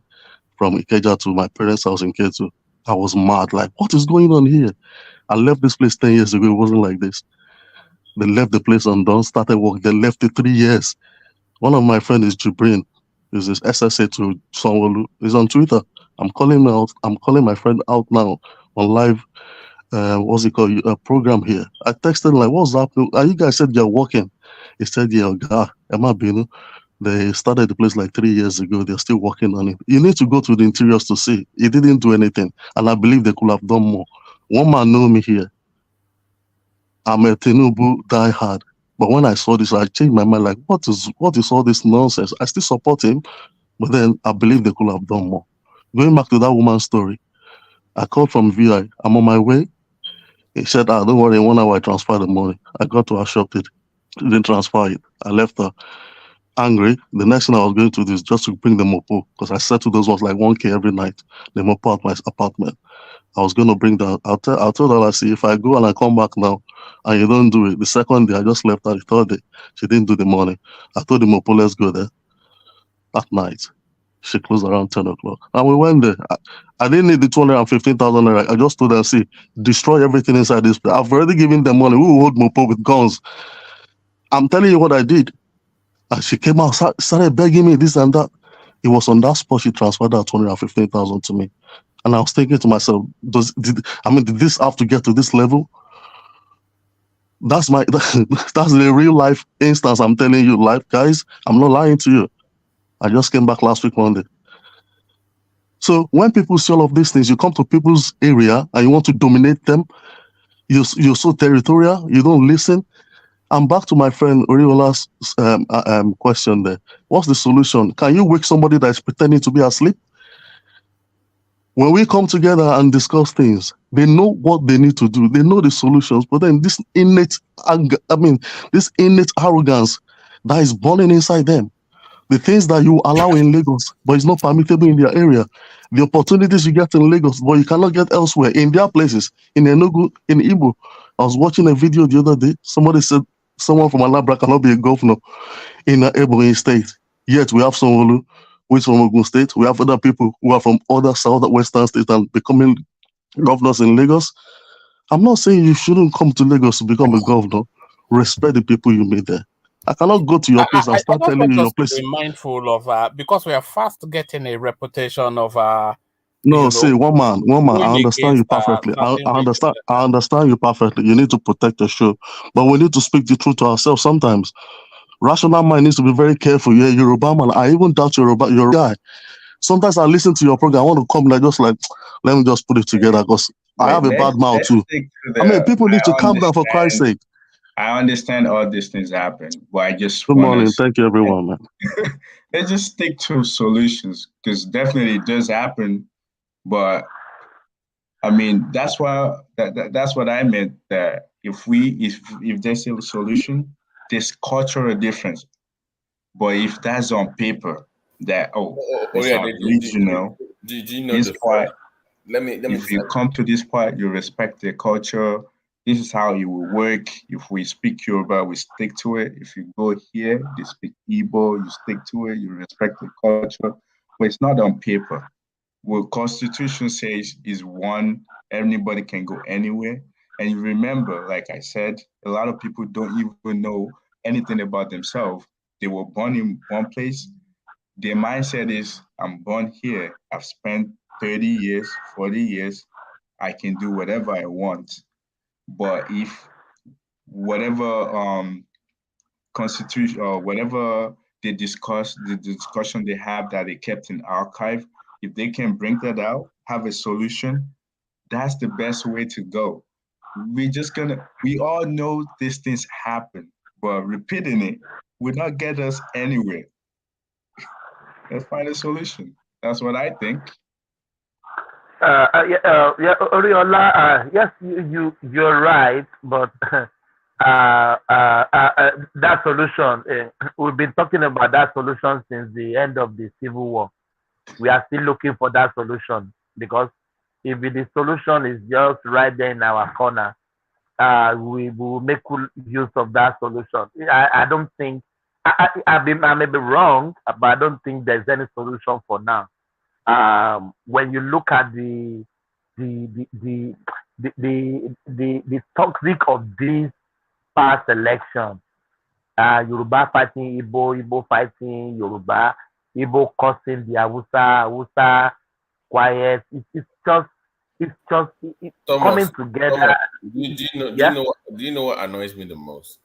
from Ikeja to my parents' house in Ketu. I was mad. Like, what is going on here? I left this place 10 years ago. It wasn't like this. They left the place undone, started work. They left it 3 years. One of my friends is Jibrin. He's this SSA to Sanwo-Olu. He's on Twitter. I'm calling my friend out now on live, what's it called, a program here. I texted him like, what's happening? You guys said you're working. He said, yeah, Emma Binu. They started the place like 3 years ago. They're still working on it. You need to go to the interiors to see. He didn't do anything. And I believe they could have done more. One man know me here. I'm a Tinubu diehard. But when I saw this, I changed my mind. Like, what is all this nonsense? I still support him. But then I believe they could have done more. Going back to that woman's story, I called from VI. I'm on my way. He said, don't worry, in 1 hour I transfer the money. I got to her shop, didn't transfer it. I left her angry. The next thing I was going to do is just to bring the mopo, because I settled those ones like 1K every night, the mopo at my apartment. I was going to bring that. I told her, I see, if I go and I come back now and you don't do it, the second day I just left her, the third day, she didn't do the money. I told the mopo, let's go there at night. She closed around 10 o'clock. And we went there. I didn't need the 215,000 naira. I just told them, see, destroy everything inside this place. I've already given them money. We will hold Mopo with guns. I'm telling you what I did. And she came out, started begging me this and that. It was on that spot she transferred that 215,000 to me. And I was thinking to myself, did this have to get to this level? That's the real life instance. I'm telling you, life, guys. I'm not lying to you. I just came back last week Monday. So when people see all of these things, you come to people's area and you want to dominate them. You're so territorial. You don't listen. I'm back to my friend Oriola's question there. What's the solution? Can you wake somebody that is pretending to be asleep? When we come together and discuss things, they know what they need to do. They know the solutions. But then this innate anger, this innate arrogance that is burning inside them. The things that you allow in Lagos, but it's not permissible in their area. The opportunities you get in Lagos, but you cannot get elsewhere in their places. In Enugu, in Igbo. I was watching a video the other day. Somebody said someone from Anambra cannot be a governor in Ebonyi State. Yet we have Sanwo-Olu, who is from Ogun State. We have other people who are from other southwestern states and becoming governors in Lagos. I'm not saying you shouldn't come to Lagos to become a governor. Respect the people you meet there. I cannot go to your place and start telling you your place. Be mindful of because we are fast getting a reputation of no, see, one man. I understand you perfectly. I understand you perfectly. You need to protect the show, but we need to speak the truth to ourselves sometimes. Rational mind needs to be very careful. Yeah, Yoruba man. I even doubt you're a guy. Sometimes I listen to your program. I want to come like just like, let me just put it together because I have a bad mouth too. I mean, people need to calm down for Christ's sake. I understand all these things happen, but I just good morning. Thank you, everyone, man. Let's just stick to solutions because definitely it does happen. But I mean, that's why that's what I meant. That if there's a solution, there's cultural difference. But if that's on paper, that regional, do you know this part? Let me. If you come to this part, you respect the culture. This is how it will work. If we speak Yoruba, we stick to it. If you go here, they speak Igbo, you stick to it. You respect the culture. But it's not on paper. What Constitution says is one. Anybody can go anywhere. And you remember, like I said, a lot of people don't even know anything about themselves. They were born in one place. Their mindset is, I'm born here. I've spent 30 years, 40 years. I can do whatever I want. But if whatever constitution or whatever they discuss, the discussion they have that they kept in archive, if they can bring that out, have a solution, that's the best way to go. We all know these things happen, but repeating it would not get us anywhere. Let's find a solution. That's what I think. Oriola, yes, you're right, but that solution, we've been talking about that solution since the end of the Civil War. We are still looking for that solution because if the solution is just right there in our corner, we will make use of that solution. I don't think, I may be wrong, but I don't think there's any solution for now. When you look at the toxic of this past election, Yoruba fighting Igbo fighting Yoruba, Igbo cursing the Hausa quiet. It's just coming together. Do you know what annoys me the most?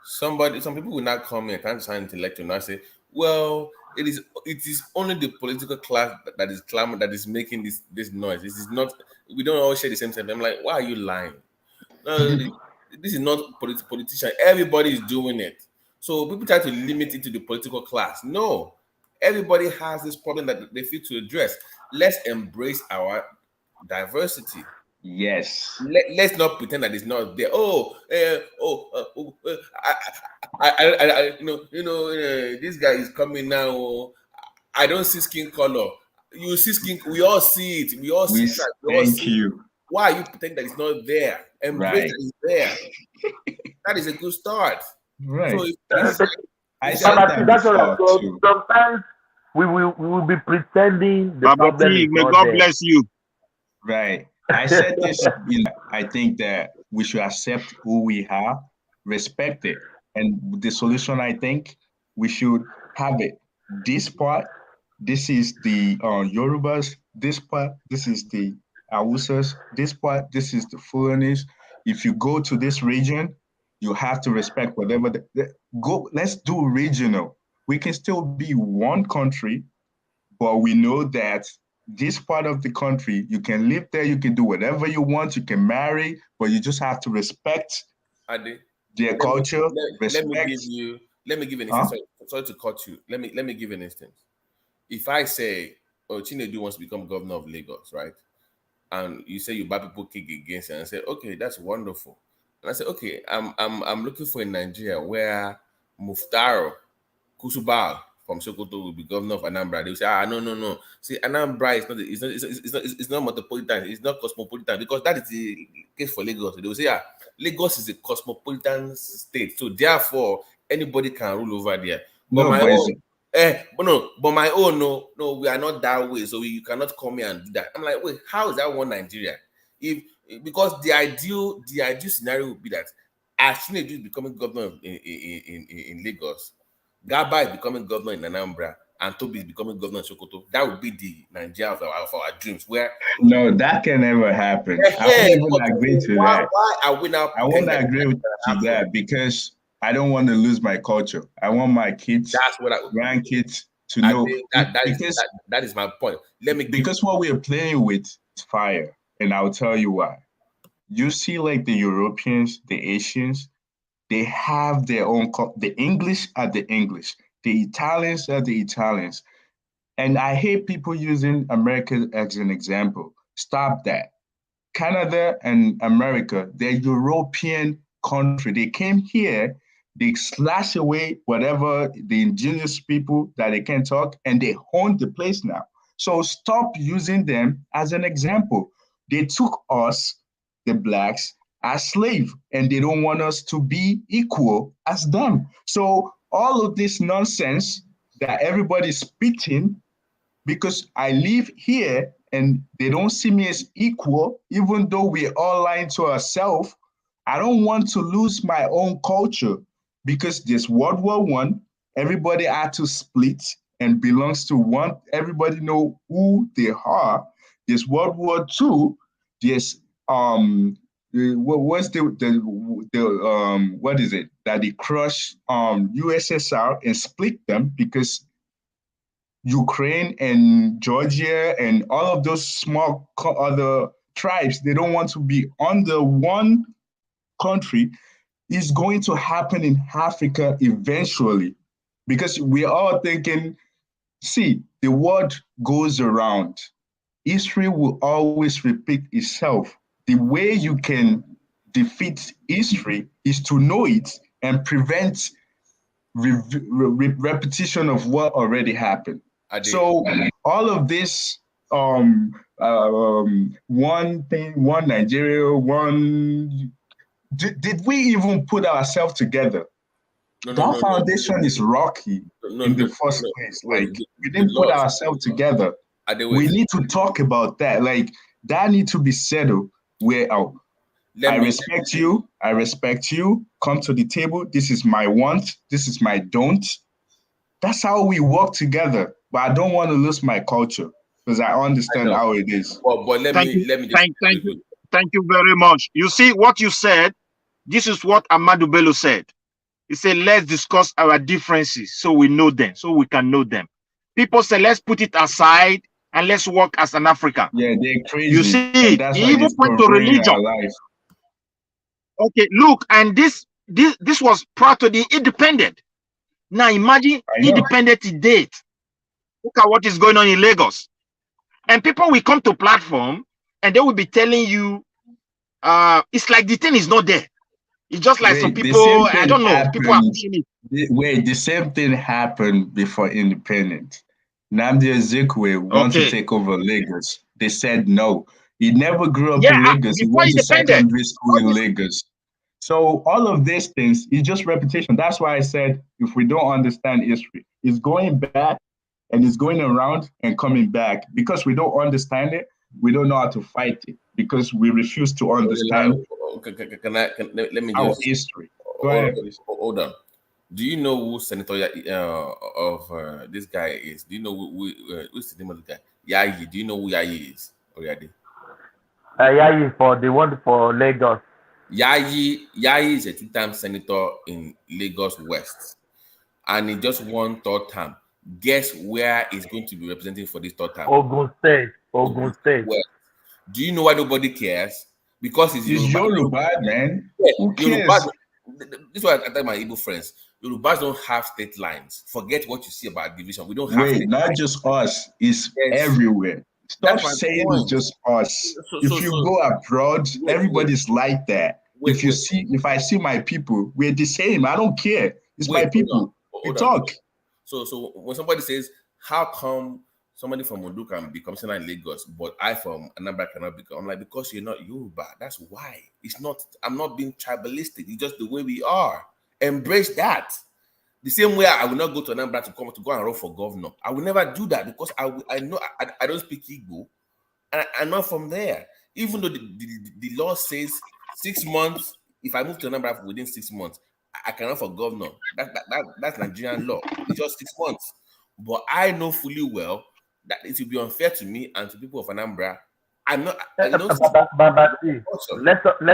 Some people will not come here, can't sound intellectual, and say, well, it is only the political class that is clamor that is making this noise. This is not. We don't all share the same thing. I'm like, why are you lying? No, this is not politician. Everybody is doing it. So people try to limit it to the political class. No, everybody has this problem that they feel to address. Let's embrace our diversity. Yes. Let's not pretend that it's not there. This guy is coming now. I don't see skin color. You see skin. We all see it. We all see it. Thank you. Why are you pretending that it's not there? Embrace that it's there. That is a good start. Right. So that's what too. Sometimes we will be pretending the problem is may not God there. Bless you. Right. I said this, I think that we should accept who we are, respect it. And the solution, I think, we should have it. This part, this is the Yorubas. This part, this is the Hausas. This part, this is the Fulanis. If you go to this region, you have to respect whatever. Let's do regional. We can still be one country, but we know that this part of the country, you can live there, you can do whatever you want, you can marry, but you just have to respect their culture. Let me give an instance. Sorry to cut you. Let me give an instance. If I say, Tinubu wants to become governor of Lagos, right? And you say you bad people kick against it, and I say, okay, that's wonderful. And I say, okay, I'm looking for a Nigeria where Muftaro Kusubal from Sokoto will be governor of Anambra, they will say, no. See, Anambra is not metropolitan, it's not cosmopolitan, because that is the case for Lagos. They will say, Lagos is a cosmopolitan state, so therefore anybody can rule over there. But my own, no, we are not that way, so you cannot come here and do that. I'm like, wait, how is that one Nigeria? Because the ideal scenario would be that as Tinubu is becoming governor in Lagos, Gaba is becoming governor in Anambra, and Toby is becoming governor in Sokoto. That would be the Nigeria of our dreams. Where no, that can never happen. I won't even agree to that. Why are we now? I won't agree to that because I don't want to lose my culture. I want my kids, grandkids to know. That is my point. Because what we are playing with is fire, and I'll tell you why. You see, like the Europeans, the Asians, they have their own. The English are the English. The Italians are the Italians. And I hate people using America as an example. Stop that. Canada and America, they're European country. They came here, they slash away whatever the indigenous people that they can talk, and they own the place now. So stop using them as an example. They took us, the blacks, as slave, and they don't want us to be equal as them. So all of this nonsense that everybody's spitting, because I live here and they don't see me as equal, even though we're all lying to ourselves, I don't want to lose my own culture, because this World War I, everybody had to split and belongs to one. Everybody know who they are. This World War II, this what's what is it that they crush USSR and split them, because Ukraine and Georgia and all of those small other tribes, they don't want to be under one country. Is going to happen in Africa eventually, because we're all thinking, see, the world goes around. History will always repeat itself. The way you can defeat history is to know it and prevent repetition of what already happened. So all of this, one thing, one Nigeria, one. Did we even put ourselves together? That foundation is rocky in the first place. Like, we didn't put ourselves together. We need to talk about that. Like, that needs to be settled. Where I respect you. I respect you. Come to the table. This is my want. This is my don't. That's how we work together. But I don't want to lose my culture, because I understand how it is. But thank you very much. You see what you said. This is what Ahmadu Bello said. He said, let's discuss our differences so we know them, so we can know them. People say, let's put it aside and let's work as an African. Yeah, they're crazy. You see, he even went to religion. Okay, look, and this was prior to the independent. Now imagine independent date. Look at what is going on in Lagos. And people will come to platform and they will be telling you, it's like the thing is not there. It's just like some people, I don't know, people are pushing it. Wait, the same thing happened before independence. Nnamdi Ezekwe wanted to take over Lagos. They said no. He never grew up in Lagos. He went to secondary school in Lagos. So all of these things is just repetition. That's why I said, if we don't understand history, it's going back and it's going around and coming back. Because we don't understand it, we don't know how to fight it, because we refuse to understand let me our just history. Go ahead. Hold on. Do you know who Senator of this guy is? Do you know who's the name of the guy? Yayi. Do you know who Yayi is? Already? Yayi for the one for Lagos. Yayi is a two-time senator in Lagos West, and he just won third term. Guess where he's going to be representing for this third term? Ogun State. West. Do you know why nobody cares? Because it's Yoruba, man. Yeah, who cares? This is why I tell my Igbo friends. Yorubas don't have state lines. Forget what you see about division. We don't have state not lines. Just us. It's everywhere. Stop saying it's just us. If you go abroad, everybody's like that. If I see my people, we're the same. I don't care. It's my people. We talk. So when somebody says, how come somebody from Ondo can be commissioner in Lagos, but I from Anambra cannot become? I'm like, because you're not Yoruba. That's why. It's not, I'm not being tribalistic. It's just the way we are. Embrace that. The same way I will not go to Anambra to go and run for governor. I will never do that because I know I don't speak Igbo. And I'm not from there. Even though the law says 6 months, if I move to Anambra within 6 months, I can run for governor. That's Nigerian law. It's just 6 months. But I know fully well that it will be unfair to me and to people of Anambra. I'm not. Let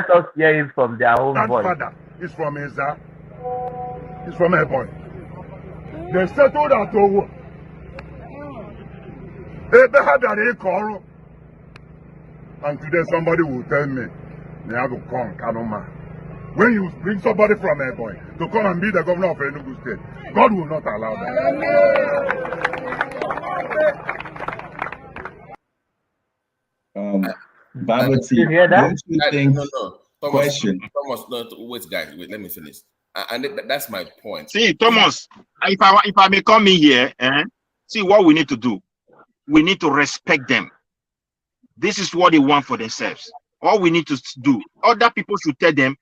us hear it from their own voice. Grandfather is from Eza. He's from Ebony. They settled at Owo. And today somebody will tell me, they have to come, Kanoma. When you bring somebody from Ebony to come and be the governor of Enugu State, God will not allow that. Babati, you hear that? don't you think? No. Thomas, Question. Thomas, no, wait, guys, wait, let me finish. And that's my point. See, Thomas, if I may come in here, see what we need to do. We need to respect them. This is what they want for themselves. All we need to do, other people should tell them,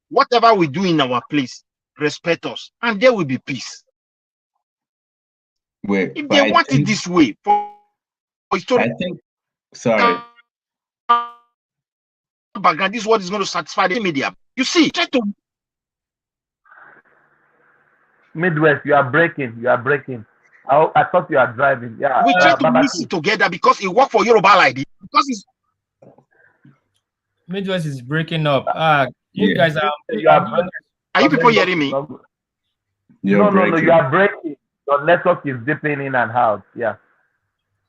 whatever we do in our place, respect us, and there will be peace. Wait, if they want it this way, I think, sorry. Background, this is what is going to satisfy the media. You see, try to. Midwest, you are breaking. I thought you are driving. Yeah. We try to mix it together because it worked for Yoruba like this. Because it's Midwest is breaking up. You guys are you people hearing me? No, you are breaking. Your network is dipping in and out. Yeah.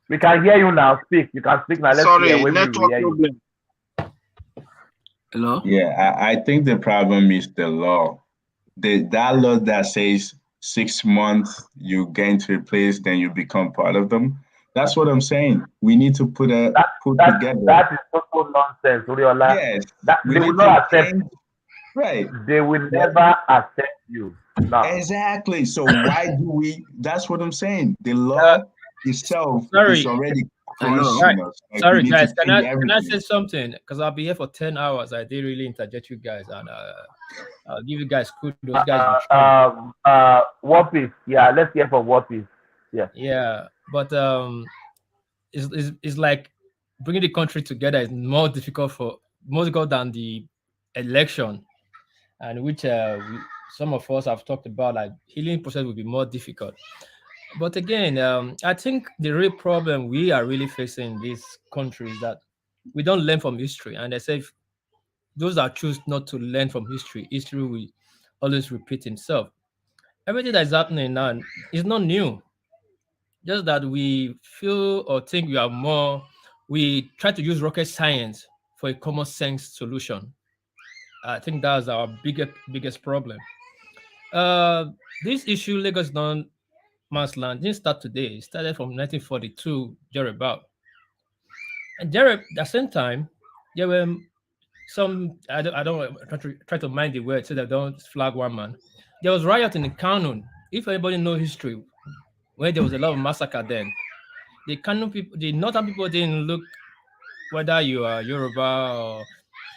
We can hear you now. Speak. You can speak now. Sorry, network problem. Hello? Yeah, I think the problem is the law. That law that says 6 months you get into a place, then you become part of them. That's what I'm saying. We need to put together. That is total nonsense, Uriola. Yes. They will not accept you. Right. They will never accept you. No. Exactly. So why do we? That's what I'm saying. The law itself is already crushing us. Like, sorry, guys. Can I say something? Because I'll be here for 10 hours. I did really interject you guys, and I'll give you guys kudos. What is? Yeah, let's hear from what is. Yeah. Yeah, but it's like bringing the country together is more difficult than the election, and which some of us have talked about. Like healing process will be more difficult. But again, I think the real problem we are really facing in this country is that we don't learn from history. And I say those that choose not to learn from history will always repeat itself. Everything that is happening now is not new. Just that we feel or think we try to use rocket science for a common sense solution. I think that's our biggest problem. This issue, Lagos non-man's land, didn't start today. It started from 1942, thereabout. And at the same time, there were some, I don't try to mind the word so that don't flag one man. There was riot in the Kano. If anybody knows history, where there was a lot of massacre then, the Kano people, the northern people didn't look whether you are Yoruba or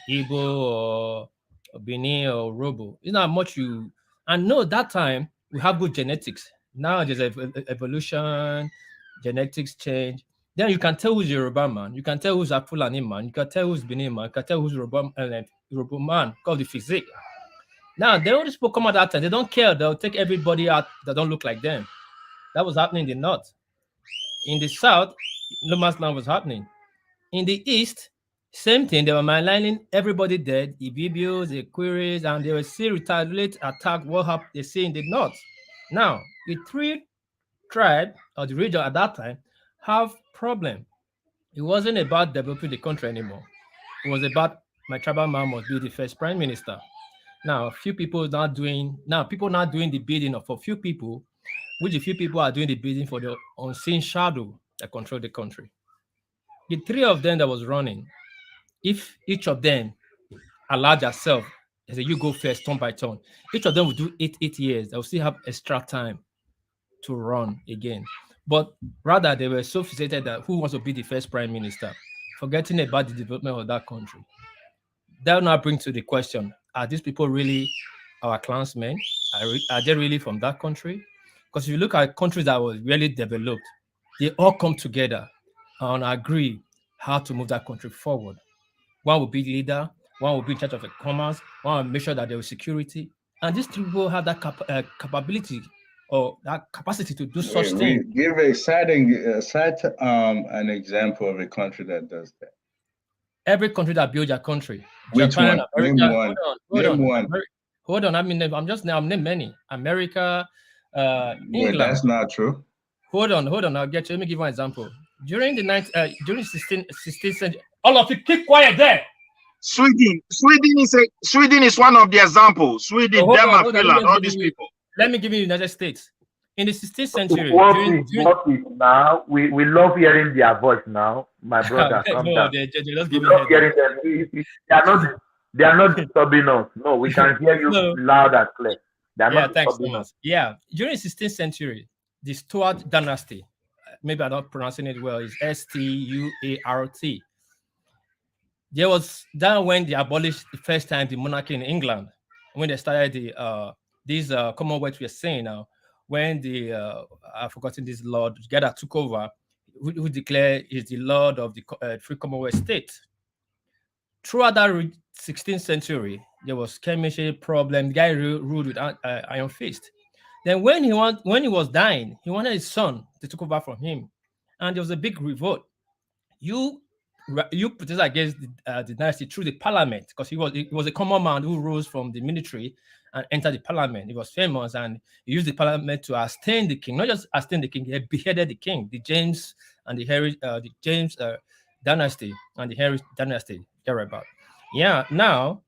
Igbo or Benin or Robo. It's not much you. And no, that time we have good genetics. Now there's evolution, genetics change. Then you can tell who's Yoruba man. You can tell who's a Fulani man. You can tell who's Benin man. You can tell who's Yoruba man called the physique. Now they only spoke come out that time. They don't care. They'll take everybody out that don't look like them. That was happening in the north. In the south, no man's land was happening. In the east, same thing. They were maligning everybody dead, the Ibibios, the Queries, and they will see retaliate attack what they see in the north. Now, the three tribes or the region at that time have problem. It wasn't about developing the country anymore. It was about my tribal man must be the first prime minister. Now, people not doing the bidding for few people, which a few people are doing the bidding for the unseen shadow that control the country. The three of them that was running, if each of them allowed themselves, they say you go first, turn by turn, each of them will do 8 years. They will still have extra time. to run again. But rather, they were so fixated that who wants to be the first prime minister, forgetting about the development of that country. That now brings to the question, are these people really our clansmen? Are they really from that country? Because if you look at countries that were really developed, they all come together and agree how to move that country forward. One will be leader, one will be in charge of the commerce, one will make sure that there is security. And these people have that capability or that capacity to do such things. Give an example of a country that does that. Every country that builds a country. Which Japan, one? America. Name one. Hold on. Hold on. I'm named many. America, England. Well, that's not true. Hold on. I'll get you. Let me give you an example. During the 16th century, all of you keep quiet there. Sweden is one of the examples. Sweden, Denmark, Finland, all these people. Let me give you the United States. In the 16th century, now we love hearing their voice now, my brother. They just give we love hearing them. They are not disturbing us. No, we can hear you loud and clear. They are not disturbing us. Yeah, during the 16th century, the Stuart dynasty, maybe I'm not pronouncing it well, is Stuart. There was that when they abolished the first time the monarchy in England, when they started this Commonwealth we're saying now, when the I've forgotten this lord that took over, who declared is the lord of the free Commonwealth state. Throughout that 16th century, there was skirmishes, problem. The guy ruled with iron fist. Then when he was dying, he wanted his son to take over from him, and there was a big revolt. You protested against the dynasty through the parliament, because he was a common man who rose from the military and entered the parliament. He was famous, and he used the parliament to abstain the king. Not just abstain the king, he beheaded the king, the James and the Harry, the James dynasty and the Harry dynasty. Thereabout. Yeah. Now,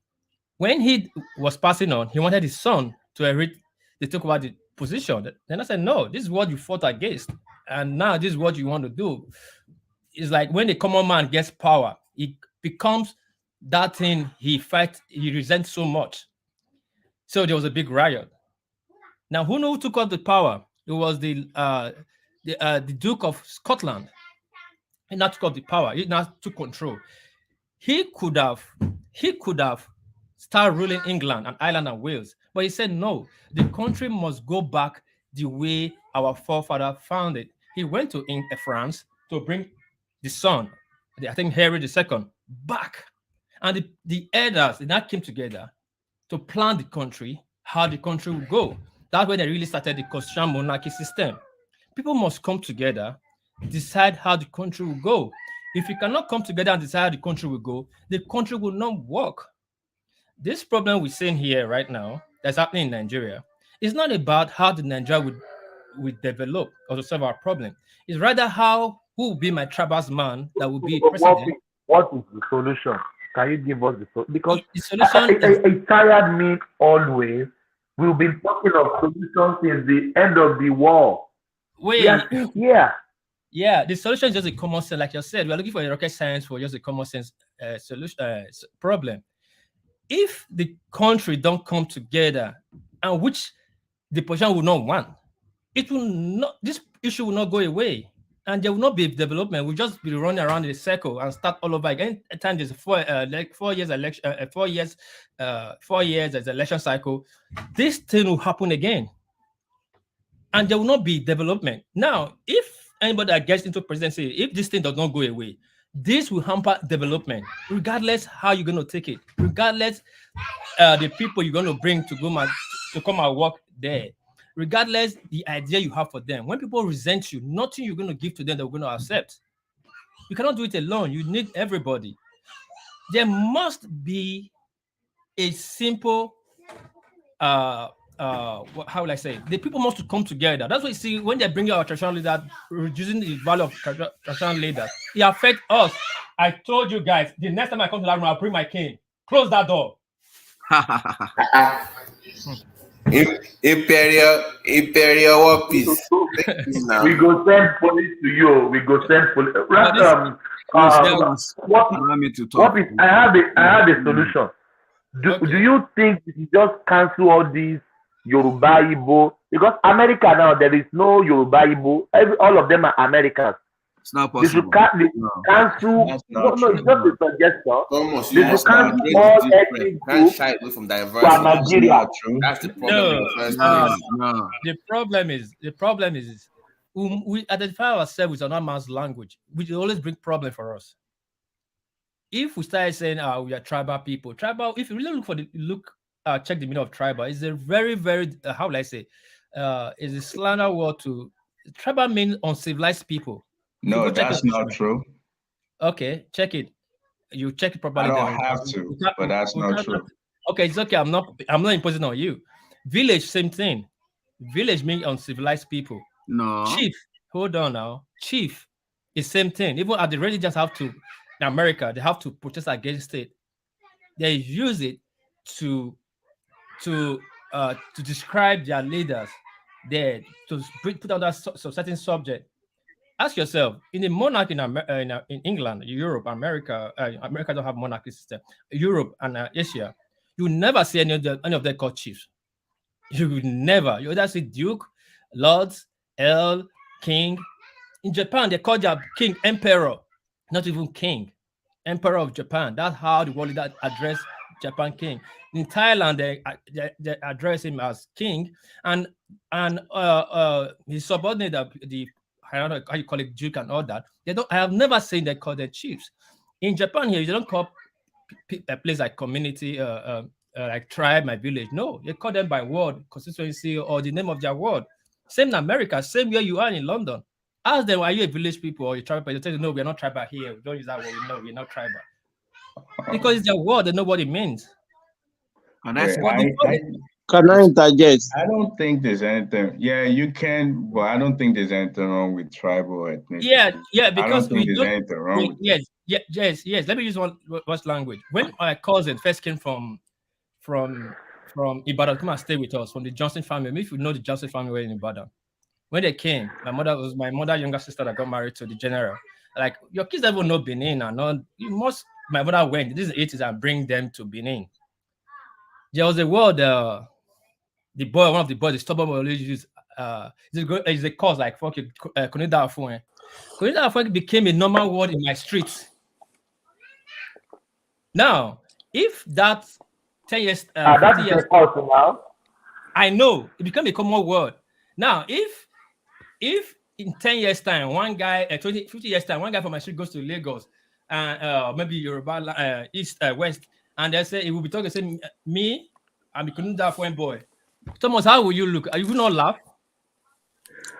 when he was passing on, he wanted his son to inherit. They took over the position. Then I said, no, this is what you fought against, and now this is what you want to do. It's like when the common man gets power, it becomes that thing he resents so much. So there was a big riot. Now, who took up the power? It was the Duke of Scotland. He now took up the power. He now took control. He could have started ruling England and Ireland and Wales, but he said no. The country must go back the way our forefather found it. He went to France to bring the son, I think Harry II, back. And the elders, they now came together to plan the country, how the country would go. That's when they really started the constitutional monarchy system. People must come together, decide how the country will go. If you cannot come together and decide how the country will go, the country will not work. This problem we're seeing here right now, that's happening in Nigeria, is not about how the Nigeria would develop or to solve our problem. It's rather who will be my tribal man that will be president. What is the solution? Can you give us the solution? Because the solution it tired me always. We've been talking of solutions since the end of the war. Yeah, the solution is just a common sense, like you said. We are looking for a rocket science for just a common sense solution problem. If the country don't come together, and which the position will not want, it will not. This issue will not go away, and there will not be development. We'll just be running around in a circle and start all over again. At times there's 4 years election, 4 years as election cycle. This thing will happen again, and there will not be development. Now, if anybody that gets into presidency, if this thing does not go away, this will hamper development, regardless how you're going to take it, regardless the people you're going to bring to come and work there, regardless the idea you have for them. When people resent you, nothing you're going to give to them they're going to accept. You cannot do it alone. You need everybody. There must be a simple how will I say? The people must come together. That's what you see when they bring our traditional leaders, reducing the value of traditional leaders. It affects us. I told you guys, the next time I come to that room, I'll bring my cane. Close that door. Imperial work peace. We go send police to you. We go send police. I have a solution. Do you think we should just cancel all these Yoruba, Igbo, Because America now, there is no Yoruba Igbo. All of them are Americans. It's not They should possible. cancel. That's No, not no, true. it's just a suggestion. Thomas, They you should must cancel embrace all the difference. ethnic You can't groups shy away from from diversity. That's Nigeria. not true. That's the problem in the first place. No. The problem is we identify ourselves with another man's language, which will always bring problem for us. If we start saying we are tribal people, if you really check the meaning of tribal, it's a very, very how will I say, is a slander word to tribal means uncivilized people. No, that's not true. Okay, check it. You check it properly. I don't have to, but that's not true. Okay, it's okay. I'm not imposing on you. Village, same thing. Village means uncivilized people. No. Chief, hold on now. Chief is same thing. Even at the religions have to in America, they have to protest against it. They use it to describe their leaders. There to put on that certain subject. Ask yourself: in the monarchy in England, Europe, America don't have monarchy system. Europe and Asia, you never see any of them called chiefs. You would never. You either see duke, lords, earl, king. In Japan, they call their king emperor, not even king. Emperor of Japan. That's how the world leaders address Japan king. In Thailand, they address him as king, and his subordinate, I don't know how you call it, duke and all that. I have never seen they call them chiefs. In Japan here, you don't call a place like community, like tribe, my village. No, they call them by word, constituency, or the name of their word. Same in America, same where you are in London. Ask them, are you a village people or a tribal people? They tell you, no, we're not tribal here. We don't use that word. No, we're not tribal. Because it's their word, they know what it means. And that's Can I interject? I don't think there's anything. Yeah, you can, but I don't think there's anything wrong with tribal ethnicity. Yeah, because I don't think there's anything wrong with yes. Let me use one language. When my cousin first came from Ibadan, come and stay with us from the Johnson family. If you know the Johnson family were in Ibadan. When they came, my mother younger sister that got married to the general. Like, your kids don't even know Benin and all. My mother went, this is the 80s, and bring them to Benin. There was a word, one of the boys, the stubborn boy, used, is a cause like fucking Konida Afuen. Konida Afuen became a normal word in my streets. Now, if that 10 years, that's years also now. I know it became a common word. Now, if in 10 years time, one guy, 50 years time, one guy from my street goes to Lagos and maybe Yoruba, East, West, and they say he will be talking, say, me, I'm a Konida Afuen boy. Thomas, how will you look? You will not laugh?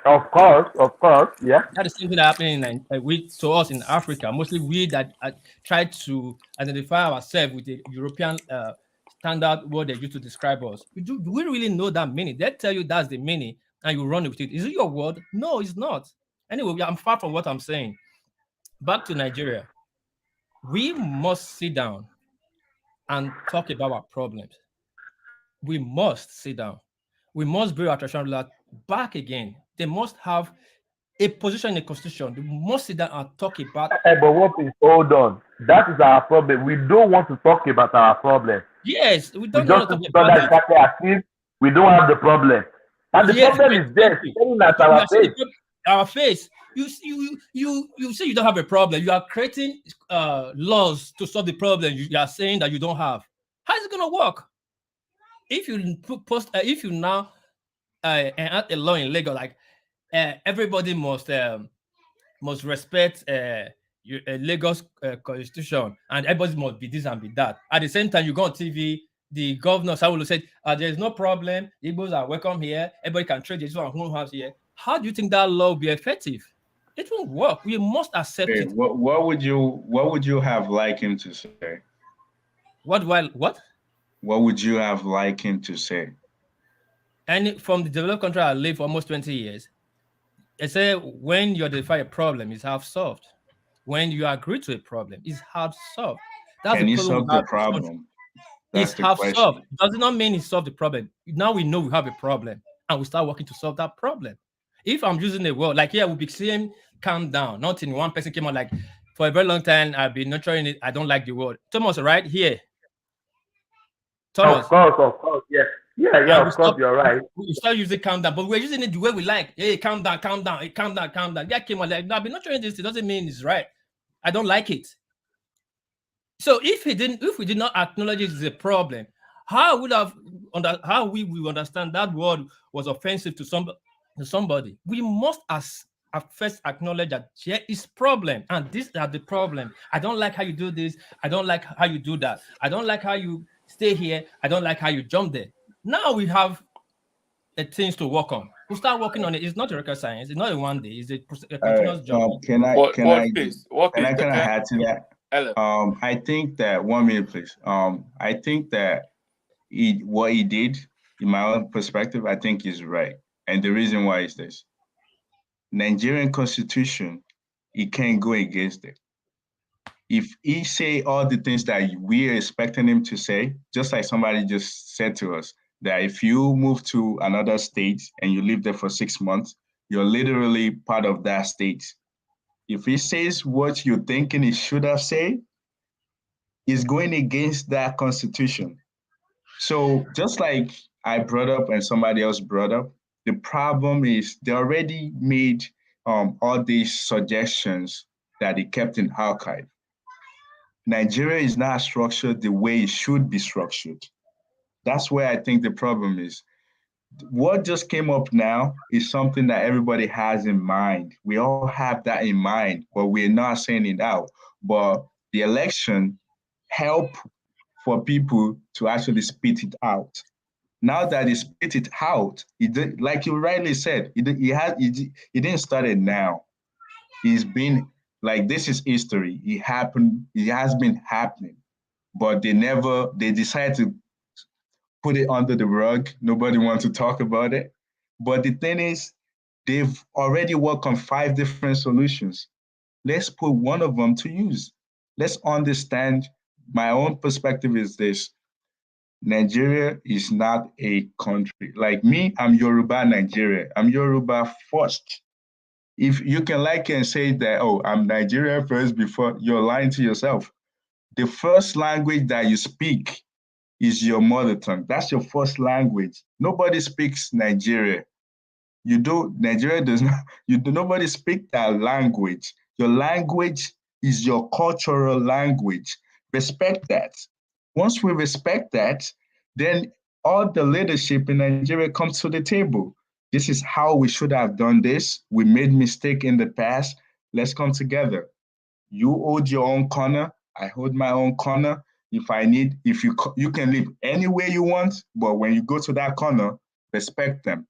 Of course, yeah. That's the same thing that happening to us in Africa. Mostly we that try to identify ourselves with the European standard word they use to describe us. Do we really know that meaning? They tell you that's the meaning, and you run with it. Is it your word? No, it's not. Anyway, I'm far from what I'm saying. Back to Nigeria. We must sit down and talk about our problems. We must sit down. We must bring our traditional rulers back again. They must have a position in the constitution. They must sit down and talk about. But what is, hold on? That is our problem. We don't want to talk about our problem. Yes, we don't want to talk about it. As if we don't have the problem. And the problem is there, staring at our face. Our face. You say you don't have a problem. You are creating laws to solve the problem you are saying that you don't have. How is it going to work? If you now enact a law in Lagos, like everybody must respect Lagos constitution, and everybody must be this and be that. At the same time, you go on TV, the governor will say, there is no problem. Igbos are welcome here. Everybody can trade this one house here. How do you think that law will be effective? It won't work. We must accept it. What would you have liked him to say? What? What would you have liked him to say? And from the developed country I live for almost 20 years, they say when you identify a problem, it's half solved. When you agree to a problem, it's half solved. Can you solve the problem? It's half solved. Does it not mean it solved the problem? Now we know we have a problem and we start working to solve that problem. If I'm using a word, like here, we'll be saying calm down. Not in one person came out like, for a very long time, I've been nurturing it. I don't like the word. Thomas, right here. Thomas. Of course, yes. Yeah, of course, you're right. We start using calm down, but we're using it the way we like. Hey, calm down, calm down, hey, calm down, calm down. That came on like, no, I've been not showing this. It doesn't mean it's right. I don't like it. So if we did not acknowledge it as a problem, how we will understand that word was offensive to somebody? We must first acknowledge that there is problem, and these are the problem. I don't like how you do this. I don't like how you do that. I don't like how you stay here. I don't like how you jump there. Now we have things to work on. We start working on it. It's not a rocket science. It's not a one day. It's a continuous job. Can I add to that? I think that 1 minute, please. I think that what he did, in my own perspective, I think is right. And the reason why is this: Nigerian Constitution, he can't go against it. If he say all the things that we are expecting him to say, just like somebody just said to us, that if you move to another state and you live there for 6 months, you're literally part of that state. If he says what you're thinking he should have said, he's going against that constitution. So just like I brought up and somebody else brought up, the problem is they already made all these suggestions that he kept in archive. Nigeria is not structured the way it should be structured. That's where I think the problem is. What just came up now is something that everybody has in mind. We all have that in mind, but we're not saying it out. But the election helped for people to actually spit it out. Now that they spit it out, like you rightly said, it didn't start it now. It's been like, this is history. It happened. It has been happening, but they decided to put it under the rug. Nobody wants to talk about it. But the thing is, they've already worked on 5 different solutions. Let's put one of them to use. Let's understand. My own perspective is this: Nigeria is not a country. Like me, I'm Yoruba Nigeria. I'm Yoruba first. If you can like and say that, oh, I'm Nigeria first, before, you're lying to yourself. The first language that you speak is your mother tongue. That's your first language. Nobody speaks Nigeria. Nigeria does not, nobody speaks that language. Your language is your cultural language. Respect that. Once we respect that, then all the leadership in Nigeria comes to the table. This is how we should have done this. We made mistake in the past. Let's come together. You hold your own corner. I hold my own corner. You can live anywhere you want, but when you go to that corner, respect them.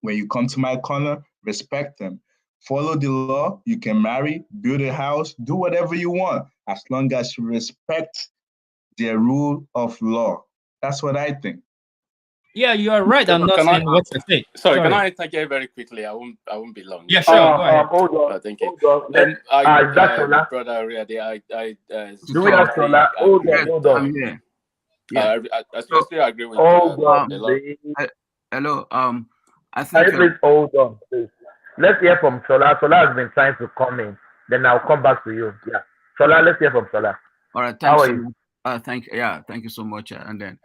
When you come to my corner, respect them. Follow the law. You can marry, build a house, do whatever you want, as long as you respect the rule of law. That's what I think. Yeah, you are right. I'm not saying what to say. Sorry, can I interject very quickly? I won't be long. Yeah, sure. Go ahead. Hold on. Thank you. Hold on. Brother Riade, do we have Shola? Hold on. Yeah. I still agree with hello. I think. Can you please hold on, please? Let's hear from Shola. Shola has been trying to come in. Then I'll come back to you. Yeah, Shola, let's hear from Shola. All right. Thanks. How are you? Thank you so much. And then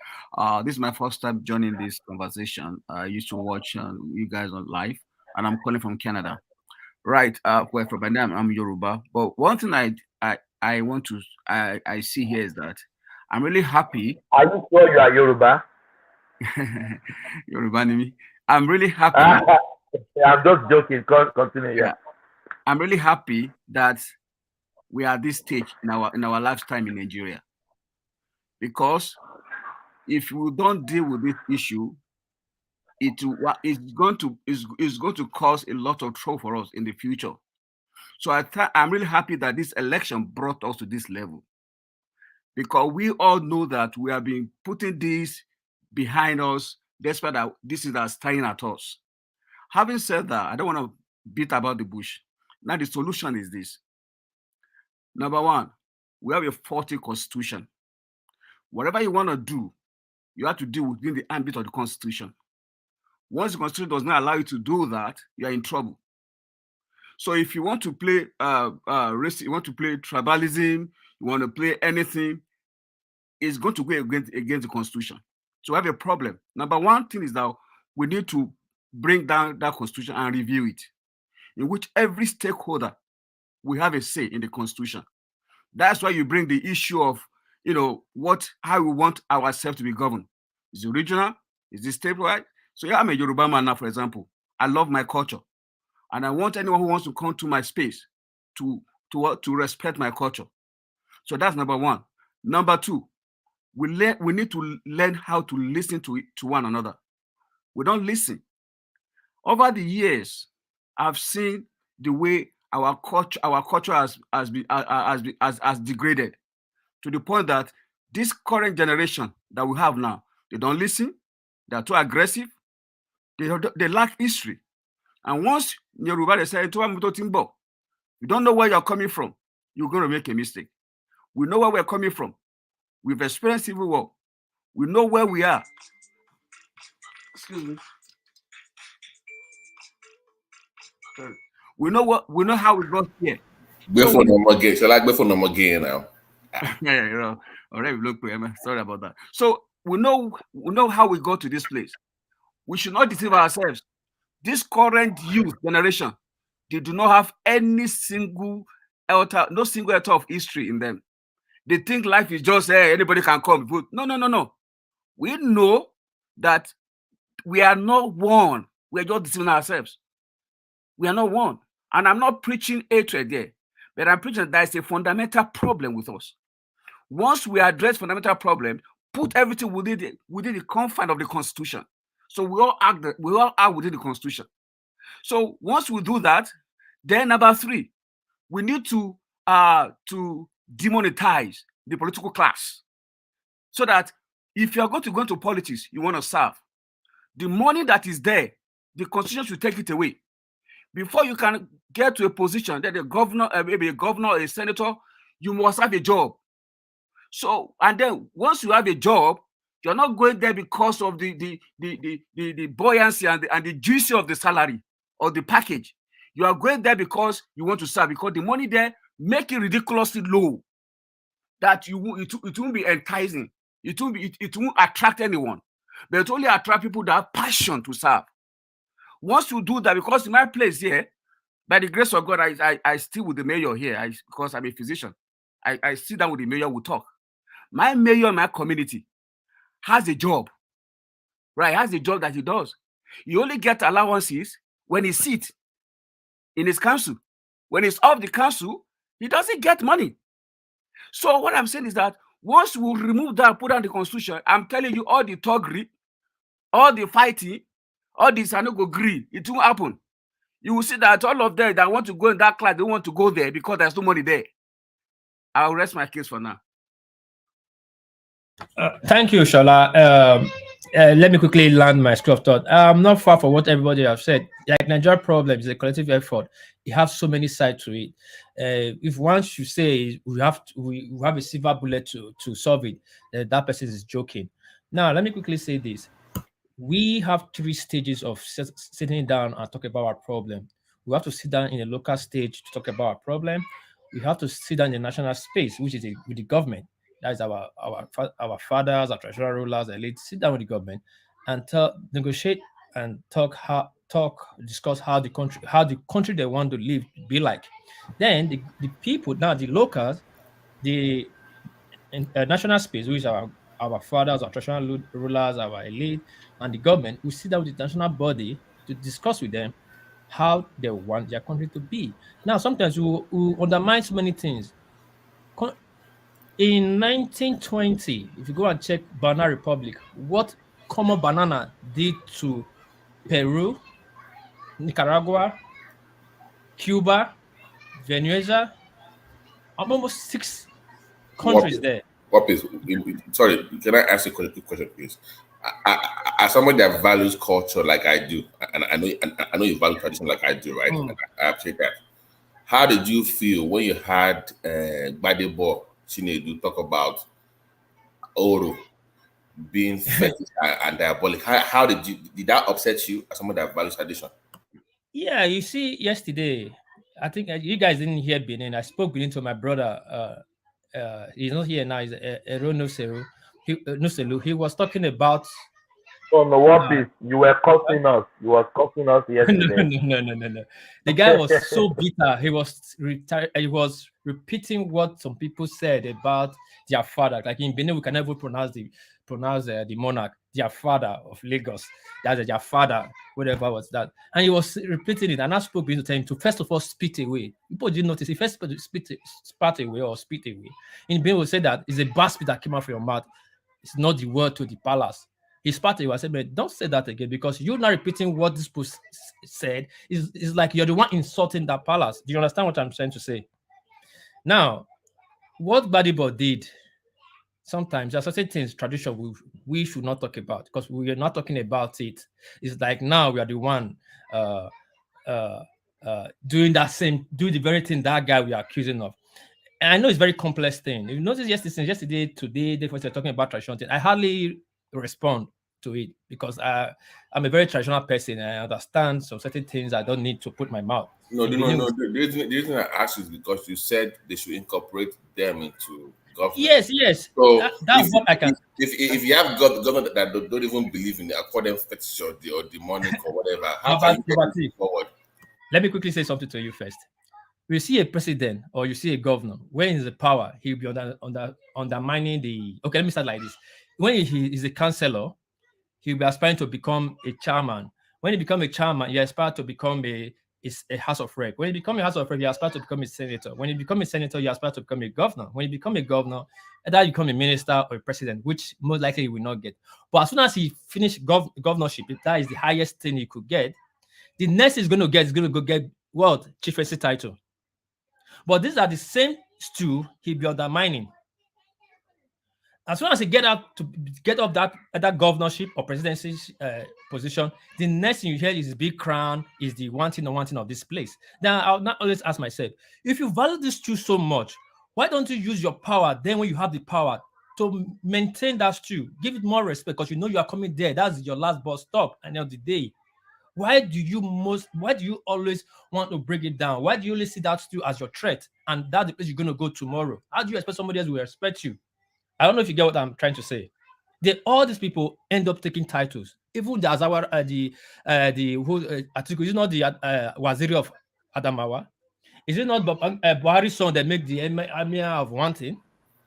this is my first time joining this conversation. I used to watch you guys on live, and I'm calling from Canada. Right, where from my name, I'm Yoruba. But one thing I see here is that I'm really happy. Are you sure you are Yoruba? Yoruba Nimi. I'm really happy. I'm just joking. Continue. Yeah. I'm really happy that we are at this stage in our lifetime in Nigeria. Because if we don't deal with this issue, it's going to cause a lot of trouble for us in the future. So I'm really happy that this election brought us to this level, because we all know that we have been putting this behind us, despite that this is staring at us. Having said that, I don't want to beat about the bush. Now the solution is this. Number one, we have a faulty constitution. Whatever you want to do, you have to do within the ambit of the Constitution. Once the Constitution does not allow you to do that, you are in trouble. So if you want to play race, you want to play tribalism, you want to play anything, it's going to go against the Constitution. to have a problem. Number one thing is that we need to bring down that constitution and review it, in which every stakeholder will have a say in the constitution. That's why you bring the issue of, how we want ourselves to be governed. Is it regional? Is it statewide? So yeah, I'm a Yoruba man now, for example. I love my culture, and I want anyone who wants to come to my space to respect my culture. So that's number one. Number two, we need to learn how to listen to one another. We don't listen. Over the years, I've seen the way our culture has degraded, to the point that this current generation that we have now, they don't listen. They're too aggressive. They lack history. And once Yoruba, they say, you don't know where you're coming from, you're going to make a mistake. We know where we're coming from. We've experienced civil war. We know where we are. Excuse me. Sorry. We know how we got here. Before no more game. So like before no more game now. Yeah, already look. Sorry about that. So we know how we got to this place. We should not deceive ourselves. This current youth generation, they do not have any single altar, no single altar of history in them. They think life is just anybody can come. No. We know that we are not one. We are just deceiving ourselves. We are not one. And I'm not preaching hatred there, but I'm preaching that there is a fundamental problem with us. Once we address fundamental problem, put everything within the confine of the Constitution. So we all act within the Constitution. So once we do that, then number three, we need to demonetize the political class, so that if you are going to go into politics, you want to serve. The money that is there, the Constitution should take it away. Before you can get to a position that a governor, maybe a governor or a senator, you must have a job. So, and then once you have a job, you're not going there because of the buoyancy and the juicy of the salary or the package. You are going there because you want to serve, because the money there make it ridiculously low, that it won't be enticing. It won't attract anyone, but it only attract people that have passion to serve. Once you do that, because in my place here, by the grace of God, I still with the mayor here, because I'm a physician. I sit down with the mayor, we talk. My mayor in my community has a job, right? Has a job that he does. He only gets allowances when he sits in his council. When he's off the council, he doesn't get money. So what I'm saying is that once we remove that, put on the Constitution, I'm telling you, all the thuggery, all the fighting, all this I not go agree, it won't happen. You will see that all of them that want to go in that class, they want to go there because there's no money there. I'll rest my case for now. Thank you, Shola. Let me quickly land my school of thought. I'm not far from what everybody have said. Like Nigeria problem is a collective effort. It has so many sides to it. If one should say we have a silver bullet to solve it, that person is joking. Now, let me quickly say this. We have 3 stages of sitting down and talk about our problem. We have to sit down in a local stage to talk about our problem. We have to sit down in the national space, which is with the government. That is our fathers, our traditional rulers, elites. Sit down with the government and negotiate and discuss how the country they want to live be like. Then the people, now the locals, the national space, which is our fathers, our traditional rulers, our elite, and the government, will sit down with the national body to discuss with them how they want their country to be. Now, sometimes we undermine so many things. In 1920, if you go and check Banana Republic, what Common Banana did to Peru, Nicaragua, Cuba, Venezuela, almost 6 countries there. Sorry, can I ask a quick question, please? As somebody that values culture like I do, and I know you value tradition like I do, right? And I appreciate that. How did you feel when you had Gbadebo Chinedu talk about Oro being fetish and diabolic? How did that upset you as someone that values tradition? Yeah, you see, yesterday, I think you guys didn't hear Benin. I spoke Benin to my brother. He's not here now. He's Erono Seru. he was talking about. Oh no, what peace? You were cursing us. You were cursing us yesterday. No. The guy was so bitter. He was He was repeating what some people said about their father. Like in Benin, we can never pronounce the monarch, their father of Lagos. That's their father, whatever was that. And he was repeating it. And I spoke to tell him to first of all spit away. People didn't notice. He first spat away or spit away. In Benin, we say that it's a bad spit that came out from your mouth. It's not the word to the palace. His party was said, man, don't say that again, because you're not repeating what this person said. It's like you're the one insulting that palace. Do you understand what I'm trying to say? Now, what Badibo did, sometimes there are certain things, tradition, we should not talk about, because we are not talking about it. It's like now we are the one doing the very thing that guy we are accusing of. And I know it's a very complex thing. You notice yesterday, today, they were talking about traditional thing. I hardly respond to it because I'm a very traditional person and I understand some certain things I don't need to put my mouth. No. The reason I asked is because you said they should incorporate them into government. Yes. So that's what I can. If you have government that don't even believe in the according fetish or demonic or whatever, how can you get forward? Let me quickly say something to you first. You see a president or you see a governor, when he's in power, he'll be undermining the. Okay, let me start like this. When he is a councillor, he'll be aspiring to become a chairman. When he becomes a chairman, he aspires to become a House of Rep. When he becomes a House of Rep, he aspires to become a senator. When he becomes a senator, he aspires to become a governor. When he becomes a governor, either you become a minister or a president, which most likely he will not get. But as soon as he finishes governorship, if that is the highest thing he could get, the next he's going to get what? Chief Executive title. But these are the same stew he'll be undermining. As soon as he get up that governorship or presidency position, the next thing you hear is big crown, is the wanting of this place. Now, I'll not always ask myself, if you value this stew so much, why don't you use your power then when you have the power to maintain that stew? Give it more respect, because you know you are coming there. That's your last bus stop at the end of the day. Why do you always want to bring it down? Why do you only see that stew as your threat and that's the place you're going to go tomorrow? How do you expect somebody else will respect you? I don't know if you get what I'm trying to say. All these people end up taking titles. Even the Azawa, Atiku, is not the Waziri of Adamawa. Is it not Buhari's son that make the Emir of one thing?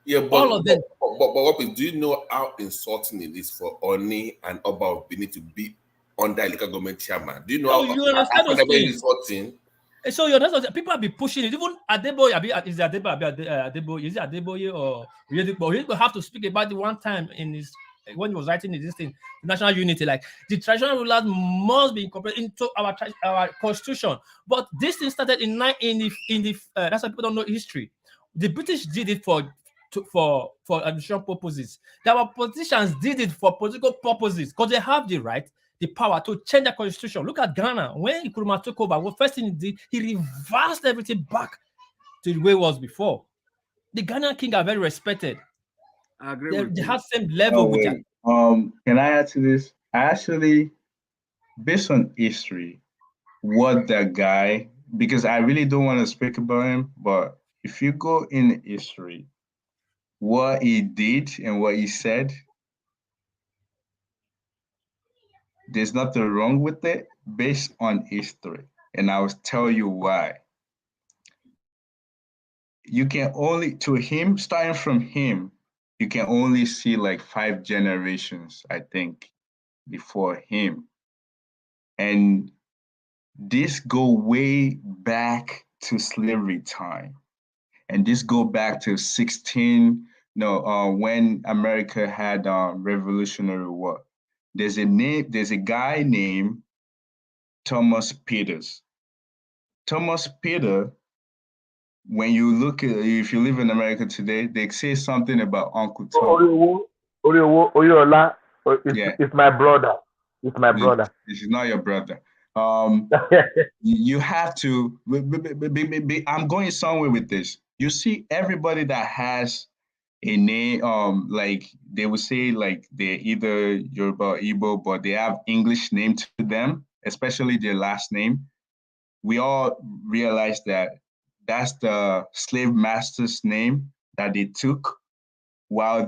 Yeah, but all of them. But do you know how insulting it is for Oni and Oba of Benin to be under a local government chairman? Do you know how insulting? So you understand, people have been pushing it. Even Adeboye, is it Adeboye or he have to speak about it one time when he was writing this thing, national unity, like the traditional rulers must be incorporated into our constitution. But this thing started in the that's why people don't know history. The British did it for administration purposes. Our politicians did it for political purposes because they have the right, the power to change the constitution. Look at Ghana. When Nkrumah took over, what first thing he did, he reversed everything back to the way it was before. The Ghanaian king are very respected. I agree they have same level with them. Can I add to this? Actually, based on history, what that guy, because I really don't want to speak about him, but if you go in history, what he did and what he said, there's nothing wrong with it based on history. And I'll tell you why. You can only, to him, starting from him, you can only see like 5 generations, I think, before him. And this go way back to slavery time. And this go back to when America had Revolutionary War. There's a guy named Thomas Peters. Thomas Peters, when you look at, if you live in America today, they say something about Uncle Tom. Oyola, it's my brother. It's my brother. This is not your brother. You have to, I'm going somewhere with this. You see everybody that has a name, like they would say like they're either Yoruba or Igbo, but they have English name to them, especially their last name. We all realize that that's the slave master's name that they took while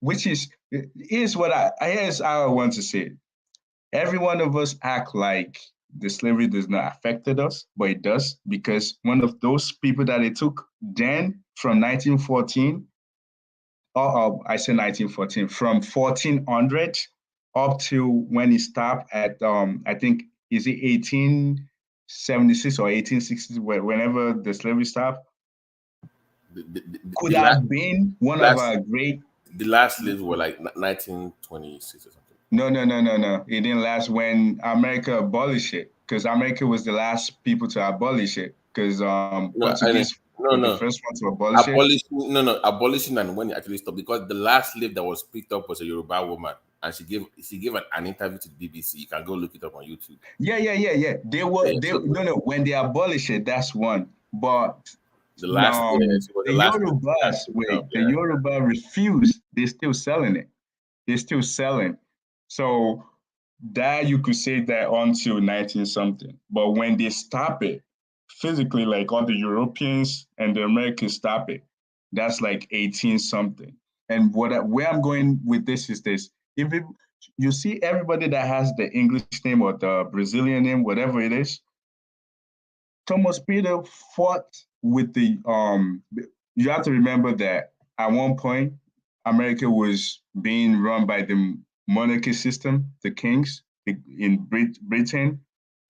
which is, here's how I want to say it. Every one of us act like the slavery does not affected us, but it does, because one of those people that it took then from 1914, I say 1914, from 1400 up to when it stopped at, I think, is it 1876 or 1860, whenever the slavery stopped, could have been one of our great. The last slaves were like 1926 or something. No. It didn't last when America abolished it, because America was the last people to abolish it. Because Portuguese were the first one to abolish it. Abolishing and when it actually stopped, because the last slave that was picked up was a Yoruba woman, and she gave an interview to the BBC. You can go look it up on YouTube. Yeah. When they abolished it, that's one. But the last the Yoruba refused. They're still selling it. They're still selling. So that you could say that until 19 something. But when they stop it physically, like all the Europeans and the Americans stop it, that's like 18 something. And where I'm going with this is this. You see everybody that has the English name or the Brazilian name, whatever it is, Thomas Peter fought with the, you have to remember that at one point, America was being run by the monarchy system, the kings in Britain.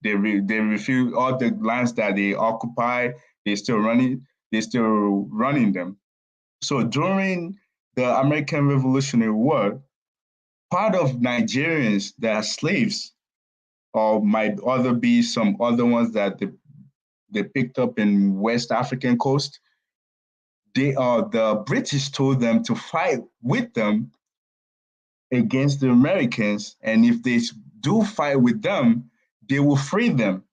They refuse all the lands that they occupy. They're still running them. So during the American Revolutionary War, part of Nigerians that are slaves, or might other be some other ones that they picked up in West African coast, the British told them to fight with them against the Americans, and if they do fight with them, they will free them.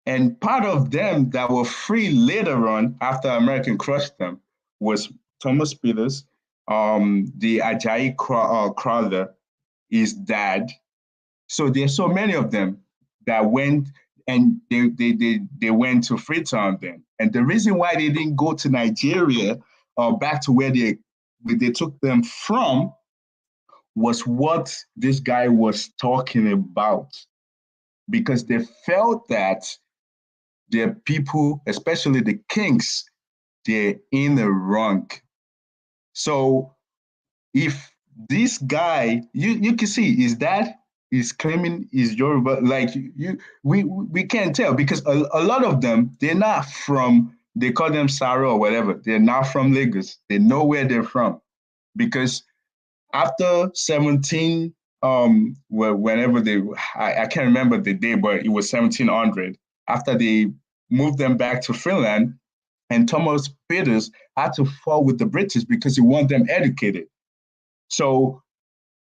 And part of them that were free later on, after American crushed them, was Thomas Peters, the Ajayi Crowther, his dad. So there's so many of them that went, and they went to Freetown then. And the reason why they didn't go to Nigeria or back to where they took them from was what this guy was talking about, because they felt that their people, especially the kings, they're in the wrong. So if this guy, you can see, his dad is claiming is Yoruba, like we can't tell, because a lot of them, they're not from, they call them Saro or whatever, they're not from Lagos. They know where they're from, because after 17, whenever I can't remember the day, but it was 1700, after they moved them back to Finland, and Thomas Peters had to fall with the British because he wanted them educated. So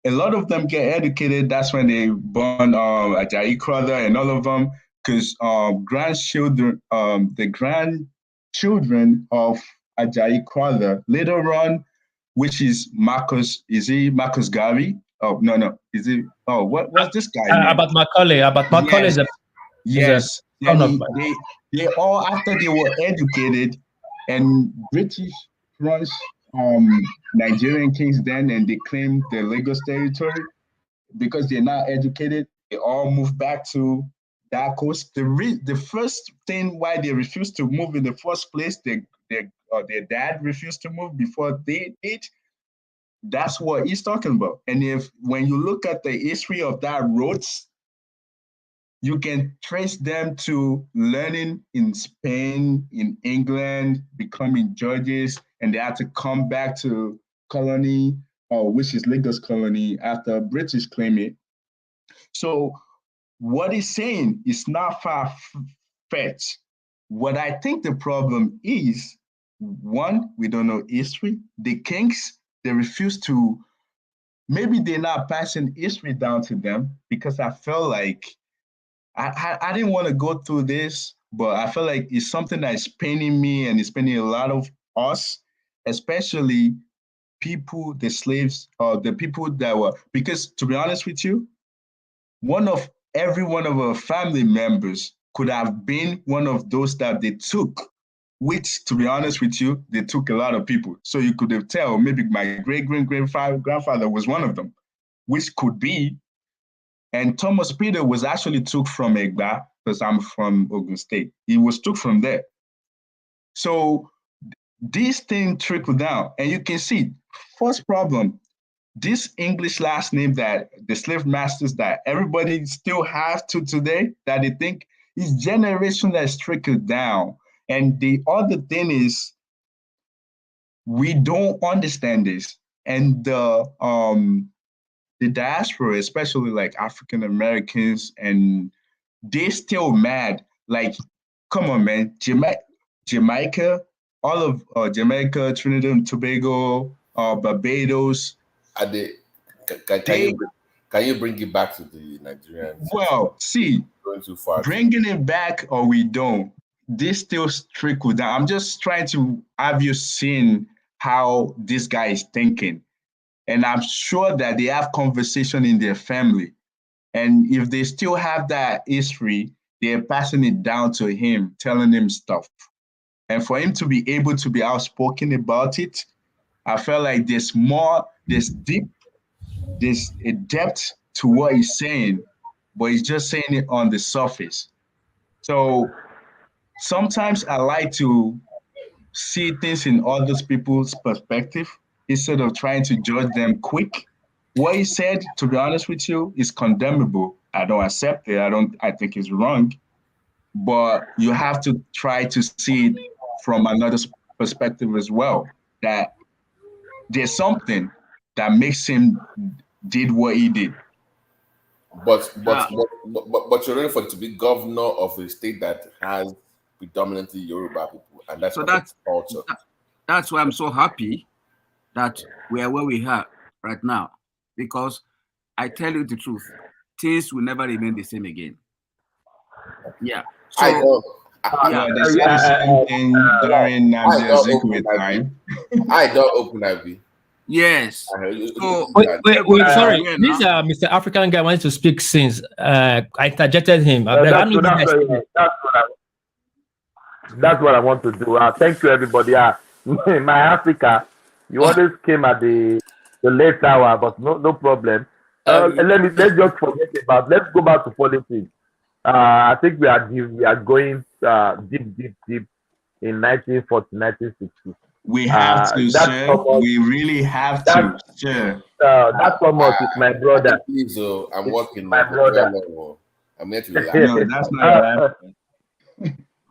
a lot of them get educated. That's when they born Ajayi Crowther and all of them, because the grandchildren of Ajayi Crowther later on, which is Marcus, is he Marcus Garvey? Oh, no. Is it, what's this guy name? About Macaulay. Yes. They all, after they were educated, and British runs Nigerian kings then, and they claimed the Lagos territory, because they're not educated, they all moved back to that coast. The first thing why they refused to move in the first place, their dad refused to move before they did. That's what he's talking about. And when you look at the history of that roads, you can trace them to learning in Spain, in England, becoming judges, and they had to come back to colony, which is Lagos colony, after British claim it. So what he's saying is not far-fetched. What I think the problem is, one, we don't know history. The kings, they refuse to, maybe they're not passing history down to them, because I felt like, I didn't want to go through this, but I feel like it's something that is paining me, and it's paining a lot of us, especially people, the slaves, or the people that were, because to be honest with you, every one of our family members could have been one of those that they took which, to be honest with you, they took a lot of people. So you could have tell maybe my great-great-grandfather was one of them, which could be. And Thomas Peter was actually took from Egba, because I'm from Ogun State. He was took from there. So this thing trickled down, and you can see, first problem, this English last name that the slave masters that everybody still has to today, that they think is generation that's trickled down. And the other thing is, we don't understand this. And the diaspora, especially like African Americans, and they're still mad. Like, come on, man, Jamaica, all of Jamaica, Trinidad and Tobago, Barbados. Can you bring it back to the Nigerians? Well, see, going too far. Bringing it back or we don't, this still trickle down. I'm just trying to have you seen how this guy is thinking. And I'm sure that they have conversation in their family. And if they still have that history, they're passing it down to him, telling him stuff. And for him to be able to be outspoken about it, I felt like there's a depth to what he's saying, but he's just saying it on the surface. So sometimes I like to see things in other people's perspective instead of trying to judge them quick. What he said, to be honest with you, is condemnable. I don't accept it. I think it's wrong. But you have to try to see it from another perspective as well, that there's something that makes him did what he did. But you're ready for it to be governor of a state that has predominantly Yoruba people, and that's culture. That's why I'm so happy that we are where we are right now, because I tell you the truth, things will never remain the same again. Yeah. So the same thing during Namdi time. I don't open IB. Yes. So, wait, sorry. This Mr. African guy wanted to speak since I interjected him. That's what I want to do. Thank you, everybody. My Africa, you always came at the late hour, but no problem. Let's just forget about. Let's go back to politics. I think we are going deep in 1940, 1960. We have to, sir. We really have to, sir. That's almost with my brother. Please, I'm working. My brother. I'm here to no, that's not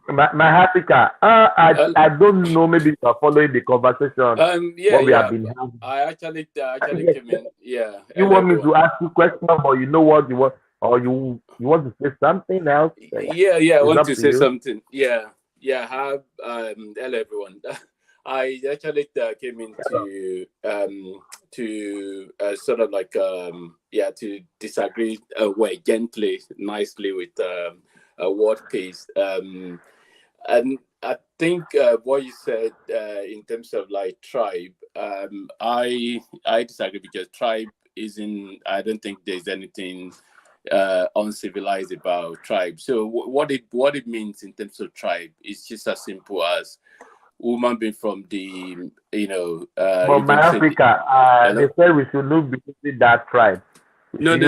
my Africa. I don't know. Maybe you are following the conversation. Yeah, we have been having. I actually came in. Yeah. You want me to ask you a question, or you know what you want, or you want to say something else? Yeah. I want to say something. Yeah. Hello, everyone. I actually came in to sort of like to disagree gently, nicely with a word piece. And I think what you said in terms of like tribe, I disagree, because tribe isn't. I don't think there's anything uncivilized about tribe. So what it means in terms of tribe is just as simple as woman being from the, but my Africa, they say we should not be using that tribe. No,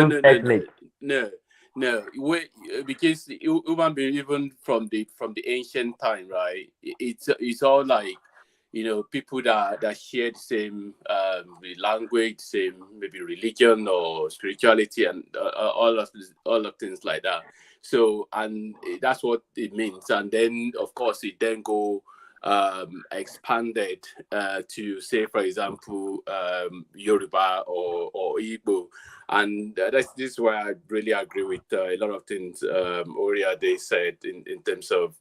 because human being, even from the ancient time, right? It's all like, people that share the same language, same maybe religion or spirituality, and all of things like that. So, and that's what it means. And then, of course, it then go expanded to, say, for example, Yoruba or Igbo. And this is where I really agree with a lot of things Oria they said in terms of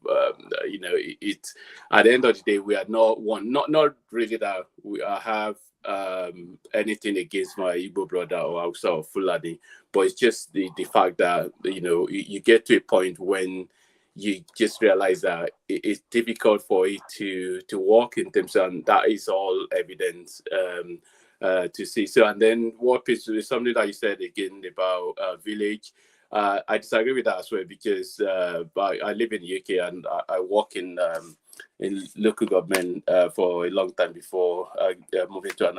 it. At the end of the day, we are not really that we have anything against my Igbo brother or Hausa or Fulani, but it's just the fact that you get to a point when you just realize that it's difficult for it to work in terms of, and that is all evidence to see. So, and then what is something that you said again about village. I disagree with that as well, because I live in the UK and I work in in local government for a long time before moving to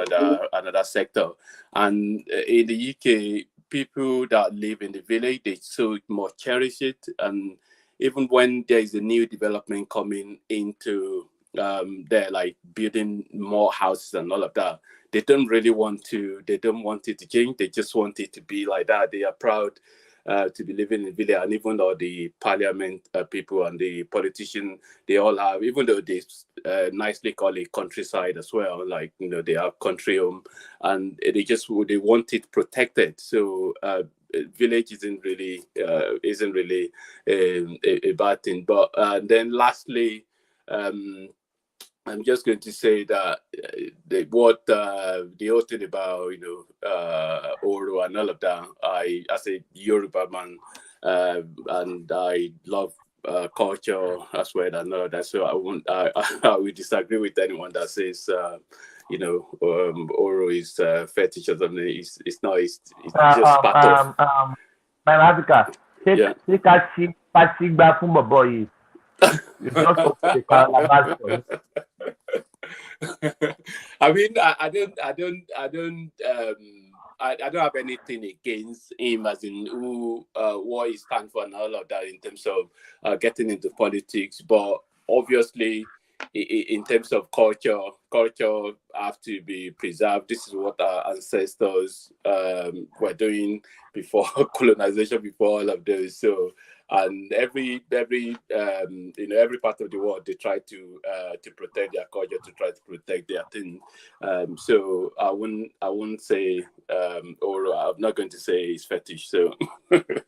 another sector. And in the UK, people that live in the village, they so more cherish it. And even when there is a new development coming into they're like building more houses and all of that, they don't really want to, they don't want it to change. They just want it to be like that. They are proud to be living in the village. And even though the parliament people and the politicians, they all have, even though they nicely call it countryside as well, like, you know, they have country home, and they want it protected. So village isn't really a bad thing. But then lastly, I'm just going to say that the whole thing about, you know, Oro and all of that, as a Yoruba man, and I love culture as well and all of that. So I will disagree with anyone that says, you know, Oro is fetish or something. It's not. It's just part of. My Africa, Yeah. take a cheap party back from my boy. You just open the calabash for it. I mean, I don't have anything against him, as in what he stands for and all of that in terms of getting into politics. But obviously, in terms of culture have to be preserved. This is what our ancestors were doing before colonization, before all of those. So, and every you know, every part of the world, they try to protect their culture, to try to protect their thing. So I wouldn't say or I'm not going to say it's fetish. So okay,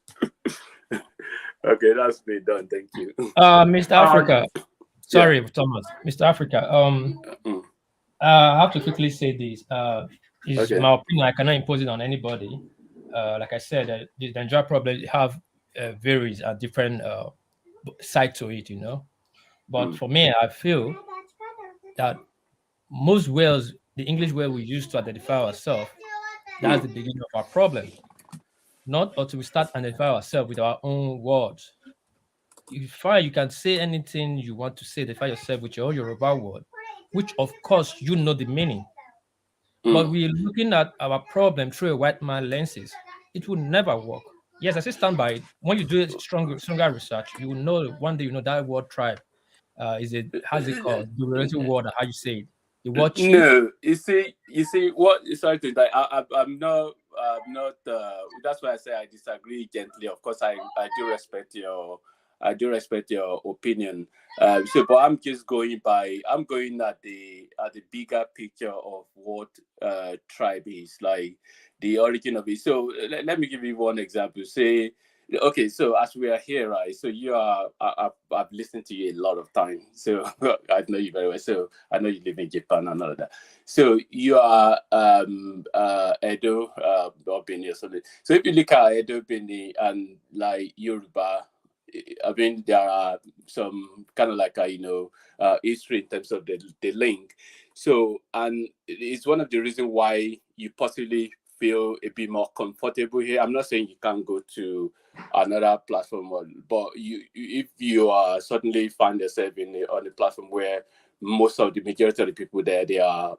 that's me done. Thank you. Mr. Africa. Sorry, Thomas. Mr. Africa. I have to quickly say this. It's my opinion. I cannot impose it on anybody. Like I said, the Nigeria problem have varies at different side to it, you know. But for me, I feel that most words, the English word we use to identify ourselves, that's the beginning of our problem. Not until we start identifying ourselves with our own words. You find you can say anything you want to say, identify yourself with your own Yoruba word, which of course you know the meaning. But we're looking at our problem through a white man lenses. It will never work. Yes, I say stand by it. When you do stronger research, you will know one day, you know, that word tribe is a, how's it called? The relative word, how you say it. The word chief. No, you see what? Sorry to like, I'm not. That's why I say I disagree gently. Of course, I do respect your opinion. So, but I'm just going by. I'm going at the bigger picture of what tribe is, like the origin of it. So let me give you one example. Say, okay, so as we are here, right? So you are, I've listened to you a lot of time. So I know you very well. So I know you live in Japan and all of that. So you are Edo or Bini or something. So if you look at Edo, Bini, and like Yoruba, I mean, there are some kind of like history in terms of the link. So, and it's one of the reasons why you possibly feel a bit more comfortable here. I'm not saying you can't go to another platform, but if you are suddenly find yourself on a platform where most of the majority of the people there, they are,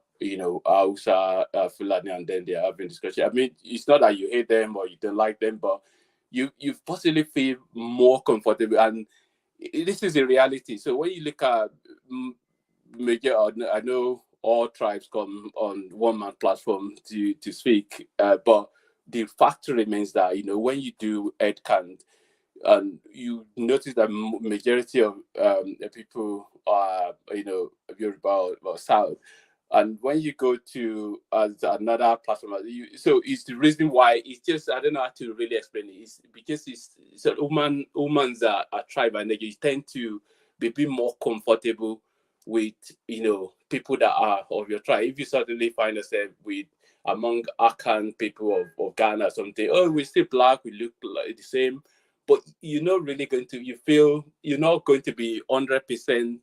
Hausa, Fulani, and then they are having discussion. I mean, it's not that you hate them or you don't like them, but you possibly feel more comfortable, and this is a reality. So when you look at I know all tribes come on one man platform to speak, but the fact remains that when you do head count, and you notice that majority of people are Yoruba or South. And when you go to another platform, so it's the reason why it's just, I don't know how to really explain it. It's because so humans are tribe, and you tend to be a bit more comfortable with people that are of your tribe. If you suddenly find yourself with among Akan people of Ghana or something, we're still black, we look like the same, but you're not really going to, you're not going to be 100%,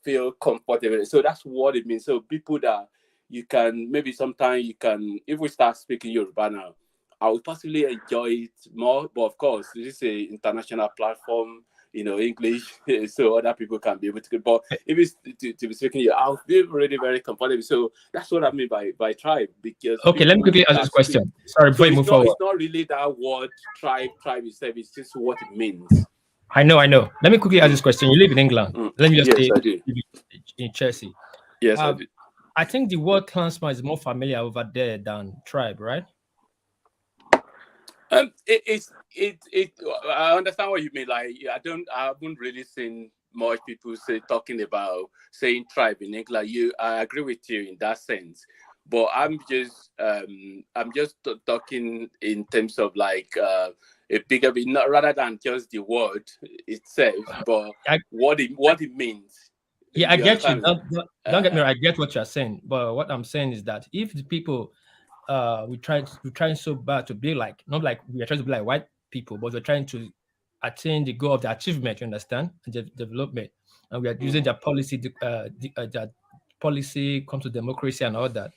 feel comfortable. So that's what it means. So people that you can, maybe sometimes you can, if we start speaking Yoruba now, I would possibly enjoy it more. But of course, this is an international platform. English, so other people can be able to. But if it's to be speaking, I'll feel really very comfortable. So that's what I mean by tribe, because okay, let me quickly ask this question. Sorry, before you move forward. It's not really that word tribe itself. It's just what it means. I know. Let me quickly ask this question. You live in England. Let me just say, I do. In Chelsea. Yes, I do. I think the word clansman is more familiar over there than tribe, right? I understand what you mean. Like, I haven't really seen much people talking about saying tribe in England. I agree with you in that sense, but I'm just talking in terms of like a bigger bit, not rather than just the word itself, but what it means. Yeah, I get you. Don't get me wrong. I get what you're saying, but what I'm saying is that if the people we're trying so bad to be like, not like we are trying to be like white people, but we're trying to attain the goal of the achievement, you understand, and the development, and we are using their policy, their policy comes to democracy and all that,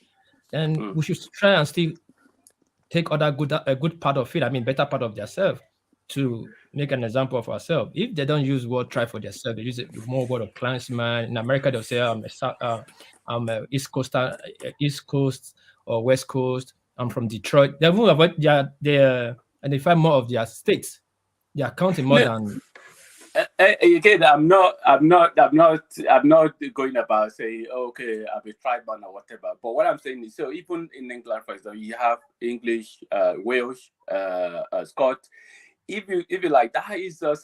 then we should try and still take other good part of it. I mean, better part of themselves to make an example of ourselves. If they don't use word tribe for themselves, they use it more word of clansman. In America, they'll say I'm a East Coast or West Coast. I'm from Detroit. They will avoid they identify more of their states. They are counting more than. Again, I'm not going about saying, okay, I'm a tribeman or whatever. But what I'm saying is, so even in England, for example, you have English, Welsh, Scot. If you like, that is of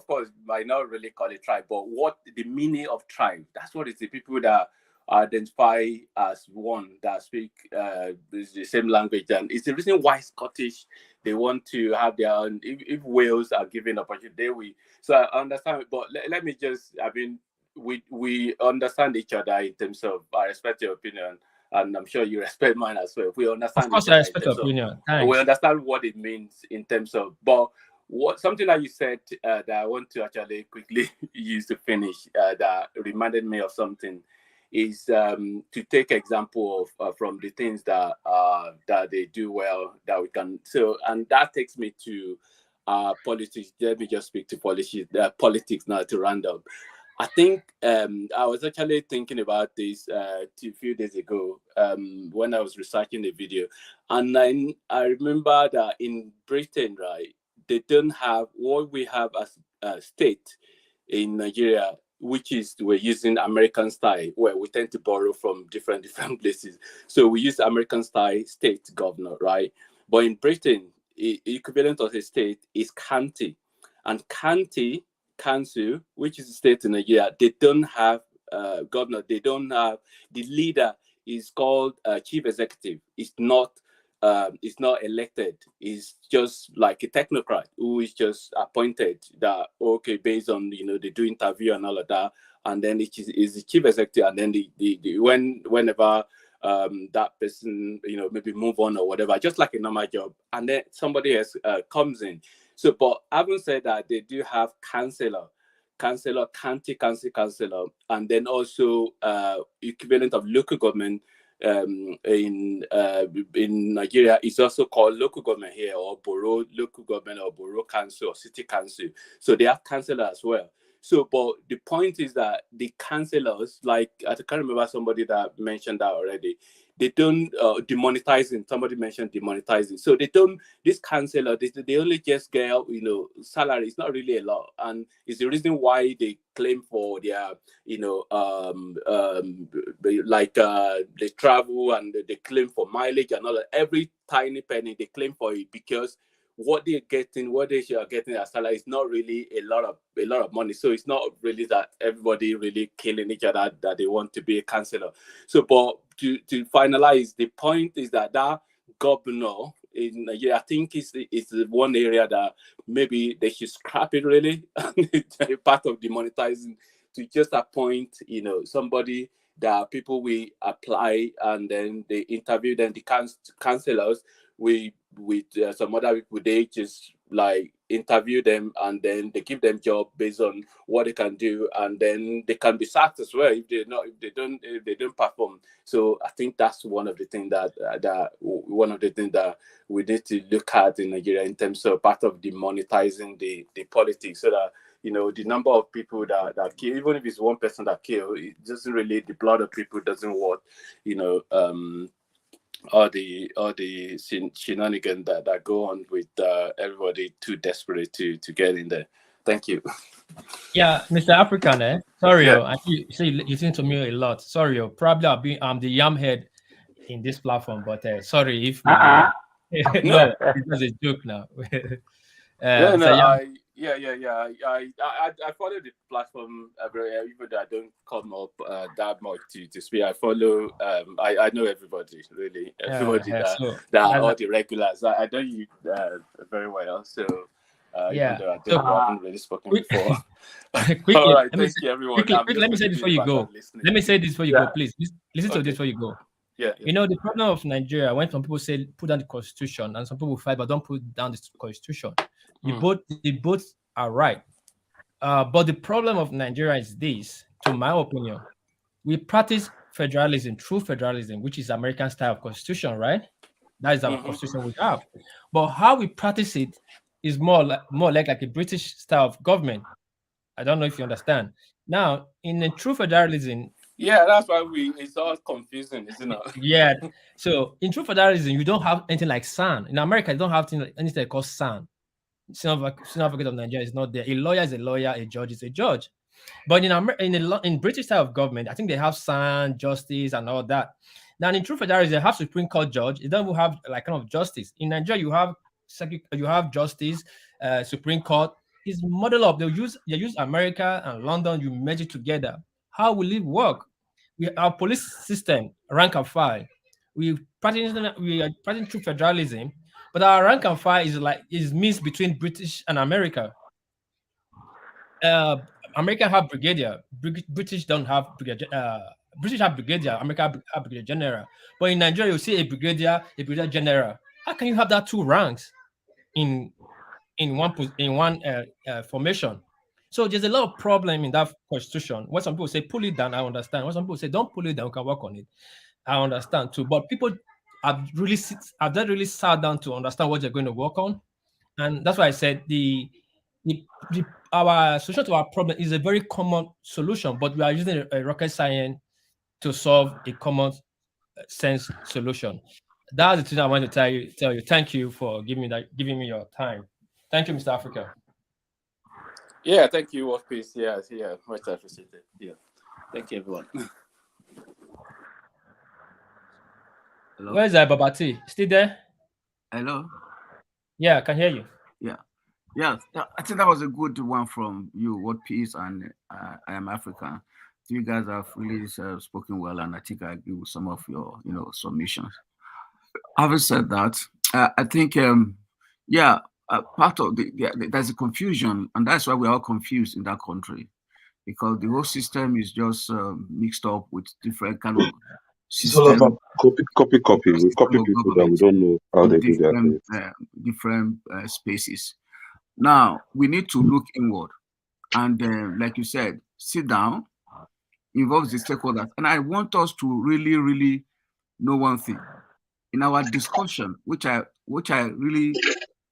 course, might not really call it tribe, but what the meaning of tribe? That's what it's the people that identify as one, that speak the same language. And it's the reason why Scottish, they want to have their own. If Wales are given opportunity, so I understand. But let me just, I mean, we understand each other in terms of, I respect your opinion, and I'm sure you respect mine as well. We understand. Of course, I respect your opinion. Thanks. We understand what it means in terms of, but something that you said that I want to actually quickly use to finish, that reminded me of something, is to take example of from the things that they do well, that we can. So, and that takes me to politics. Let me just speak to politics now to round up. I think I was actually thinking about this a few days ago when I was researching the video, and I remember that in Britain, right, they don't have what we have as a state in Nigeria, which is we're using American style, where we tend to borrow from different places. So we use American style state governor, right? But in Britain, equivalent of a state is county, and county council, which is a state in Nigeria, they don't have governor. They don't have, the leader is called chief executive. It's not elected. It's just like a technocrat who is just appointed, that okay, based on they do interview and all of that, and then it is the chief executive, and then whenever that person maybe move on or whatever, just like a normal job, and then somebody else comes in. So, but having said that, they do have councillor, county councillor, and then also equivalent of local government in Nigeria is also called local government here, or borough local government, or borough council, or city council. So they have councillor as well. So, but the point is that the councillors, like I can't remember somebody that mentioned that already. They don't demonetizing. Somebody mentioned demonetizing. So they don't. This councillor, they only just get salary. It's not really a lot, and it's the reason why they claim for their they travel and they claim for mileage and all that. Every tiny penny they claim for it, because what they are getting as salary is not really a lot of money. So it's not really that everybody really killing each other that they want to be a councillor. So, but to finalize, the point is that governor in Nigeria, I think is one area that maybe they should scrap it really, part of demonetizing, to just appoint somebody that people will apply, and then they interview them, the councillors with some other people. They just like interview them, and then they give them job based on what they can do, and then they can be sacked as well if they don't perform. So I think that's one of the things that we need to look at in Nigeria in terms of part of demonetizing the politics, so that the number of people that kill, even if it's one person that kill, it doesn't really, the blood of people doesn't worth all the shenanigans that go on with everybody too desperate to get in there. Thank you. Yeah, Mr. African, sorry, yeah. I see you listen to me a lot. Sorry, probably I'm the yam head in this platform, but sorry if my no, it's a joke now. I follow the platform even though I don't come up that much to speak. I follow. I know everybody, really, everybody all the regulars. I know you very well, so. Even though I haven't really spoken before. Quickly, all right, thank you, everyone. Quickly, let me say this before you go. Let me say this before you go, please. Listen to this before you go. Yeah. The problem of Nigeria, when some people say put down the constitution, and some people fight, but don't put down the constitution. The both are right. But the problem of Nigeria is this, to my opinion. We practice federalism, true federalism, which is American style of constitution, right? That is our constitution we have. But how we practice it is more like a British style of government. I don't know if you understand. Now, in a true federalism, yeah, that's why it's all confusing, isn't it? Yeah. So in true federalism, you don't have anything like SAN. In America, you don't have anything called SAN. Senior Advocate of Nigeria is not there. A lawyer is a lawyer. A judge is a judge. But in British style of government, I think they have SAN, justice, and all that. Now in true federalism, they have Supreme Court judge. It doesn't have like kind of justice. In Nigeria, you have justice, Supreme Court. It's model of they use America and London. You merge it together. How will it work? Our police system, rank and file. We are practicing true federalism, but our rank and file is mixed between British and America. America have brigadier. British don't have brigadier. British have brigadier. America have brigadier general. But in Nigeria, you see a brigadier general. How can you have that two ranks in one formation? So there's a lot of problem in that constitution. When some people say pull it down, I understand. When some people say don't pull it down, we can work on it. I understand too. But people have really sat down to understand what they're going to work on, and that's why I said our solution to our problem is a very common solution, but we are using a rocket science to solve a common sense solution. That's the thing I want to tell you. Thank you for giving me your time. Thank you, Mr. Africa. Yeah, thank you, Wolfpeace. Yeah, much appreciated. Yeah, thank you, everyone. Hello? Where is Babati? Still there? Hello? Yeah, I can hear you. Yeah, I think that was a good one from you, Wolfpeace, and I am African. You guys have really spoken well, and I think I agree with some of your, submissions. Having said that, I think, part of there's a confusion, and that's why we're all confused in that country, because the whole system is just mixed up with different kind of systems. Copy. We copy people that we don't know how they do their things. Different spaces. Now, we need to look inward, and like you said, sit down, involve the stakeholders. And I want us to really, really know one thing. In our discussion, which I really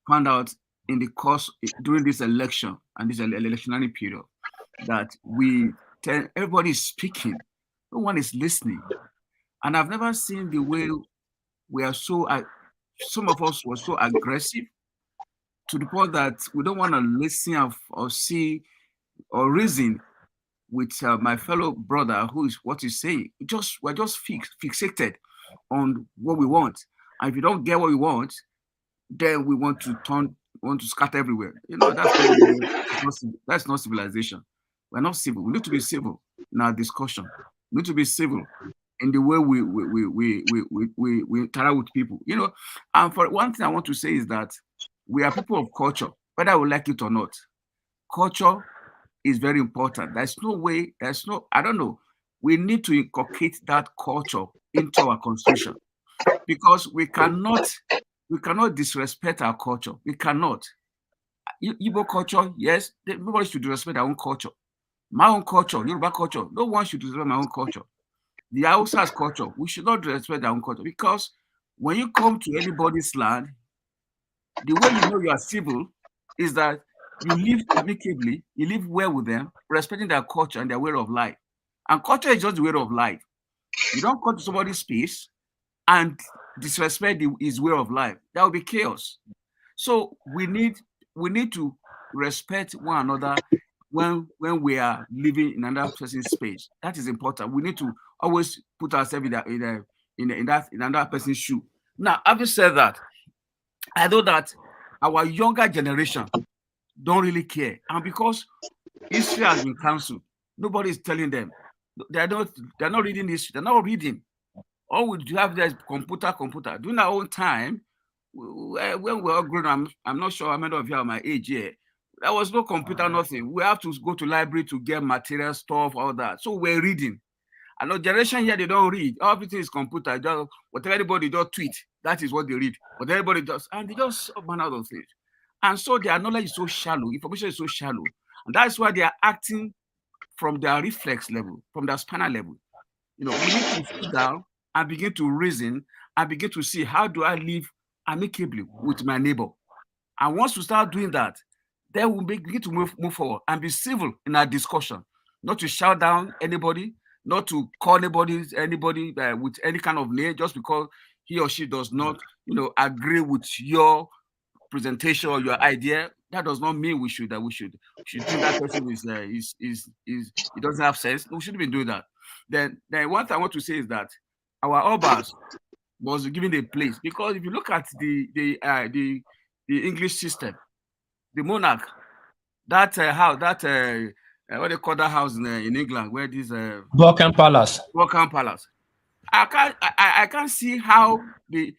found out in the course during this election and this electionary period, that everybody is speaking, no one is listening. And I've never seen the way we are some of us were so aggressive to the point that we don't want to listen or see or reason with my fellow brother who is what he's saying. We're just fixated on what we want. And if you don't get what we want, then we want to scatter everywhere. That's not civilization. We're not civil. We need to be civil in our discussion. We need to be civil in the way we interact with people. And for one thing I want to say is that we are people of culture, whether we like it or not. Culture is very important. I don't know. We need to inculcate that culture into our constitution, because we cannot disrespect our culture. We cannot. Igbo culture, yes, everybody should respect their own culture. My own culture, Yoruba culture, no one should respect my own culture. The Hausa's culture, we should not respect their own culture, because when you come to anybody's land, the way you know you are civil is that you live amicably, you live well with them, respecting their culture and their way of life. And culture is just the way of life. You don't come to somebody's space and disrespect his way of life. That would be chaos. So we need to respect one another when we are living in another person's space. That is important. We need to always put ourselves in another person's shoe. Now, having said that, I know that our younger generation don't really care, and because history has been cancelled, nobody is telling them. They're not reading history. They're not reading. All we have there is computer. During our own time, when we were all grown, I'm not sure how many of you are my age here. There was no computer, nothing. We have to go to library to get material stuff, all that. So we're reading. And the generation here, they don't read. Everything is computer. Just whatever anybody does tweet, that is what they read. What everybody does, and they just man out of things. And so their knowledge is so shallow, information is so shallow. And that's why they are acting from their reflex level, from their spinal level. We need to sit down and begin to reason and begin to see, how do I live amicably with my neighbor? And once we start doing that, then we'll begin to move forward and be civil in our discussion, not to shout down anybody, not to call anybody with any kind of name just because he or she does not, agree with your presentation or your idea. That does not mean we should think that person he doesn't have sense. We shouldn't be doing that. Then one thing I want to say is that our Obi'S was given a place, because if you look at the English system, the monarch, that house, what they call that house in England, where this Buckingham Palace. Buckingham Palace. I can't see how the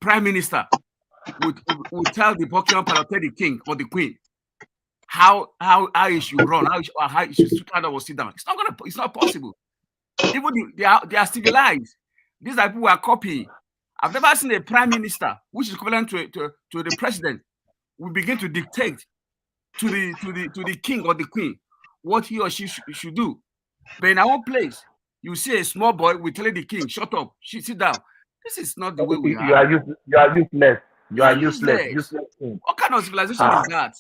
prime minister would tell the Buckingham Palace, tell the king or the queen how it should run, how it should sit down. It's not possible. Even they are civilized. These are people who are copying. I've never seen a prime minister, which is equivalent to the president, will begin to dictate to the king or the queen what he or she should do. But in our own place, you see a small boy will tell the king, "Shut up, sit down." This is not the way we are. You are useless. You are useless. What kind of civilization is that?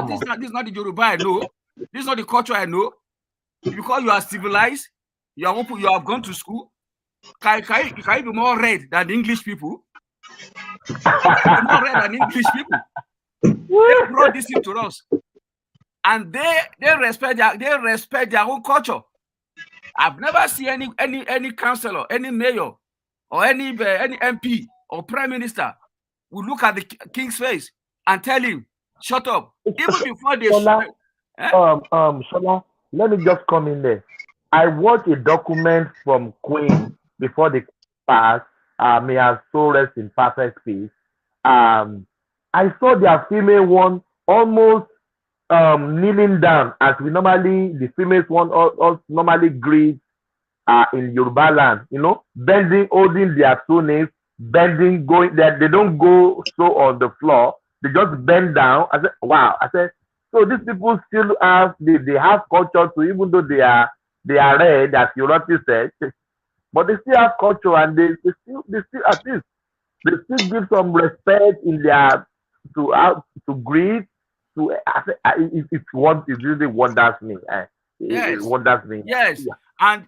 This is not the Yoruba I know. This is not the culture I know. Because you are civilized, you have gone to school. Can you be more red than the English people? More red than English people. They brought this into us, and they respect their own culture. I've never seen any councillor, any mayor, or any MP or prime minister will look at the king's face and tell him, "Shut up." Even before they Shola, let me just come in there. I watched a document from Queen before the past. May her soul rest in perfect peace. I saw their female one almost kneeling down, as the female one normally greet in Yoruba land, bending, holding their two knees, bending, going there. They don't go so on the floor. They just bend down. I said, wow. I said, so these people still have they have culture too, even though they are red, as Yorati said, but they still have culture, and they still at least they still give some respect in their to greet. It really wonders me. It wonders me. Yes, yeah. And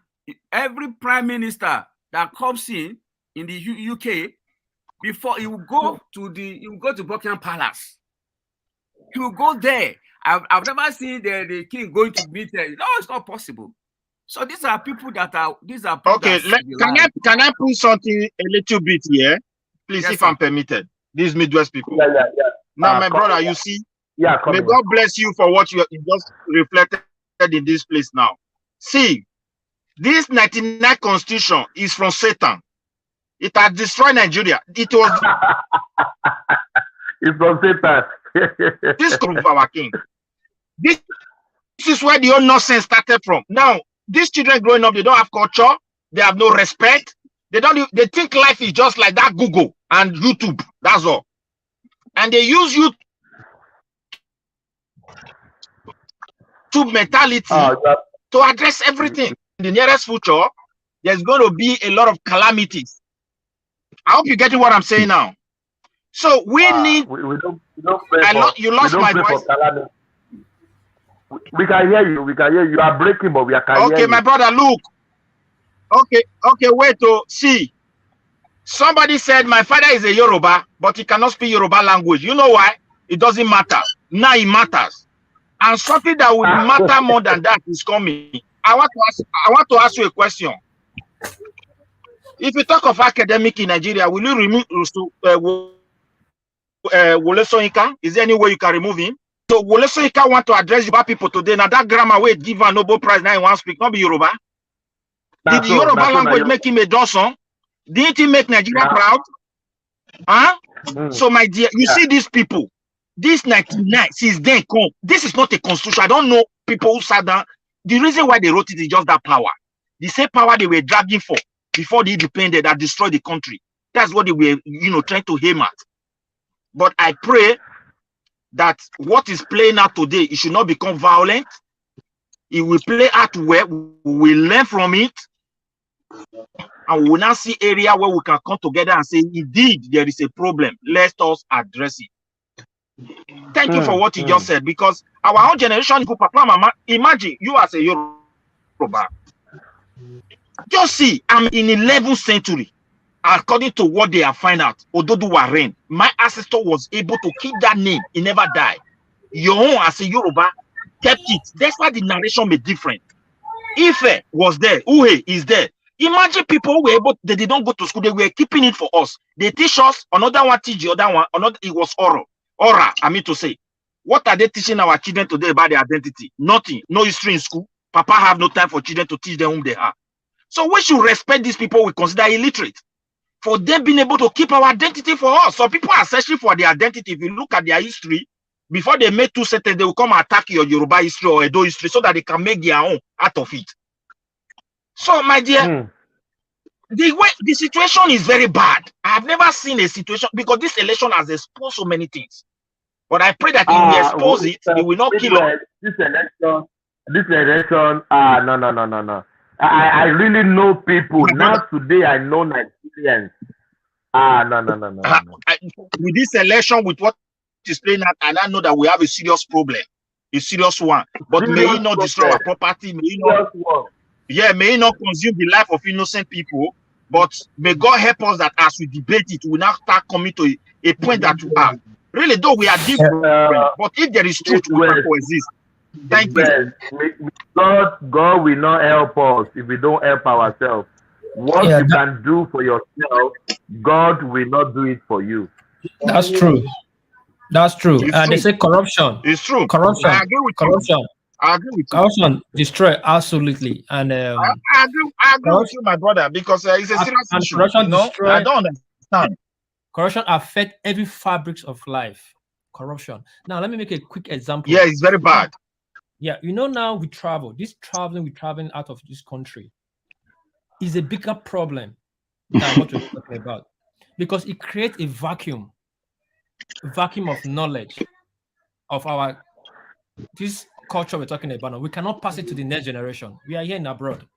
every prime minister that comes in the UK, before he will go to Buckingham Palace, he will go there. I've never seen the king going to meet there. No, it's not possible. So these are people that are okay. Can I put something a little bit here, please, yes, if I'm permitted? These Midwest people. Yeah. Now, my brother, you see, may God bless you for what you just reflected in this place now. See, this 99 constitution is from Satan. It has destroyed Nigeria. It was it's from Satan. This comes from our king. This is where the whole nonsense started from. Now, these children growing up, they don't have culture, they have no respect, they think life is just like that Google and YouTube. That's all. and they use you to mentality to address everything. In the nearest future, there's going to be a lot of calamities. I hope you're getting what I'm saying now. So we need. We don't pray for, you lost my voice. We can hear you. We can hear you. You are breaking, but we can hear you. Okay, my brother, look. Okay, wait to see. Somebody said my father is a Yoruba, but he cannot speak Yoruba language. You know why? It doesn't matter. Now it matters. And something that would matter more than that is coming. I want to ask you a question. If you talk of academic in Nigeria, will you remove Wole Soyinka? Is there any way you can remove him? So Wole Soyinka want to address Yoruba people today. Now that grammar way give a Nobel Prize now in one speak, not be Yoruba. Did the Yoruba language make him a Johnson? Didn't he make Nigeria proud? Huh? So my dear, you see these people, this 99, since then come. This is not a constitution. I don't know people who sat down. The reason why they wrote it is just that power. The same power they were dragging for before the independence that destroyed the country. That's what they were, trying to aim at. But I pray that what is playing out today, it should not become violent. It will play out where we will learn from it. And we will now see area where we can come together and say, indeed, there is a problem. Let us address it. Thank you for what you just said, because our own generation, Papa, Mama, imagine you as a Yoruba. Just see, I'm in 11th century. According to what they have found out, Ododu Waren, my ancestor was able to keep that name. He never died. Your own as a Yoruba kept it. That's why the narration be different. Ife was there. Uhe is there. Imagine people who were able, they didn't go to school, they were keeping it for us. They teach us, another one teach the other one, another, it was oral. Aura, I mean to say. What are they teaching our children today about their identity? Nothing. No history in school. Papa have no time for children to teach them whom they are. So we should respect these people we consider illiterate. For them being able to keep our identity for us. So people are searching for their identity. If you look at their history, before they make two sentences, they will come and attack your Yoruba history or Edo history so that they can make their own out of it. So, my dear, the situation is very bad. I have never seen a situation, because this election has exposed so many things. But I pray that it will expose it. It will not kill us. This election, no. I really know people. Now today I know Nigerians. No. With this election, with what is playing out, and I know that we have a serious problem. A serious one. But may it not destroy our property. May it not, may it not consume the life of innocent people. But may God help us that as we debate it, we now start coming to a point that we are. Really, though we are different, but if there is truth, we can coexist. Thank you. God will not help us if we don't help ourselves. What you can do for yourself, God will not do it for you. That's true. That's true. And they say corruption. It's true. Corruption. I agree with corruption. You. I agree with you. Corruption destroy absolutely. And I agree with you, my brother, because it's a serious issue. I don't understand. Corruption affects every fabric of life. Corruption. Now, let me make a quick example. Yeah, it's very bad. Yeah, now we travel. We're traveling out of this country is a bigger problem than what we're talking about, because it creates a vacuum of knowledge of this culture we're talking about. We cannot pass it to the next generation. We are here in abroad.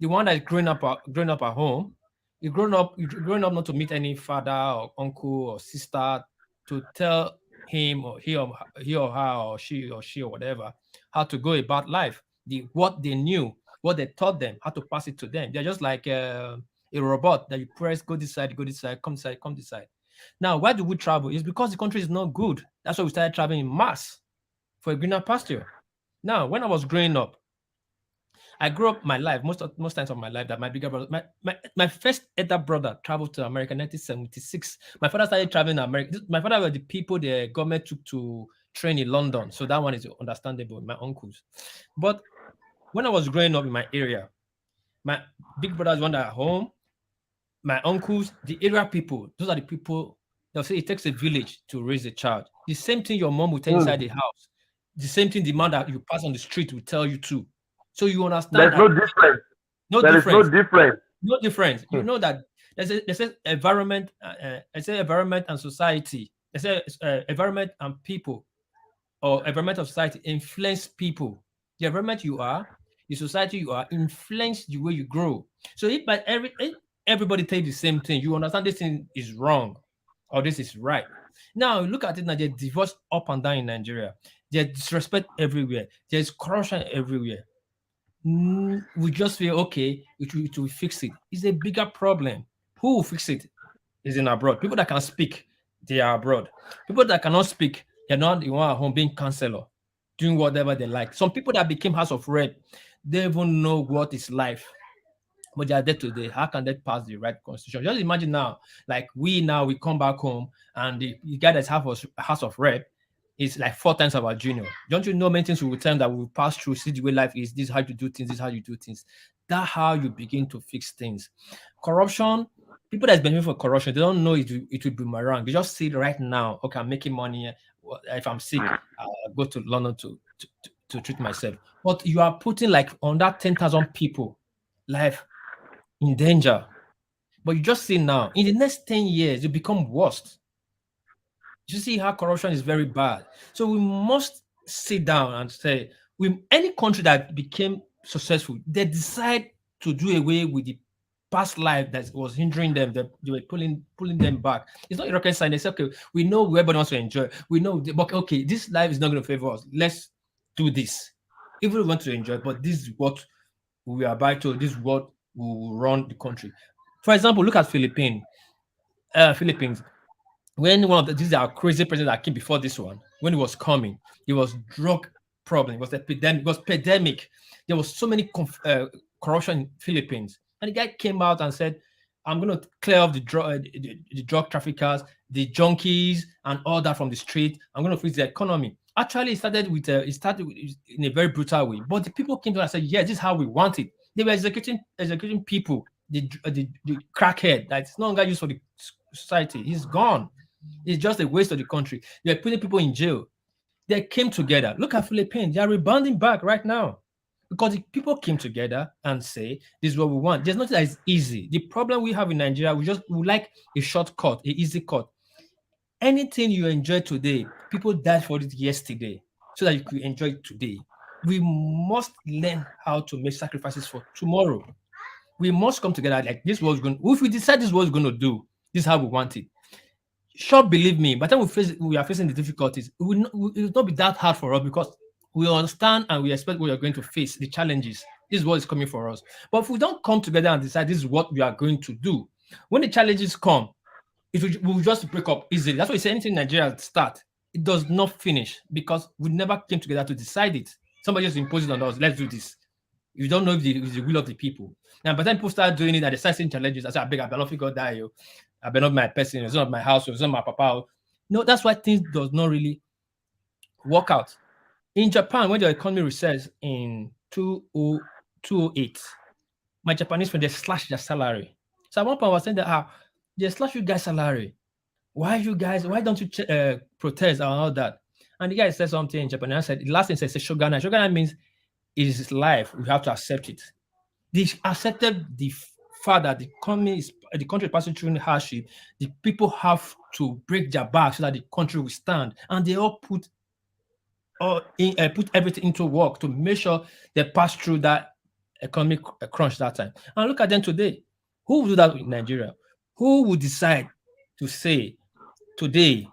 The one that is growing up at home, you're growing up not to meet any father or uncle or sister to tell him or he or her or she or whatever how to go about life. What they knew, what they taught them, how to pass it to them. They're just like a robot that you press, go this side, come this side. Now, why do we travel? It's because the country is not good. That's why we started traveling in mass for a greener pasture. Now, when I was growing up, I grew up my life, most times of my life, that my bigger brother, my first elder brother traveled to America in 1976. My father started traveling to America. My father were the people the government took to train in London. So that one is understandable, my uncles. But when I was growing up in my area, my big brothers were at home, my uncles, the area people, those are the people, they'll say it takes a village to raise a child. The same thing your mom will tell inside the house. The same thing the man that you pass on the street will tell you too. So you understand there's no difference. No difference. You know that there's an environment and society They say environment and people, or environment of society influence people. The environment you are, the society you are, influence the way you grow. So if by everybody take the same thing, you understand this thing is wrong or this is right. Now look at it now. There's divorce up and down in Nigeria. There's disrespect everywhere. There's corruption everywhere. We just feel okay, it will fix it. It's a bigger problem. Who will fix it? Is in abroad. People that can speak, they are abroad. People that cannot speak, they're not the one at home being counselor, doing whatever they like. Some people that became House of Rep, they even know what is life. But they are there today. How can they pass the right constitution? Just imagine now, like we come back home and the guy that's House of Rep is like 4 times our junior. Don't you know many things we will tell them that we will pass through, see the way life is, this is how you do things, this is how you do things. That's how you begin to fix things. Corruption, people that's benefiting for corruption, they don't know it will boomerang. They just see it right now. Okay, I'm making money. If I'm sick, I'll go to London to treat myself. But you are putting like on that 10,000 people life in danger. But you just see now, in the next 10 years, you become worse. You see how corruption is very bad. So we must sit down and say, any country that became successful, they decide to do away with the past life that was hindering them. They were pulling them back. It's not a rocket science. They say, okay, we know everybody wants to enjoy. We know, but okay, this life is not going to favor us. Let's do this. If we want to enjoy, but this is what we are about to. This is what will run the country. For example, look at Philippines. When one of these are crazy presidents that came before this one, when it was coming, it was drug problem, it was epidemic, it was pandemic. There was so many corruption in Philippines, and the guy came out and said, "I'm going to clear off the drug traffickers, the junkies, and all that from the street. I'm going to fix the economy." Actually, it started in a very brutal way, but the people came to and said, "Yeah, this is how we want it." They were executing people. The crackhead that's no longer used for the society, he's gone. It's just a waste of the country. They're putting people in jail. They came together. Look at Philippines. They are rebounding back right now because the people came together and say, this is what we want. There's nothing that is easy. The problem we have in Nigeria, we like a shortcut, an easy cut. Anything you enjoy today, people died for it yesterday so that you could enjoy it today. We must learn how to make sacrifices for tomorrow. We must come together like this was going. If we decide this is what we're going to do, this is how we want it. Sure, believe me, by the time we are facing the difficulties, it will not be that hard for us because we understand and we expect we are going to face the challenges. This is what is coming for us. But if we don't come together and decide this is what we are going to do, when the challenges come, we will just break up easily. That's why you say anything in Nigeria start, it does not finish because we never came together to decide it. Somebody just imposed it on us. Let's do this. You don't know if it's the will of the people. Now, by the time people start doing it and they start seeing challenges, I say, I beg, I better not figure die. I better not my person, it's not my house, it's not my papa. No, that's why things does not really work out. In Japan, when the economy recessed in 2008, my Japanese friend, they slashed their salary. So at one point I was saying that they slashed you guys' salary. Why don't you protest and all that? And the guy said something in Japanese. I said, the last thing says shogana. Shogana means it is life. We have to accept it. They accepted the fact that the country is passing through hardship. The people have to break their back so that the country will stand. And they all put everything into work to make sure they pass through that economic crunch that time. And look at them today. Who will do that in Nigeria? Who will decide to say, today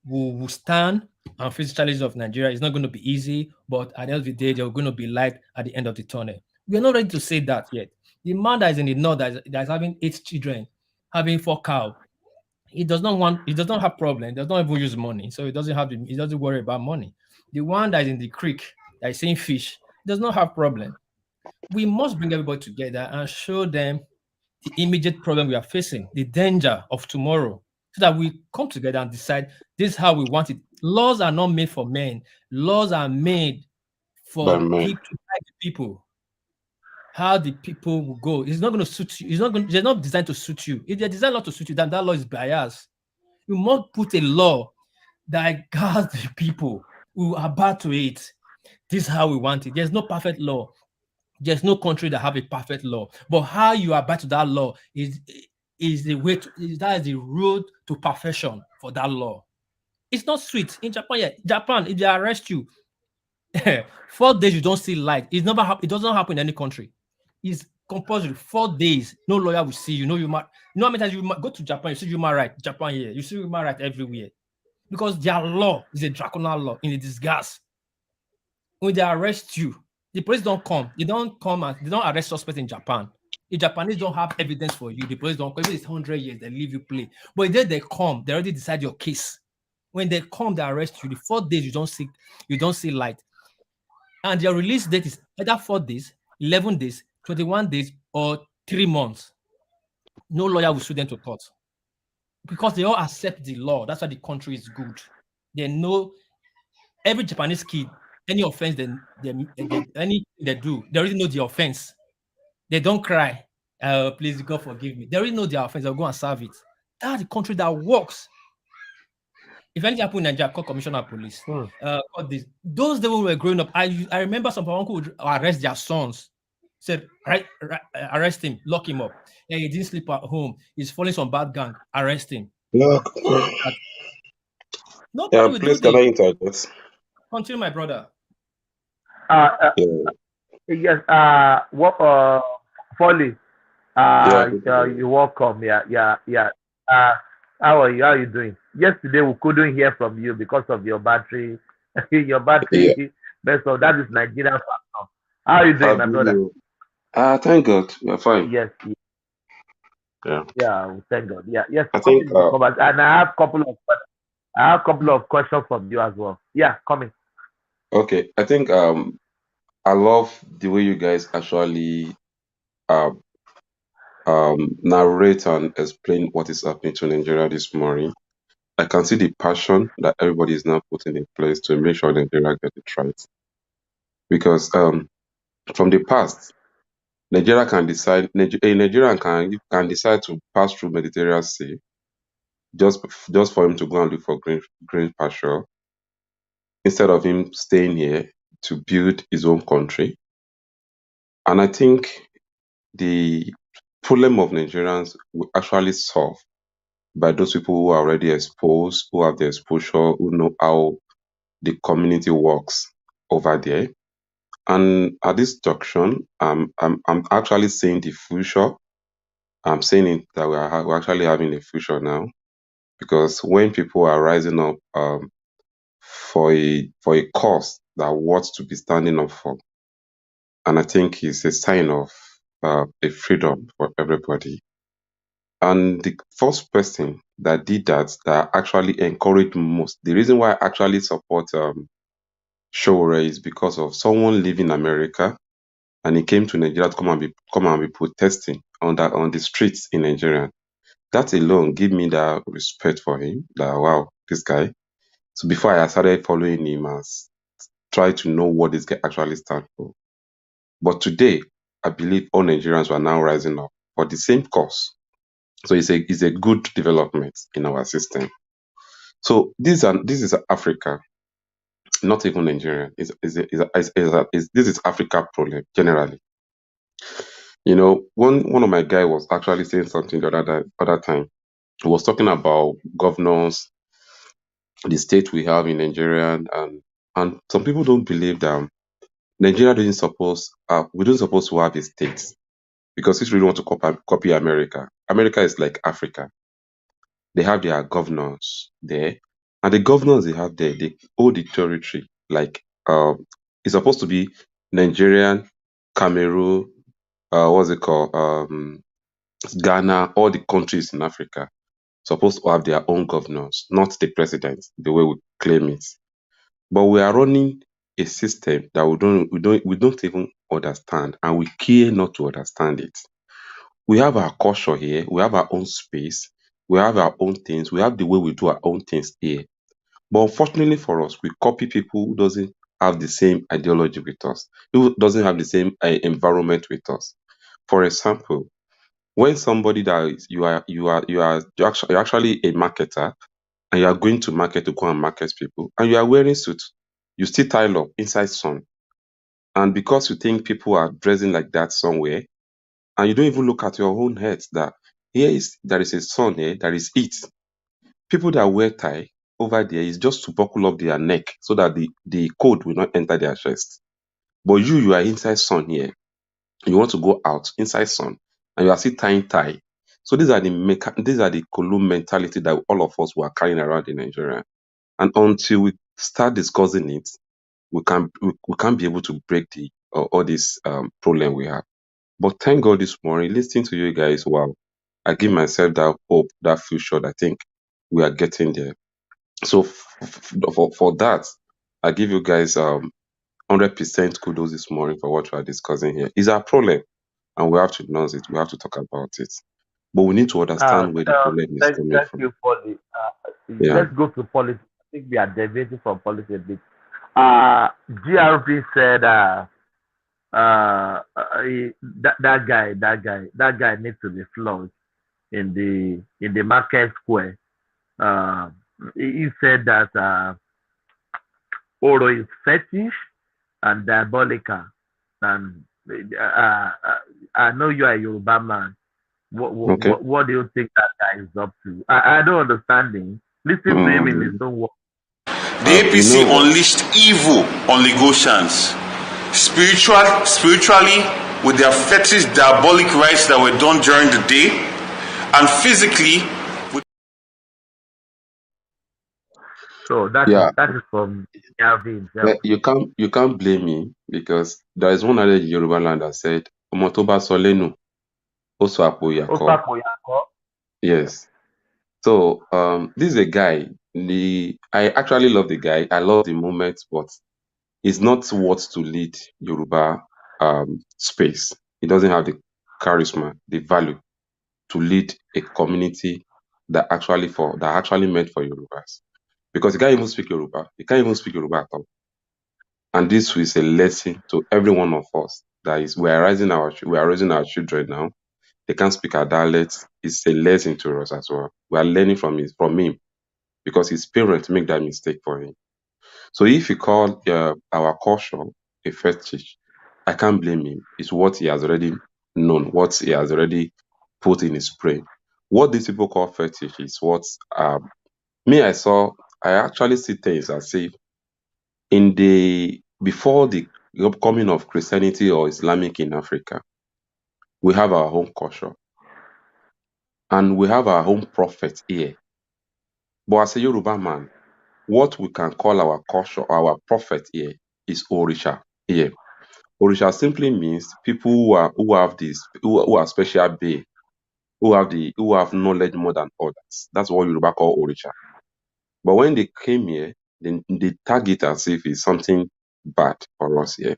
we will stand and face the challenges of Nigeria? It's not going to be easy, but at the end of the day, they're going to be light at the end of the tunnel. We are not ready to say that yet. The man that is in the north that is having 8 children, having 4 cows, he does not have problem. He does not even use money, so he doesn't worry about money. The one that is in the creek that is seeing fish does not have problem. We must bring everybody together and show them the immediate problem we are facing, the danger of tomorrow, so that we come together and decide this is how we want it. Laws are not made for men. Laws are made for people. How the people will go. It's not going to suit you. They're not designed to suit you. If they're designed not to suit you, then that law is biased. You must put a law that guards the people who are bad to it. This is how we want it. There's no perfect law. There's no country that have a perfect law. But how you abide to that law is the way that is the road to perfection for that law. It's not sweet in Japan. Yeah, Japan, if they arrest you, 4 days you don't see light. It doesn't happen in any country. It's compulsory. 4 days, no lawyer will see you. You know how many times you go to Japan, you see human right. Japan here, you see human right everywhere. Because their law is a draconian law in a disguise. When they arrest you, the police don't come. They don't come and they don't arrest suspects in Japan. If Japanese don't have evidence for you, the police don't come. If it's 100 years, they leave you play. But then they come, they already decide your case. When they come, they arrest you. The 4 days you don't see light. And their release date is either 4 days, 11 days, 21 days, or 3 months. No lawyer will sue them to court. Because they all accept the law. That's why the country is good. They know every Japanese kid, any offense they do, they already know the offense. They don't cry, please God forgive me. They already know their offense, they'll go and serve it. That's the country that works. If anything happened in Nigeria, call commissioner of police. Those days when we were growing up, I remember some people would arrest their sons. Said, arrest him, lock him up. Hey, he didn't sleep at home. He's following some bad gang. Arrest him. Nobody will please, do can I this. interject? Continue, my brother. Yes. Folly. You're welcome. Yeah. How are you? How are you doing? Yesterday we couldn't hear from you because of your battery. Your battery messed up. That is Nigerian factor. How are you doing, my brother? Thank God, we're fine. Yes. Yeah. Thank God. Yeah. Yes. I think. And I have a couple of questions from you as well. Yeah, coming. Okay, I think I love the way you guys actually narrate and explain what is happening to Nigeria this morning. I can see the passion that everybody is now putting in place to make sure Nigeria get it right. Because from the past, Nigeria can decide. A Nigerian can decide to pass through Mediterranean Sea just for him to go and look for green pasture instead of him staying here to build his own country. And I think the problem of Nigerians will actually solve by those people who are already exposed, who have the exposure, who know how the community works over there. And at this junction, I'm actually seeing the future. I'm saying it that we're actually having a future now, because when people are rising up for a cause that wants to be standing up for, and I think it's a sign of a freedom for everybody. And the first person that did that actually encouraged most, the reason why I actually support Showore is because of someone living in America, and he came to Nigeria to come and be protesting on the streets in Nigeria. That alone give me that respect for him. That wow, this guy. So before I started following him, I tried to know what this guy actually stands for. But today, I believe all Nigerians are now rising up for the same cause. So it's a good development in our system. So this is Africa, not even Nigeria. This is Africa problem generally. You know, one of my guy was actually saying something the other time. He was talking about governors, the state we have in Nigeria, and some people don't believe that Nigeria we don't supposed to have a state, because if you really want to copy America, America is like Africa. They have their governors there, and the governors they have there, they hold the territory. Like it's supposed to be Nigerian, Cameroon, what's it called, Ghana, all the countries in Africa supposed to have their own governors, not the president, the way we claim it. But we are running a system that we don't even understand, and we care not to understand it. We have our culture here, we have our own space, we have our own things, we have the way we do our own things here. But unfortunately for us, we copy people who doesn't have the same ideology with us, who doesn't have the same environment with us. For example, when somebody that is, you're actually a marketer, and you are going to market to go and market people, and you are wearing suits, you still tie up inside sun, and because you think people are dressing like that somewhere, and you don't even look at your own head that there is a sun here, there is heat. People that wear tie, over there is just to buckle up their neck so that the cold will not enter their chest. But you are inside sun here. You want to go out inside sun, and you are still tying tie. So these are the Kulu mentality that all of us were carrying around in Nigeria. And until we start discussing it, we can't be able to break all this problem we have. But thank God this morning, listening to you guys, wow, I give myself that hope, that future. I think we are getting there. So for that, I give you guys 100% kudos this morning for what we are discussing here. It's our problem, and we have to announce it. We have to talk about it. But we need to understand where the problem is coming Thank from. you for the. Yeah. Let's go to policy. I think we are deviating from policy a bit. GRP said that guy needs to be flogged in the market square. He said that Oro is fetish and diabolical. And I know you are a Yoruba man. What do you think that guy is up to? I don't understand him. Listen to him in his own words. The APC unleashed evil on Lagosians, spiritually with their fetish diabolic rites that were done during the day, and physically with. So that is from Calvin himself. You can't blame me, because there is one other Yoruba land that said Omotoba Solenu Oso Apo. Yes. So this is a guy. I actually love the guy. I love the movement, but he's not what to lead Yoruba space. He doesn't have the charisma, the value to lead a community that actually meant for Yorubas. Because he can't even speak Yoruba. He can't even speak Yoruba at all. And this is a lesson to every one of us. That is, we are raising our children now. They can't speak our dialects. It's a lesson to us as well. We are learning from him, because his parents make that mistake for him. So if you call our culture a fetish, I can't blame him. It's what he has already known, what he has already put in his brain. What these people call fetish is what I actually see things as if before the coming of Christianity or Islamic in Africa, we have our own culture and we have our own prophet here. But as a Yoruba man, what we can call our culture, our prophet here, is Orisha here. Orisha simply means people who are special being, who have knowledge more than others. That's what Yoruba call Orisha. But when they came here, they tag it as if it's something bad for us here.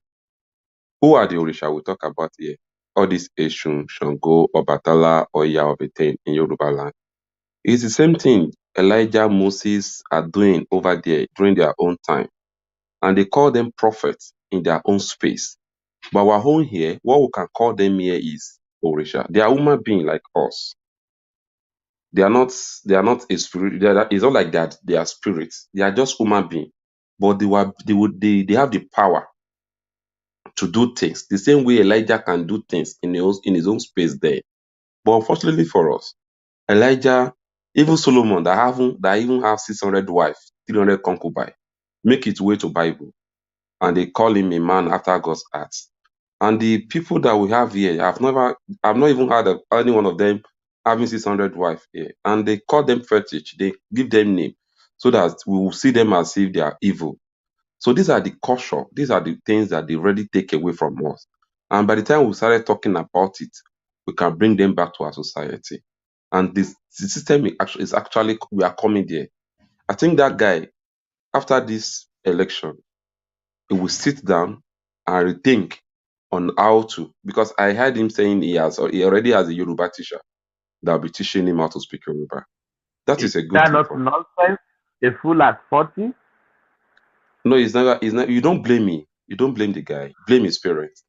Who are the Orisha we talk about here? All these Eshun, Shango, Obatala, Oya, Obeten in Yoruba land. It's the same thing Elijah, Moses are doing over there during their own time. And they call them prophets in their own space. But our own here, what we can call them here is Orisha. They are human beings like us. They are not a spirit. It's not like that. They are spirits. They are just human beings. But they have the power to do things the same way Elijah can do things in his own space there. But unfortunately for us, Elijah, even Solomon that even have 600 wives, 300 concubines, make its way to Bible, and they call him a man after God's heart. And the people that we have here, I've not even heard of any one of them having 600 wives here, and they call them fetish. They give them name so that we will see them as if they are evil. So these are the culture. These are the things that they already take away from us. And by the time we started talking about it, we can bring them back to our society. And the system is actually, we are coming there. I think that guy, after this election, he will sit down and rethink on how to, because I heard him saying he already has a Yoruba teacher that will be teaching him how to speak Yoruba. That is a good thing. That not nonsense? A fool at 40? No, it's never. You don't blame me. You don't blame the guy. Blame his parents.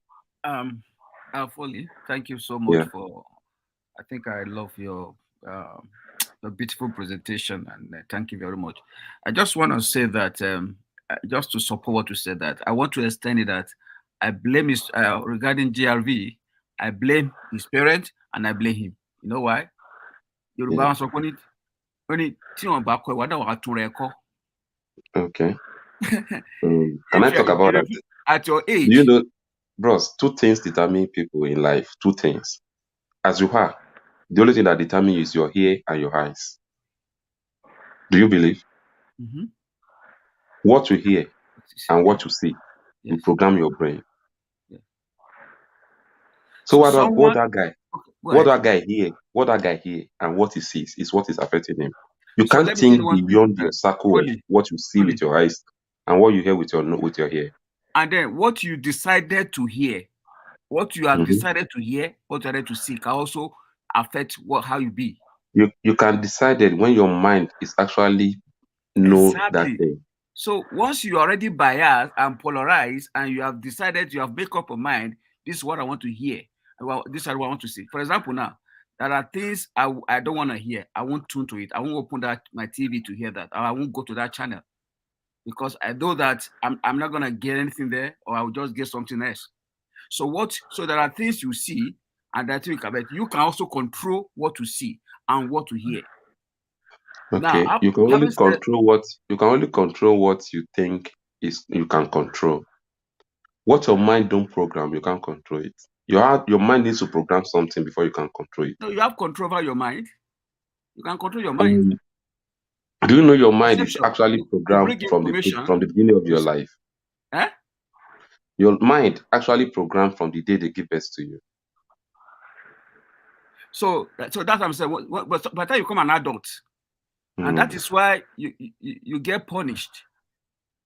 Foley, thank you so much for. I think I love your beautiful presentation, and thank you very much. I just want to say that just to support what you said, that I want to extend it that I blame his regarding GRV. I blame his parents and I blame him. You know why? Yoruba Okay. Can I talk about that? At your age? You know, bros, two things determine people in life. Two things. As you are, the only thing that determines you is your ear and your eyes. Do you believe? Mm-hmm. What you hear and what you see will program your brain. Yeah. So what that guy hear and what he sees is what is affecting him. You can't think beyond your circle of what you see with your eyes and what you hear with your ear. And then what you decided to hear, what you have decided to hear, what you decided to see can also affect how you be. You can decide it when your mind is actually know that thing. So once you already biased and polarized and you have decided, you have made up your mind, this is what I want to hear. This is what I want to see. For example, now, there are things I don't want to hear. I won't tune to it. I won't open my TV to hear that. Or I won't go to that channel because I know that I'm not going to get anything there or I'll just get something else. So there are things you see and that you can also control what to see and what to hear. Okay, now, you can only control what you think you can control. What your mind don't program, you can't control it. Your mind needs to program something before you can control it. No, you have control over your mind. You can control your mind. Do you know your mind is actually programmed from the beginning of your life? Eh? Your mind actually programmed from the day they give birth to you. So that's what I'm saying. But by the time you become an adult, and that is why you get punished,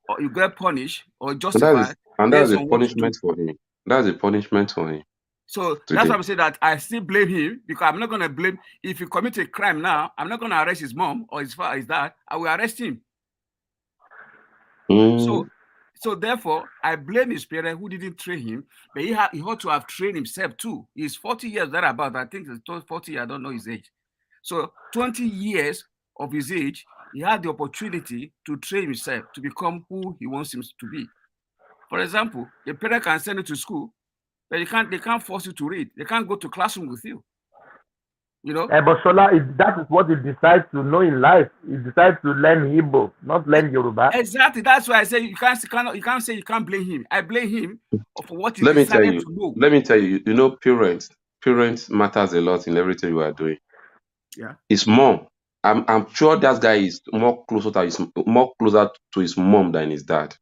or you get punished or justified. And that's a punishment for him. That's a punishment for him. So that's why I'm saying that I still blame him because I'm not going to blame. If he commit a crime now, I'm not going to arrest his mom or his father, his dad. I will arrest him. So therefore, I blame his parents who didn't train him, but he ought to have trained himself too. He's 40 years thereabout. I think it's 40. I don't know his age. So 20 years of his age, he had the opportunity to train himself to become who he wants him to be. For example, the parent can send you to school, but they can't force you to read. They can't go to classroom with you. You know? But Shola, that is what he decides to know in life. He decides to learn Igbo, not learn Yoruba. Exactly. That's why I say you can't say you can't blame him. I blame him for what he decided to know. Let me tell you, parents matters a lot in everything you are doing. Yeah. His mom, I'm sure that guy is more closer to his mom than his dad.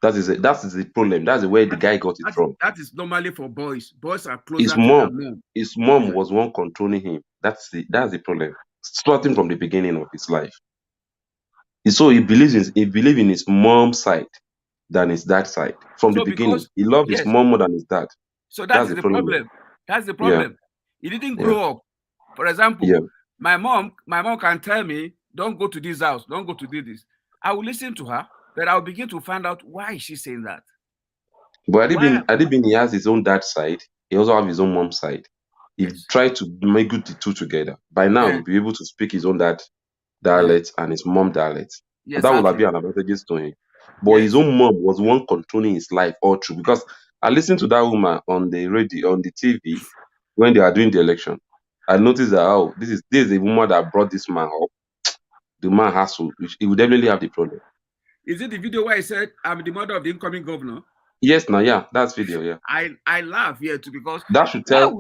That is the problem. That's where the guy got it from. That is normally for boys. Boys are closer to their mom. His mom was one controlling him. That's the problem. Starting from the beginning of his life. So he believes in his mom's side than his dad's side. From the beginning, he loved his mom more than his dad. So that's the problem. That's the problem. Yeah. He didn't grow up. For example, my mom can tell me, don't go to this house, don't go to this. I will listen to her, but I'll begin to find out why is she saying that. But Adibin, he has his own dad's side. He also has his own mom's side. He tried to make the two together. By now, he'll be able to speak his own dad dialect and his mom dialect. And that will be an advantage to him. But his own mom was one controlling his life all through. Because I listened to that woman on the radio, on the TV, when they are doing the election. I noticed that this is a woman that brought this man up. The man has to. He will definitely have the problem. Is it the video where he said, "I'm the mother of the incoming governor"? Yes, that's video. Yeah. I laugh here too because that should tell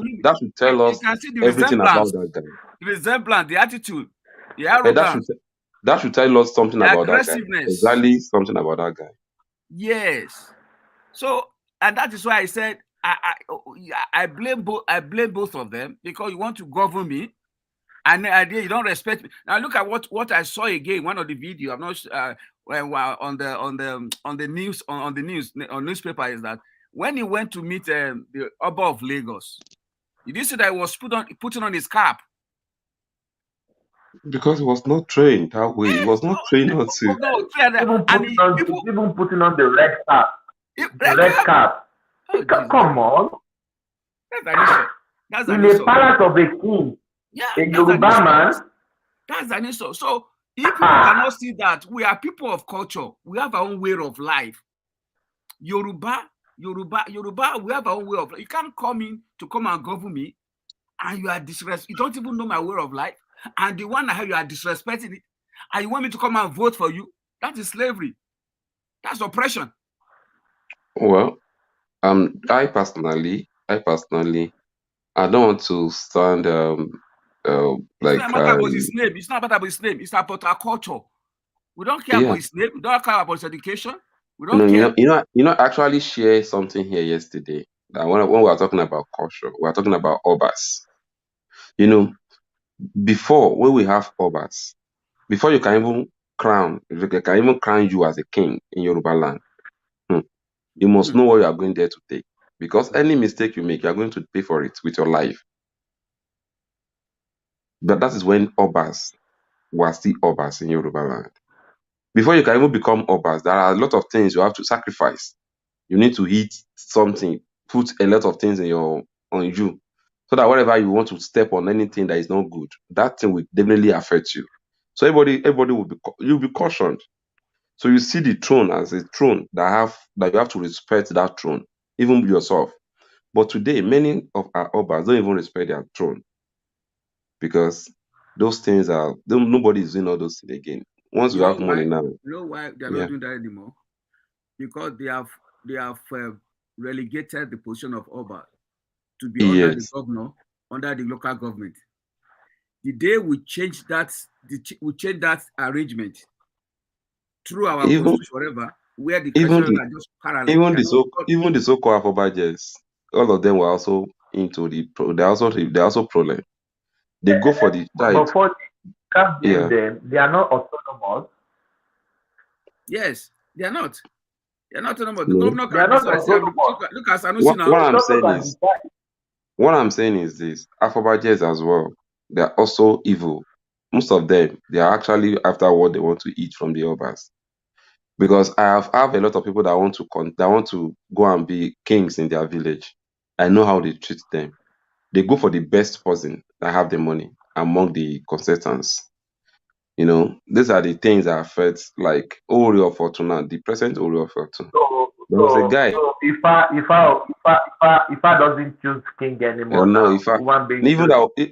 us everything about that guy. The resemblance, the attitude, the arrogance. That should tell us something about that guy. Exactly something about that guy. Yes. So, and that is why I said I blame both of them because you want to govern me, and the idea you don't respect me. Now look at what I saw again. One of the video. I'm not on the news on newspaper is that when he went to meet the Oba of Lagos, you did see that he was putting on his cap. Because he was not trained that way. He was not trained not to. Even putting on the red cap. The red cap. Come on. That's in the palace of a king. Yeah, a Yoruba man. That's an insult. So if people cannot see that we are people of culture, we have our own way of life. Yoruba, we have our own way of life. You can't come and govern me, and you are disrespectful. You don't even know my way of life. And the one how you are disrespecting it, and you want me to come and vote for you, that is slavery. That's oppression. Well, I personally, I don't want to stand It's not matter about his name. It's not about his name. It's about our culture. We don't care about his name. We don't care about his education. We don't care. I actually shared something here yesterday. That when we were talking about culture, we are talking about Obi'S. Before, when we have Obi'S, before you can even crown you as a king in Yoruba land, you must know what you are going there to take. Because any mistake you make, you are going to pay for it with your life. But that is when Obi'S were still Obi'S in Yoruba land. Before you can even become Obi'S, there are a lot of things you have to sacrifice. You need to eat something, put a lot of things on you, so that whenever you want to step on anything that is not good, that thing will definitely affect you. So everybody you'll be cautioned. So you see the throne as a throne that you have to respect that throne, even yourself. But today, many of our Obi'S don't even respect their throne, because those things nobody is doing all those things again. Once you have money now. You know why they are not doing that anymore? Because they have relegated the position of Oba to be under the governor, under the local government. The day we change that, arrangement through our constitution, whatever, where the president are just parallel. Even the so-called Afobajes, all of them were also into they're also problem. They go for the side. But for them, they are not autonomous. Yes, they are not. They're not autonomous. No. The governor can look at Sanusi now. What I'm saying is this: Afobajes as well, they are also evil. Most of them, they are actually after what they want to eat from the Obas. Because I have a lot of people that want to go and be kings in their village. I know how they treat them. They go for the best person that have the money among the contestants. These are the things that affect, like Ori of Fortuna, the present Ori of Fortuna. There was a guy. So Ifa doesn't choose king anymore. No,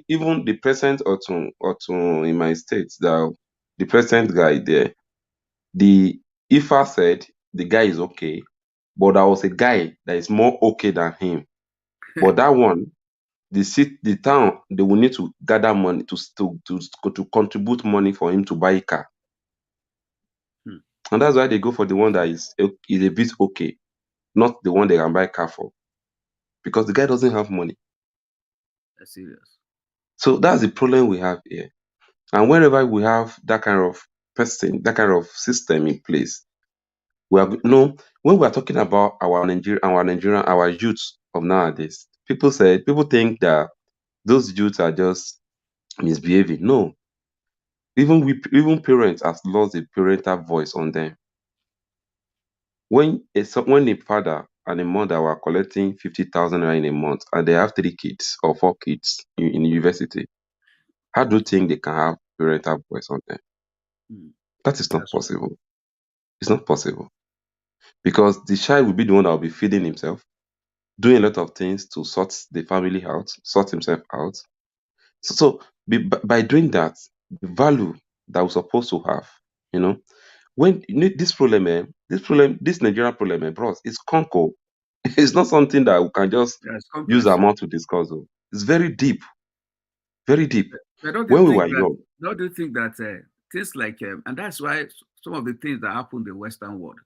even the present Otun in my state, the present guy there, the Ifa said the guy is okay, but there was a guy that is more okay than him. But that one, the town, they will need to gather money to contribute money for him to buy a car. And that's why they go for the one that is a bit okay, not the one they can buy a car for, because the guy doesn't have money. That's serious. So that's the problem we have here. And whenever we have that kind of person, that kind of system in place, when we are talking about our youth of nowadays, people think that those youths are just misbehaving. No. Even parents have lost the parental voice on them. When a father and a mother were collecting 50,000 in a month and they have 3 kids or 4 kids in university, how do you think they can have parental voice on them? That is not possible. It's not possible. Because the child will be the one that will be feeding himself, doing a lot of things to sort the family out, sort himself out. So by doing that, the value that we're supposed to have, when this Nigerian problem, bros, it's conquer. It's not something that we can just use our mouth to discuss. It's very deep. Very deep. When we were young. Don't you think that things like, and that's why some of the things that happen in the Western world,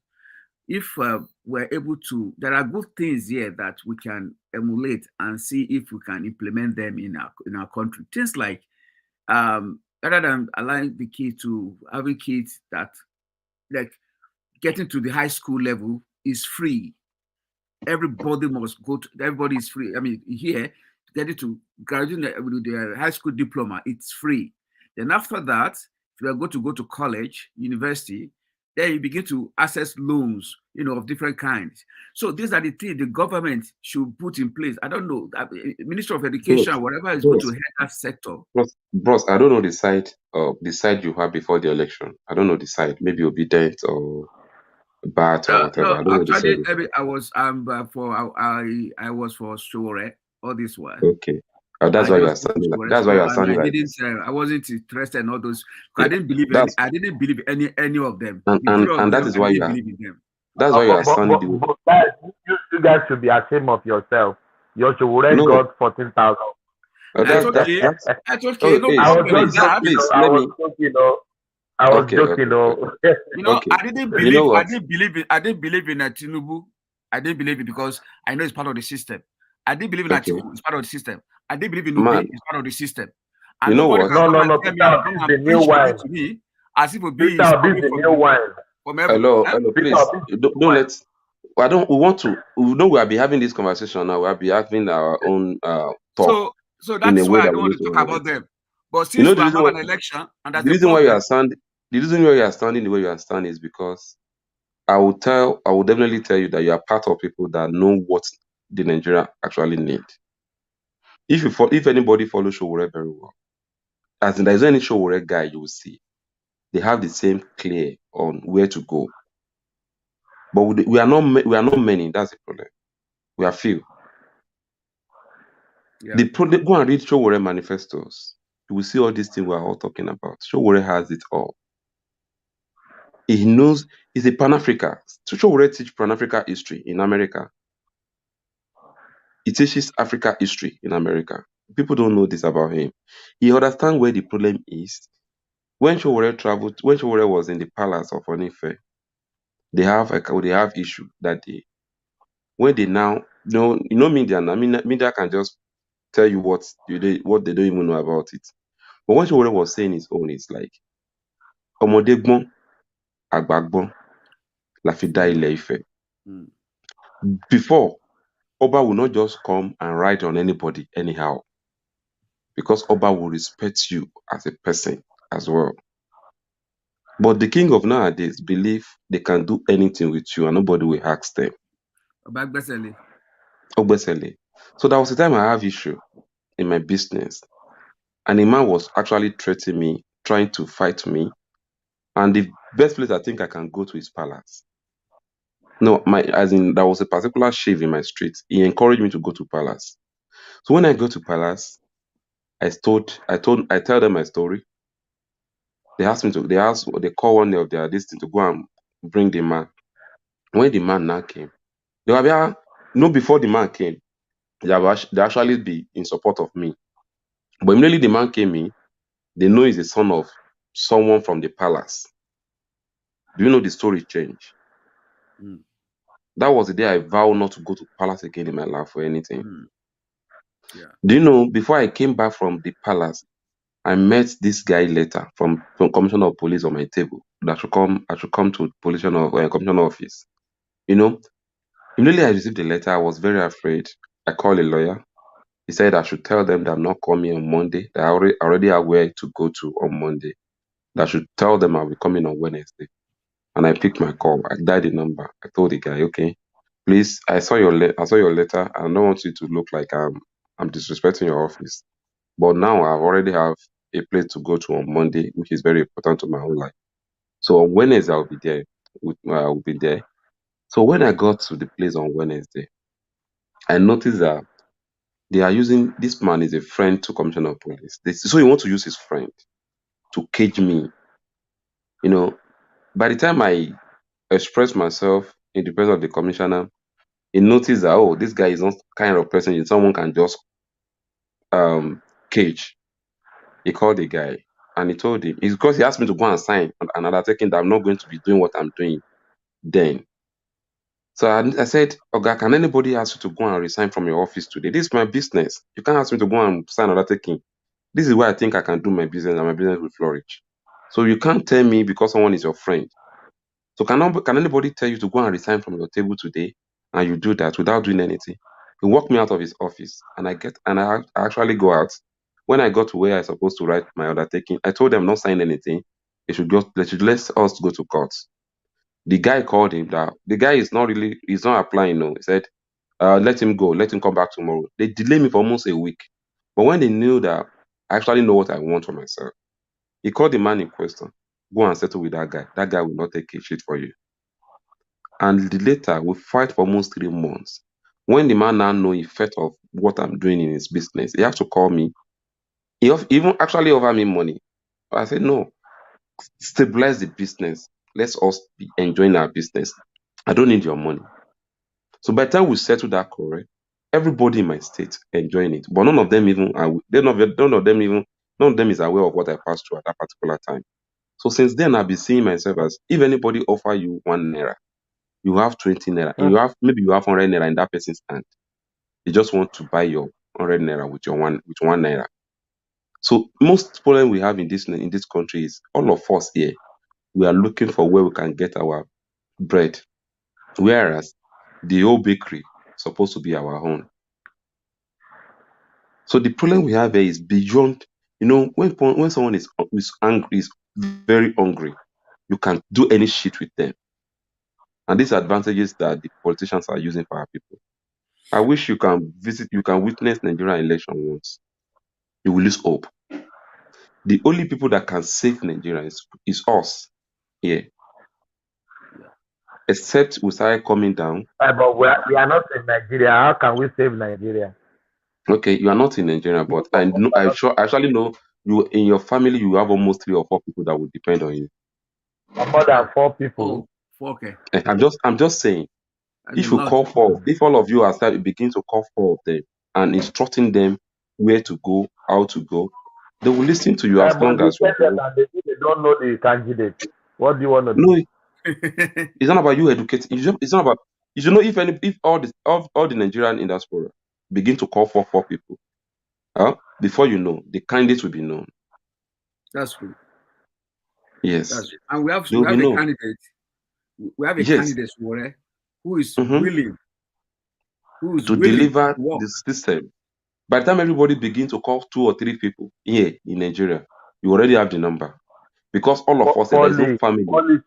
if we're able to, there are good things here that we can emulate and see if we can implement them in our country. Things like, rather than allowing the kids to having kids that, like, getting to the high school level is free. Everybody must go to, everybody is free. I mean, here, getting to graduate with their high school diploma, it's free. Then after that, if you are going to go to college, university, then you begin to access loans, of different kinds. So these are the things the government should put in place. I don't know, Minister of Education, whatever is going to head that sector. Bros, I don't know the side you have before the election. I don't know the side. Maybe obedient or BAT or whatever. No, I don't actually, know the side. I was for Shore all this while. Okay. That's why you are standing. That's why you are standing like this. I wasn't interested in all those. I didn't believe any. I didn't believe any of them. And that is why you are. Believe in them. That's why you are standing. But guys, you guys should be ashamed of yourself. Your Showore got 14,000. That's okay. That's okay. No problem. I was joking. I didn't believe. I didn't believe in Tinubu. I didn't believe it because I know it's part of the system. I didn't believe in Atiku. It's part of the system. I didn't believe in Obi. It's part of the system. And you know what? No. The new wine. To me, as if Obi is the new wine. Hello, please. Don't let. We want to. We know we'll be having this conversation now. We'll be having our own talk. So that's why I don't want to talk about them. But since we have an election, and the reason why you are standing, the reason why you are standing the way you are standing is because I will definitely tell you that you are part of people that know what the Nigeria actually need. If anybody follows Showore very well, as in there is any Showore guy you will see, they have the same clear on where to go. But we are not many. That's the problem. We are few. Yeah. Go and read Showore manifestos. You will see all these things we are all talking about. Showore has it all. He knows he's a Pan-Africa. So Showore teaches Pan-Africa history in America. He teaches Africa history in America. People don't know this about him. He understands where the problem is. When Showore was in the palace of Onife, they have issue that day. When they now media can just tell you what they don't even know about it. But what Showore was saying his own is like Omodegbon, Agbagbon, Lafida Ile-Ife. Before, Oba will not just come and write on anybody anyhow. Because Oba will respect you as a person as well. But the king of nowadays believe they can do anything with you and nobody will ask them. Ogbesele. So that was the time I have issue in my business. And a man was actually threatening me, trying to fight me. And the best place I think I can go to is palace. No, there was a particular chief in my street. He encouraged me to go to palace. So when I go to palace, I tell them my story. They call one of their this thing to go and bring the man. When the man now came, before the man came, they actually be in support of me. But immediately the man came in, they know he's the son of someone from the palace. Do you know the story changed? That was the day I vowed not to go to palace again in my life for anything. Yeah. Do you know, before I came back from the palace, I met this guy later from Commissioner of Police on my table that I should come to Commissioner office. You know, immediately I received the letter, I was very afraid. I called a lawyer. He said I should tell them that I'm not coming on Monday. That I already have where to go to on Monday. That I should tell them I'll be coming on Wednesday. And I picked my call. I dialed the number. I told the guy, okay, please, I saw your letter. I don't want you to look like I'm disrespecting your office. But now I already have a place to go to on Monday, which is very important to my own life. So on Wednesday, I'll be there. I'll be there. So when I got to the place on Wednesday, I noticed that they are using, this man is a friend to Commissioner of Police. So he wants to use his friend to cage me. You know, by the time I expressed myself in the presence of the commissioner, he noticed that, oh, this guy is not kind of person someone can just cage. He called the guy and he told him, it's because he asked me to go and sign another taking that I'm not going to be doing what I'm doing then. So I said, okay, can anybody ask you to go and resign from your office today? This is my business. You can't ask me to go and sign another taking. This is where I think I can do my business and my business will flourish. So you can't tell me because someone is your friend. So can anybody tell you to go and resign from your table today and you do that without doing anything? He walked me out of his office and I actually go out. When I got to where I was supposed to write my undertaking, I told them not sign anything. They should let us go to court. The guy called him that the guy he's not applying. No, he said, let him go, let him come back tomorrow. They delayed me for almost a week. But when they knew that I actually know what I want for myself, he called the man in question, go and settle with that guy. That guy will not take a shit for you. And later, we fight for almost 3 months. When the man now know the effect of what I'm doing in his business, he has to call me. He even actually offer me money. I said, no, stabilize the business. Let's us be enjoying our business. I don't need your money. So by the time we settle that correct, everybody in my state enjoying it. But none of them is aware of what I passed through at that particular time. So since then, I've been seeing myself as, if anybody offer you 1 naira, you have 20 naira, and you have 100 naira in that person's hand. They just want to buy your 100 naira with 1 naira. So most problem we have in this country is all of us here, we are looking for where we can get our bread, whereas the whole bakery is supposed to be our own. So the problem we have here is beyond, when someone is angry, is very hungry, you can do any shit with them. And these advantages that the politicians are using for our people. I wish you can witness Nigerian election once. You will lose hope. The only people that can save Nigeria is us here. Except we started coming down. But we are not in Nigeria. How can we save Nigeria? Okay, you are not in Nigeria, but I actually know you in your family. You have almost 3 or 4 people that will depend on you. More than 4 people. Okay. I'm just saying. If you call for, if all of you are begin to call for them and instructing them where to go, how to go, they will listen to you as long as you go. They don't know the candidate. What do you want to do? No, it's not about you educating. It's not about, if all the Nigerian in diaspora begin to call for 4 people, before you know, the candidates will be known. That's true. Yes. That's true. And we have a candidate. We have a candidate who is willing, to deliver the system. By the time everybody begins to call 2 or 3 people here in Nigeria, you already have the number. Because all of us, there is no family. Only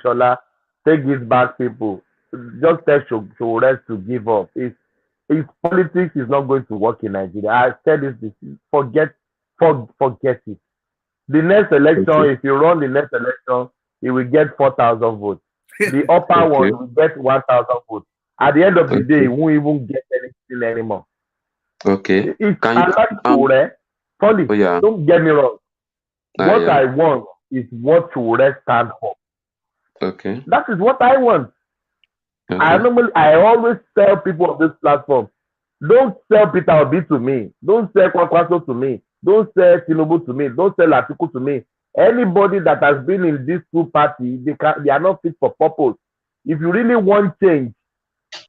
Shola, take this back, people. Just tell Shores to give up. If politics is not going to work in Nigeria, I said this, forget it. The next election, if you run the next election, you will get 4,000 votes. The upper one will get 1,000 votes. At the end of the day, you won't even get anything anymore. Okay. Funny, don't get me wrong. What I want is what Shores stand for. Okay. That is what I want. Okay. I always tell people on this platform, don't sell Peter Obi to me. Don't sell Kwakwaso to me. Don't sell Tinubu to me. Don't sell Atiku to me. Anybody that has been in these 2 parties, they are not fit for purpose. If you really want change,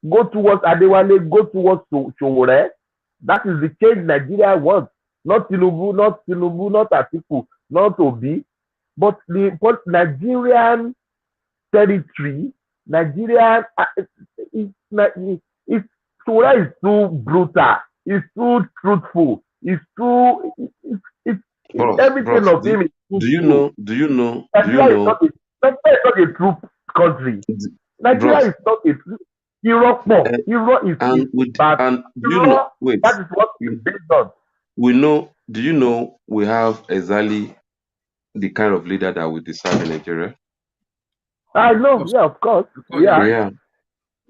go towards Adewale, go towards Showore. That is the change Nigeria wants. Not Tinubu, not Atiku, not Obi, but the Nigerian territory, Nigerian, Showore is too brutal. It's too truthful. It's everything of him is too Do you know? Nigeria is not a true country. Nigeria is not a true. Europe is bad. That is what we based on. Do you know we have exactly the kind of leader that we deserve in Nigeria? I know, yeah, of course. Yeah.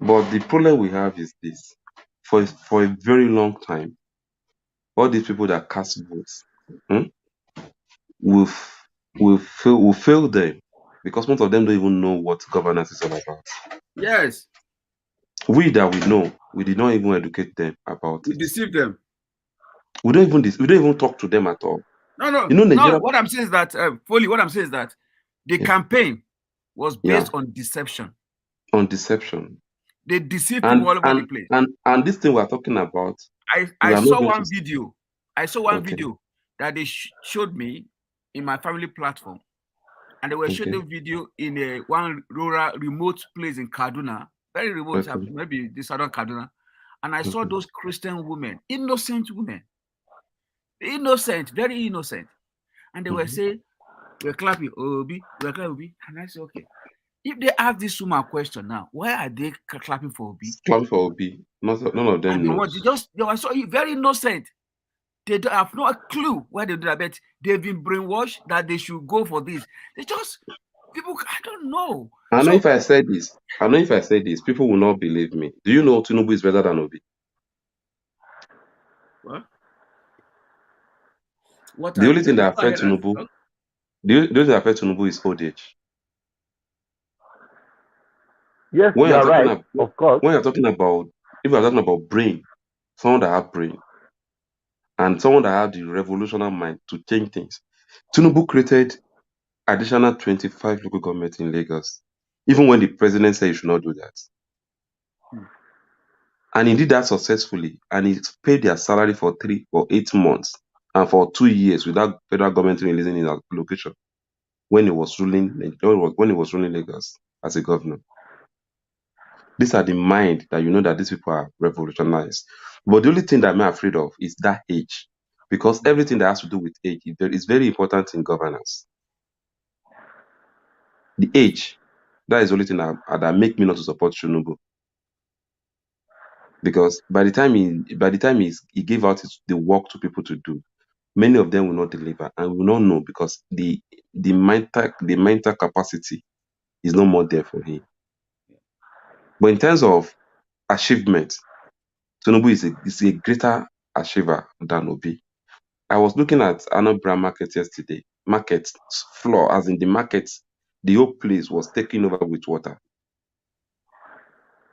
But the problem we have is this. For a very long time, all these people that cast votes, will fail them because most of them don't even know what governance is all about. Yes. We that we know, we did not even educate them about it. We deceive them. We don't even talk to them at all. No. No, what I'm saying is that, Foley, the campaign was based on deception. On deception. They deceived people all over the place. And this thing we're talking about. I saw one video. I saw one video that they showed me in my family platform. And they were showing the video in one rural remote place in Kaduna. Very remote, maybe the southern Kaduna. And I saw those Christian women, innocent women. Innocent, very innocent. And they were saying, we're clapping Obi, we're clapping Obi. And I said, okay. If they ask this woman a question now, why are they clapping for Obi? Clapping for Obi. None of them know. They were so very innocent. They don't have no clue why they do that, but they've been brainwashed that they should go for this. People, I don't know. I know So if I say this, people will not believe me. Do you know Tinubu is better than Obi? The only thing that affects Tinubu, the only thing that affects Tinubu is old age. Yes, When you are right. talking Of course. when you're talking about, if you're talking about brain, someone that have brain, and someone that have the revolutionary mind to change things, Tinubu created additional 25 local governments in Lagos, even when the president said he should not do that. And he did that successfully, and he paid their salary for 3 or 8 months and for 2 years without federal government releasing his location when he was ruling Lagos as a governor. These are the mind that you know that these people are revolutionized. But the only thing that I'm afraid of is that age, because everything that has to do with age is very important in governance. The age, that is the only thing that make me not to support Tinubu. Because by the time he gave out the work to people to do, many of them will not deliver and will not know, because the mental capacity is no more there for him. But in terms of achievement, Tinubu is a greater achiever than Obi. I was looking at Anambra market yesterday. Market floor, as in the market, the whole place was taken over with water.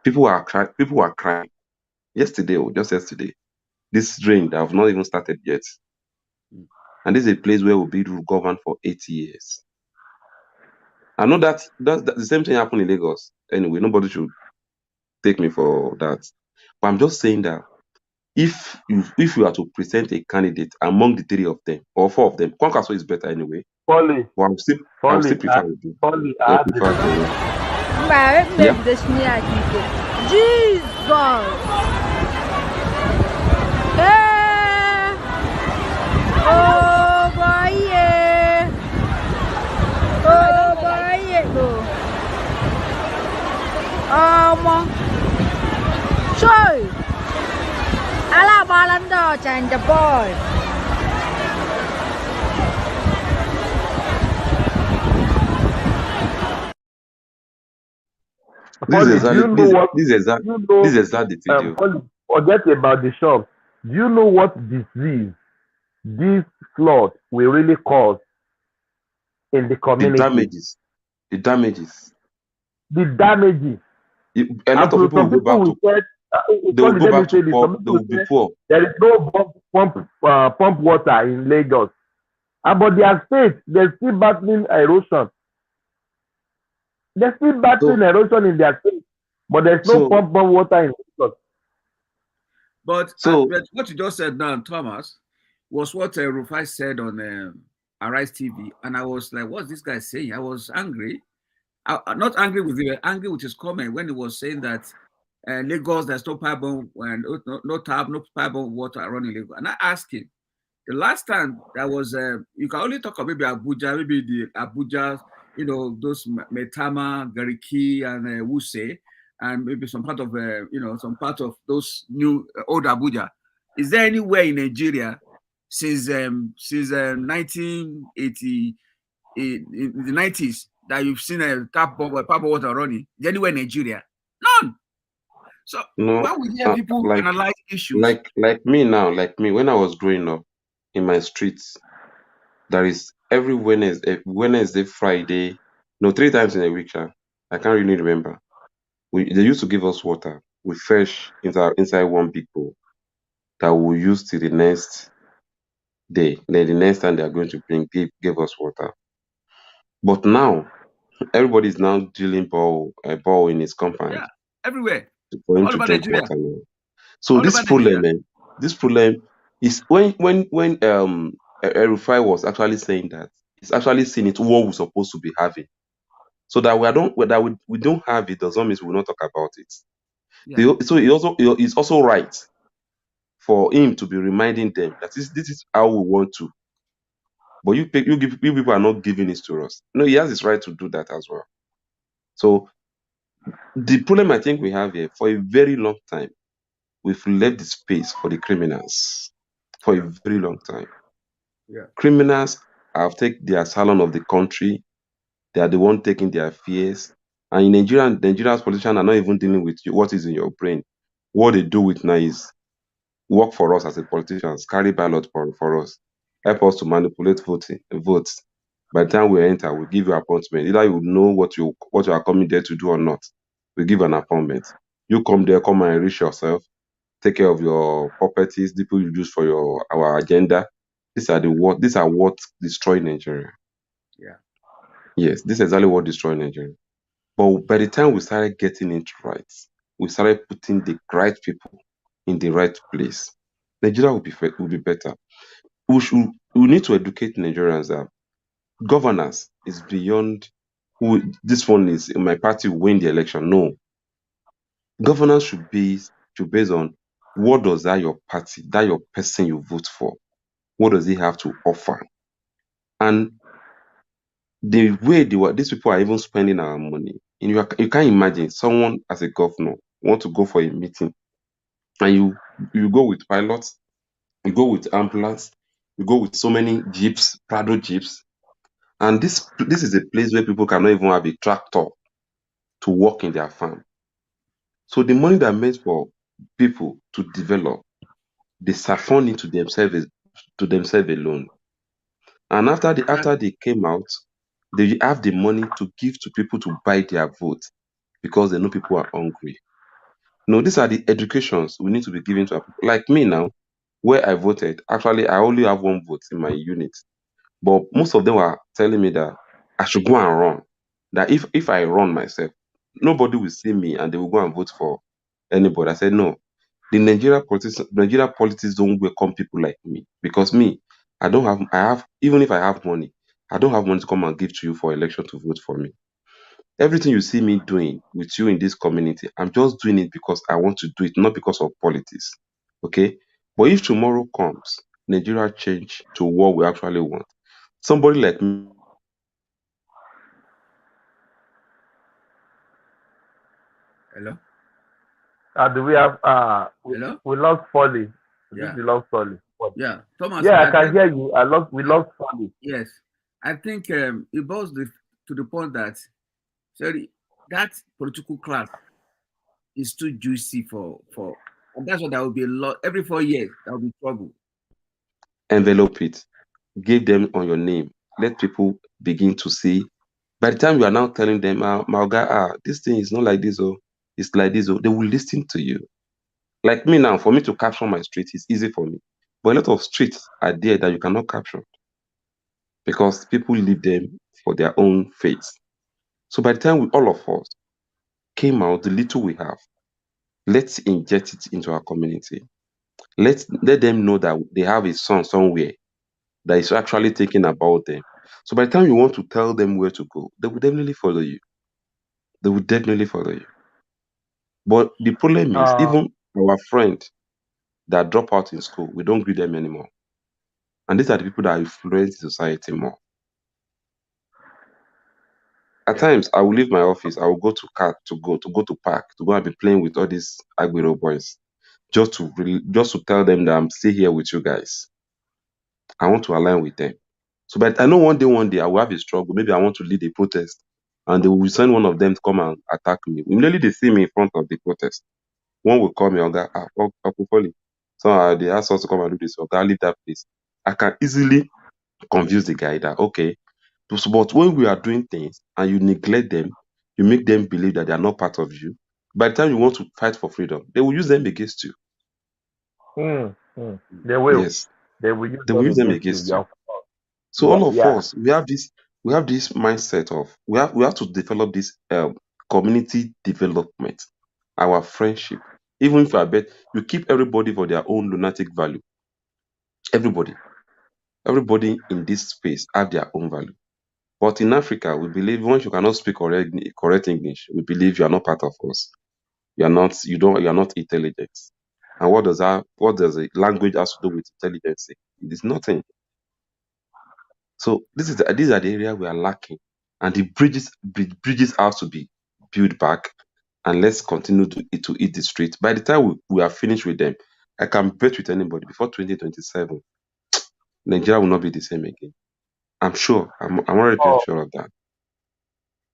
People are crying. Yesterday, or just yesterday, this rain that have not even started yet. And this is a place where Obi will govern for 8 years. I know that the same thing happened in Lagos. Anyway, nobody should take me for that. But I'm just saying that if you are to present a candidate among the 3 of them or 4 of them, Kwankwaso is better anyway. Folly. But I will still prefer Obi. Folly. Jesus. Hey. Oh boy, yeah. Oh boy, yeah. Sorry. Ala balanda change the boy. This is exactly the video. Forget about the shop. Do you know what disease this flood will really cause in the community? The damages. A lot of people will go back to. They will go back to poor. They will be poor. There is no pump water in Lagos, but their state they're still battling erosion. They're still battling erosion in their state, but there's no pump water in Lagos. But what you just said now, Thomas, was what Rufai said on Arise TV, and I was like, "What's this guy saying?" I was angry. Not angry with him, angry with his comment when he was saying that Lagos, there's no pipeline and no pipeline water running Lagos. And I asked him, the last time that was, you can only talk about maybe Abuja, maybe the Abuja, those Metama, Gariki, and Wuse, and maybe some part of, some part of those new old Abuja. Is there anywhere in Nigeria since 1980, in the 90s, that you've seen a tap water running? Anywhere in Nigeria? None. So when we hear people analyze issues, like me, when I was growing up in my streets, there is every Wednesday, Friday, 3 times in a week. I can't really remember. They used to give us water. We fetch inside one big bowl that we use till the next day. Then the next time they are going to give us water. But now everybody is now drilling ball in his compound. Yeah, everywhere. For him to drink water now. So this problem is when Rufai was actually saying that, he's actually seeing it what we're supposed to be having. So that we don't have it doesn't mean we will not talk about it. Yeah. So it's also right for him to be reminding them that this is how we want to. But you people are not giving it to us. No, he has his right to do that as well. So the problem I think we have here, for a very long time, we've left the space for the criminals for a very long time. Yeah. Criminals have taken the asylum of the country. They are the one taking their fears. And in Nigeria's politicians are not even dealing with what is in your brain. What they do with now is work for us as a politicians, carry ballot for us, help us to manipulate votes. By the time we enter, we give you appointment. Either you know what you are coming there to do or not. We give an appointment. You come there, come and enrich yourself, take care of your properties, the people you use for our agenda. These are what destroy Nigeria. Yeah. Yes, this is exactly what destroy Nigeria. But by the time we started getting it right, we started putting the right people in the right place, Nigeria will be better. We need to educate Nigerians that governance is beyond who this one is in my party will win the election. No. Governance should be based on what does that your party, that your person you vote for, what does he have to offer? And the way these people are even spending our money, you can't imagine someone as a governor want to go for a meeting and you go with pilots, you go with ambulance, you go with so many jeeps, Prado jeeps, and this is a place where people cannot even have a tractor to work in their farm. So the money that meant for people to develop, they siphon into themselves alone. And after they came out, they have the money to give to people to buy their vote because they know people are hungry. No, these are the educations we need to be giving to our people. Like me now, where I voted, actually I only have one vote in my unit. But most of them were telling me that I should go and run. That if I run myself, nobody will see me and they will go and vote for anybody. I said no. The Nigeria politics don't welcome people like me because me, even if I have money, I don't have money to come and give to you for election to vote for me. Everything you see me doing with you in this community, I'm just doing it because I want to do it, not because of politics. Okay? But if tomorrow comes, Nigeria change to what we actually want, somebody like me. Hello? Do we have Hello? we lost Folly. Yeah. We lost Folly. Yeah. Thomas. Yeah, I can hear you. We lost Folly. Yes. I think it boils to the point that that political class is too juicy for and that's what there will be a lot every 4 years there will be trouble. Envelope it, give them on your name, let people begin to see. By the time you are now telling them, Malga, this thing is not like this, or it's like this, or they will listen to you. Like me now, for me to capture my street is easy for me. But a lot of streets are there that you cannot capture because people leave them for their own faith. So by the time all of us came out, the little we have, let's inject it into our community. Let them know that they have a son somewhere that is actually thinking about them. So by the time you want to tell them where to go, they will definitely follow you. They will definitely follow you. But the problem is, even our friend that drop out in school, we don't greet them anymore. And these are the people that influence society more. At times, I will leave my office. I will go to park to go and be playing with all these Agbero boys, just to tell them that I'm still here with you guys. I want to align with them. So, but I know one day I will have a struggle. Maybe I want to lead a protest, and they will send one of them to come and attack me. Immediately they see me in front of the protest, one will call me, Oga, so they ask us to come and do this. Oga, leave that place. I can easily confuse the guy that okay, but when we are doing things and you neglect them, you make them believe that they are not part of you. By the time you want to fight for freedom, they will use them against you. They will. Yes, they will use them against you. Yeah. So all of us, we have this mindset of we have to develop this community development, our friendship. Even if I bet you keep everybody for their own lunatic value. Everybody in this space have their own value. But in Africa, we believe once you cannot speak correct English, we believe you are not part of us. You are not intelligent. And what does a language has to do with intelligence? It is nothing. So these are the area we are lacking. And the bridges have to be built back, and let's continue to eat the street. By the time we are finished with them, I can bet with anybody before 2027, Nigeria will not be the same again. I'm sure. I'm already pretty sure of that.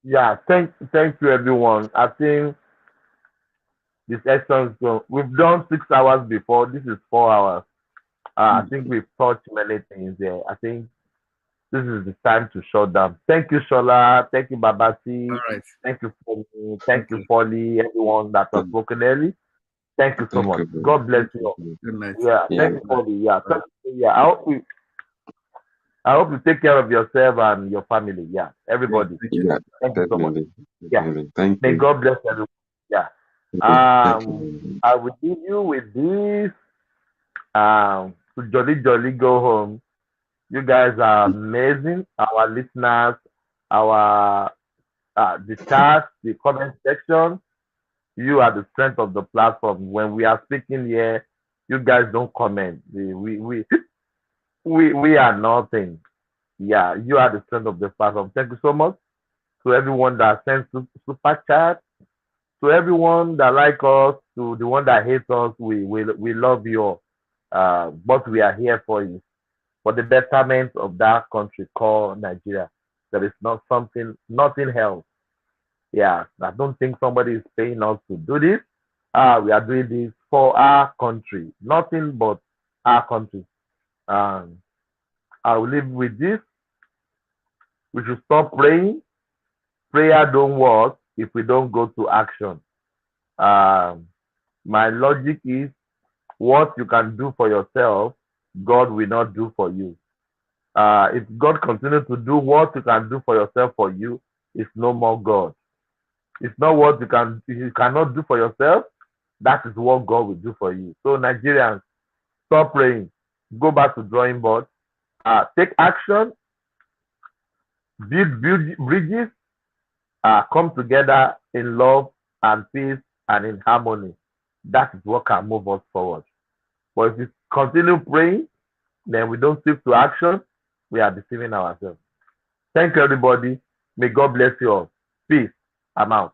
Yeah, thank you everyone. I think this session we've done 6 hours before. This is 4 hours. I think we've touched many things there. I think this is the time to shut down. Thank you, Shola. Thank you, Babasi. All right. Thank you, Foley. Thank you, Foley. Everyone that has spoken early. Thank you so much. God bless you all. Good night. Yeah, thank you, Foley. Yeah, I hope you take care of yourself and your family. Yeah, everybody. Yeah, thank you so much. Yeah, Thank may you. God bless everyone. Yeah. I will leave you with this. To jolly go home. You guys are amazing. Our listeners, our the chat, the comment section. You are the strength of the platform. When we are speaking here, you guys don't comment. We are nothing. Yeah, you are the strength of the platform. Thank you so much to everyone that sends super chat, to everyone that like us, to the one that hates us. We love you all. But we are here for you, for the betterment of that country called Nigeria. There is nothing else. Yeah, I don't think somebody is paying us to do this. We are doing this for our country, nothing but our country. I will leave with this. We should stop praying. Prayer don't work if we don't go to action. My logic is, what you can do for yourself, God will not do for you. If God continues to do what you can do for yourself for you, it's no more God. It's not what you cannot do for yourself. That is what God will do for you. So Nigerians, stop praying. Go back to drawing board. Take action. Build bridges. Come together in love and peace and in harmony. That is what can move us forward. But if we continue praying, then we don't stick to action, we are deceiving ourselves. Thank you, everybody. May God bless you all. Peace. I'm out.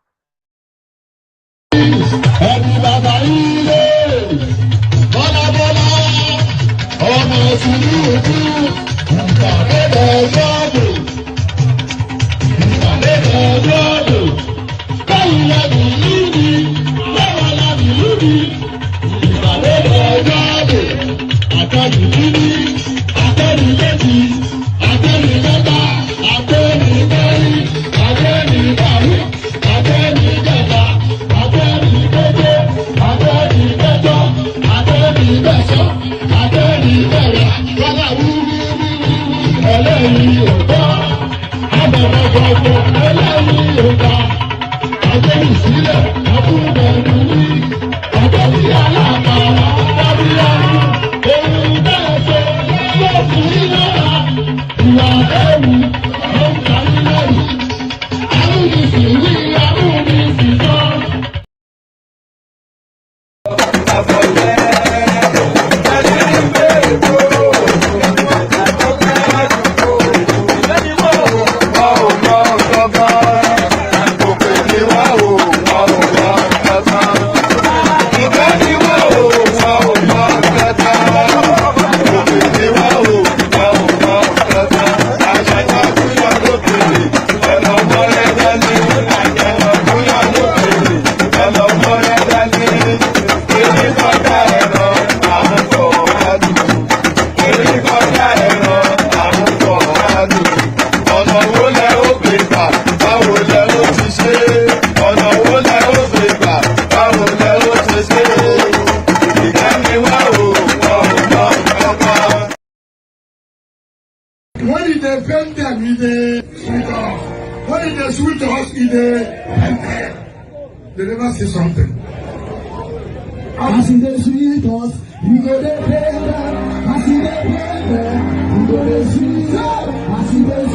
They never say something. As in the sweet us, you go to pay them. As in the pay them, you go to sweet us. As in the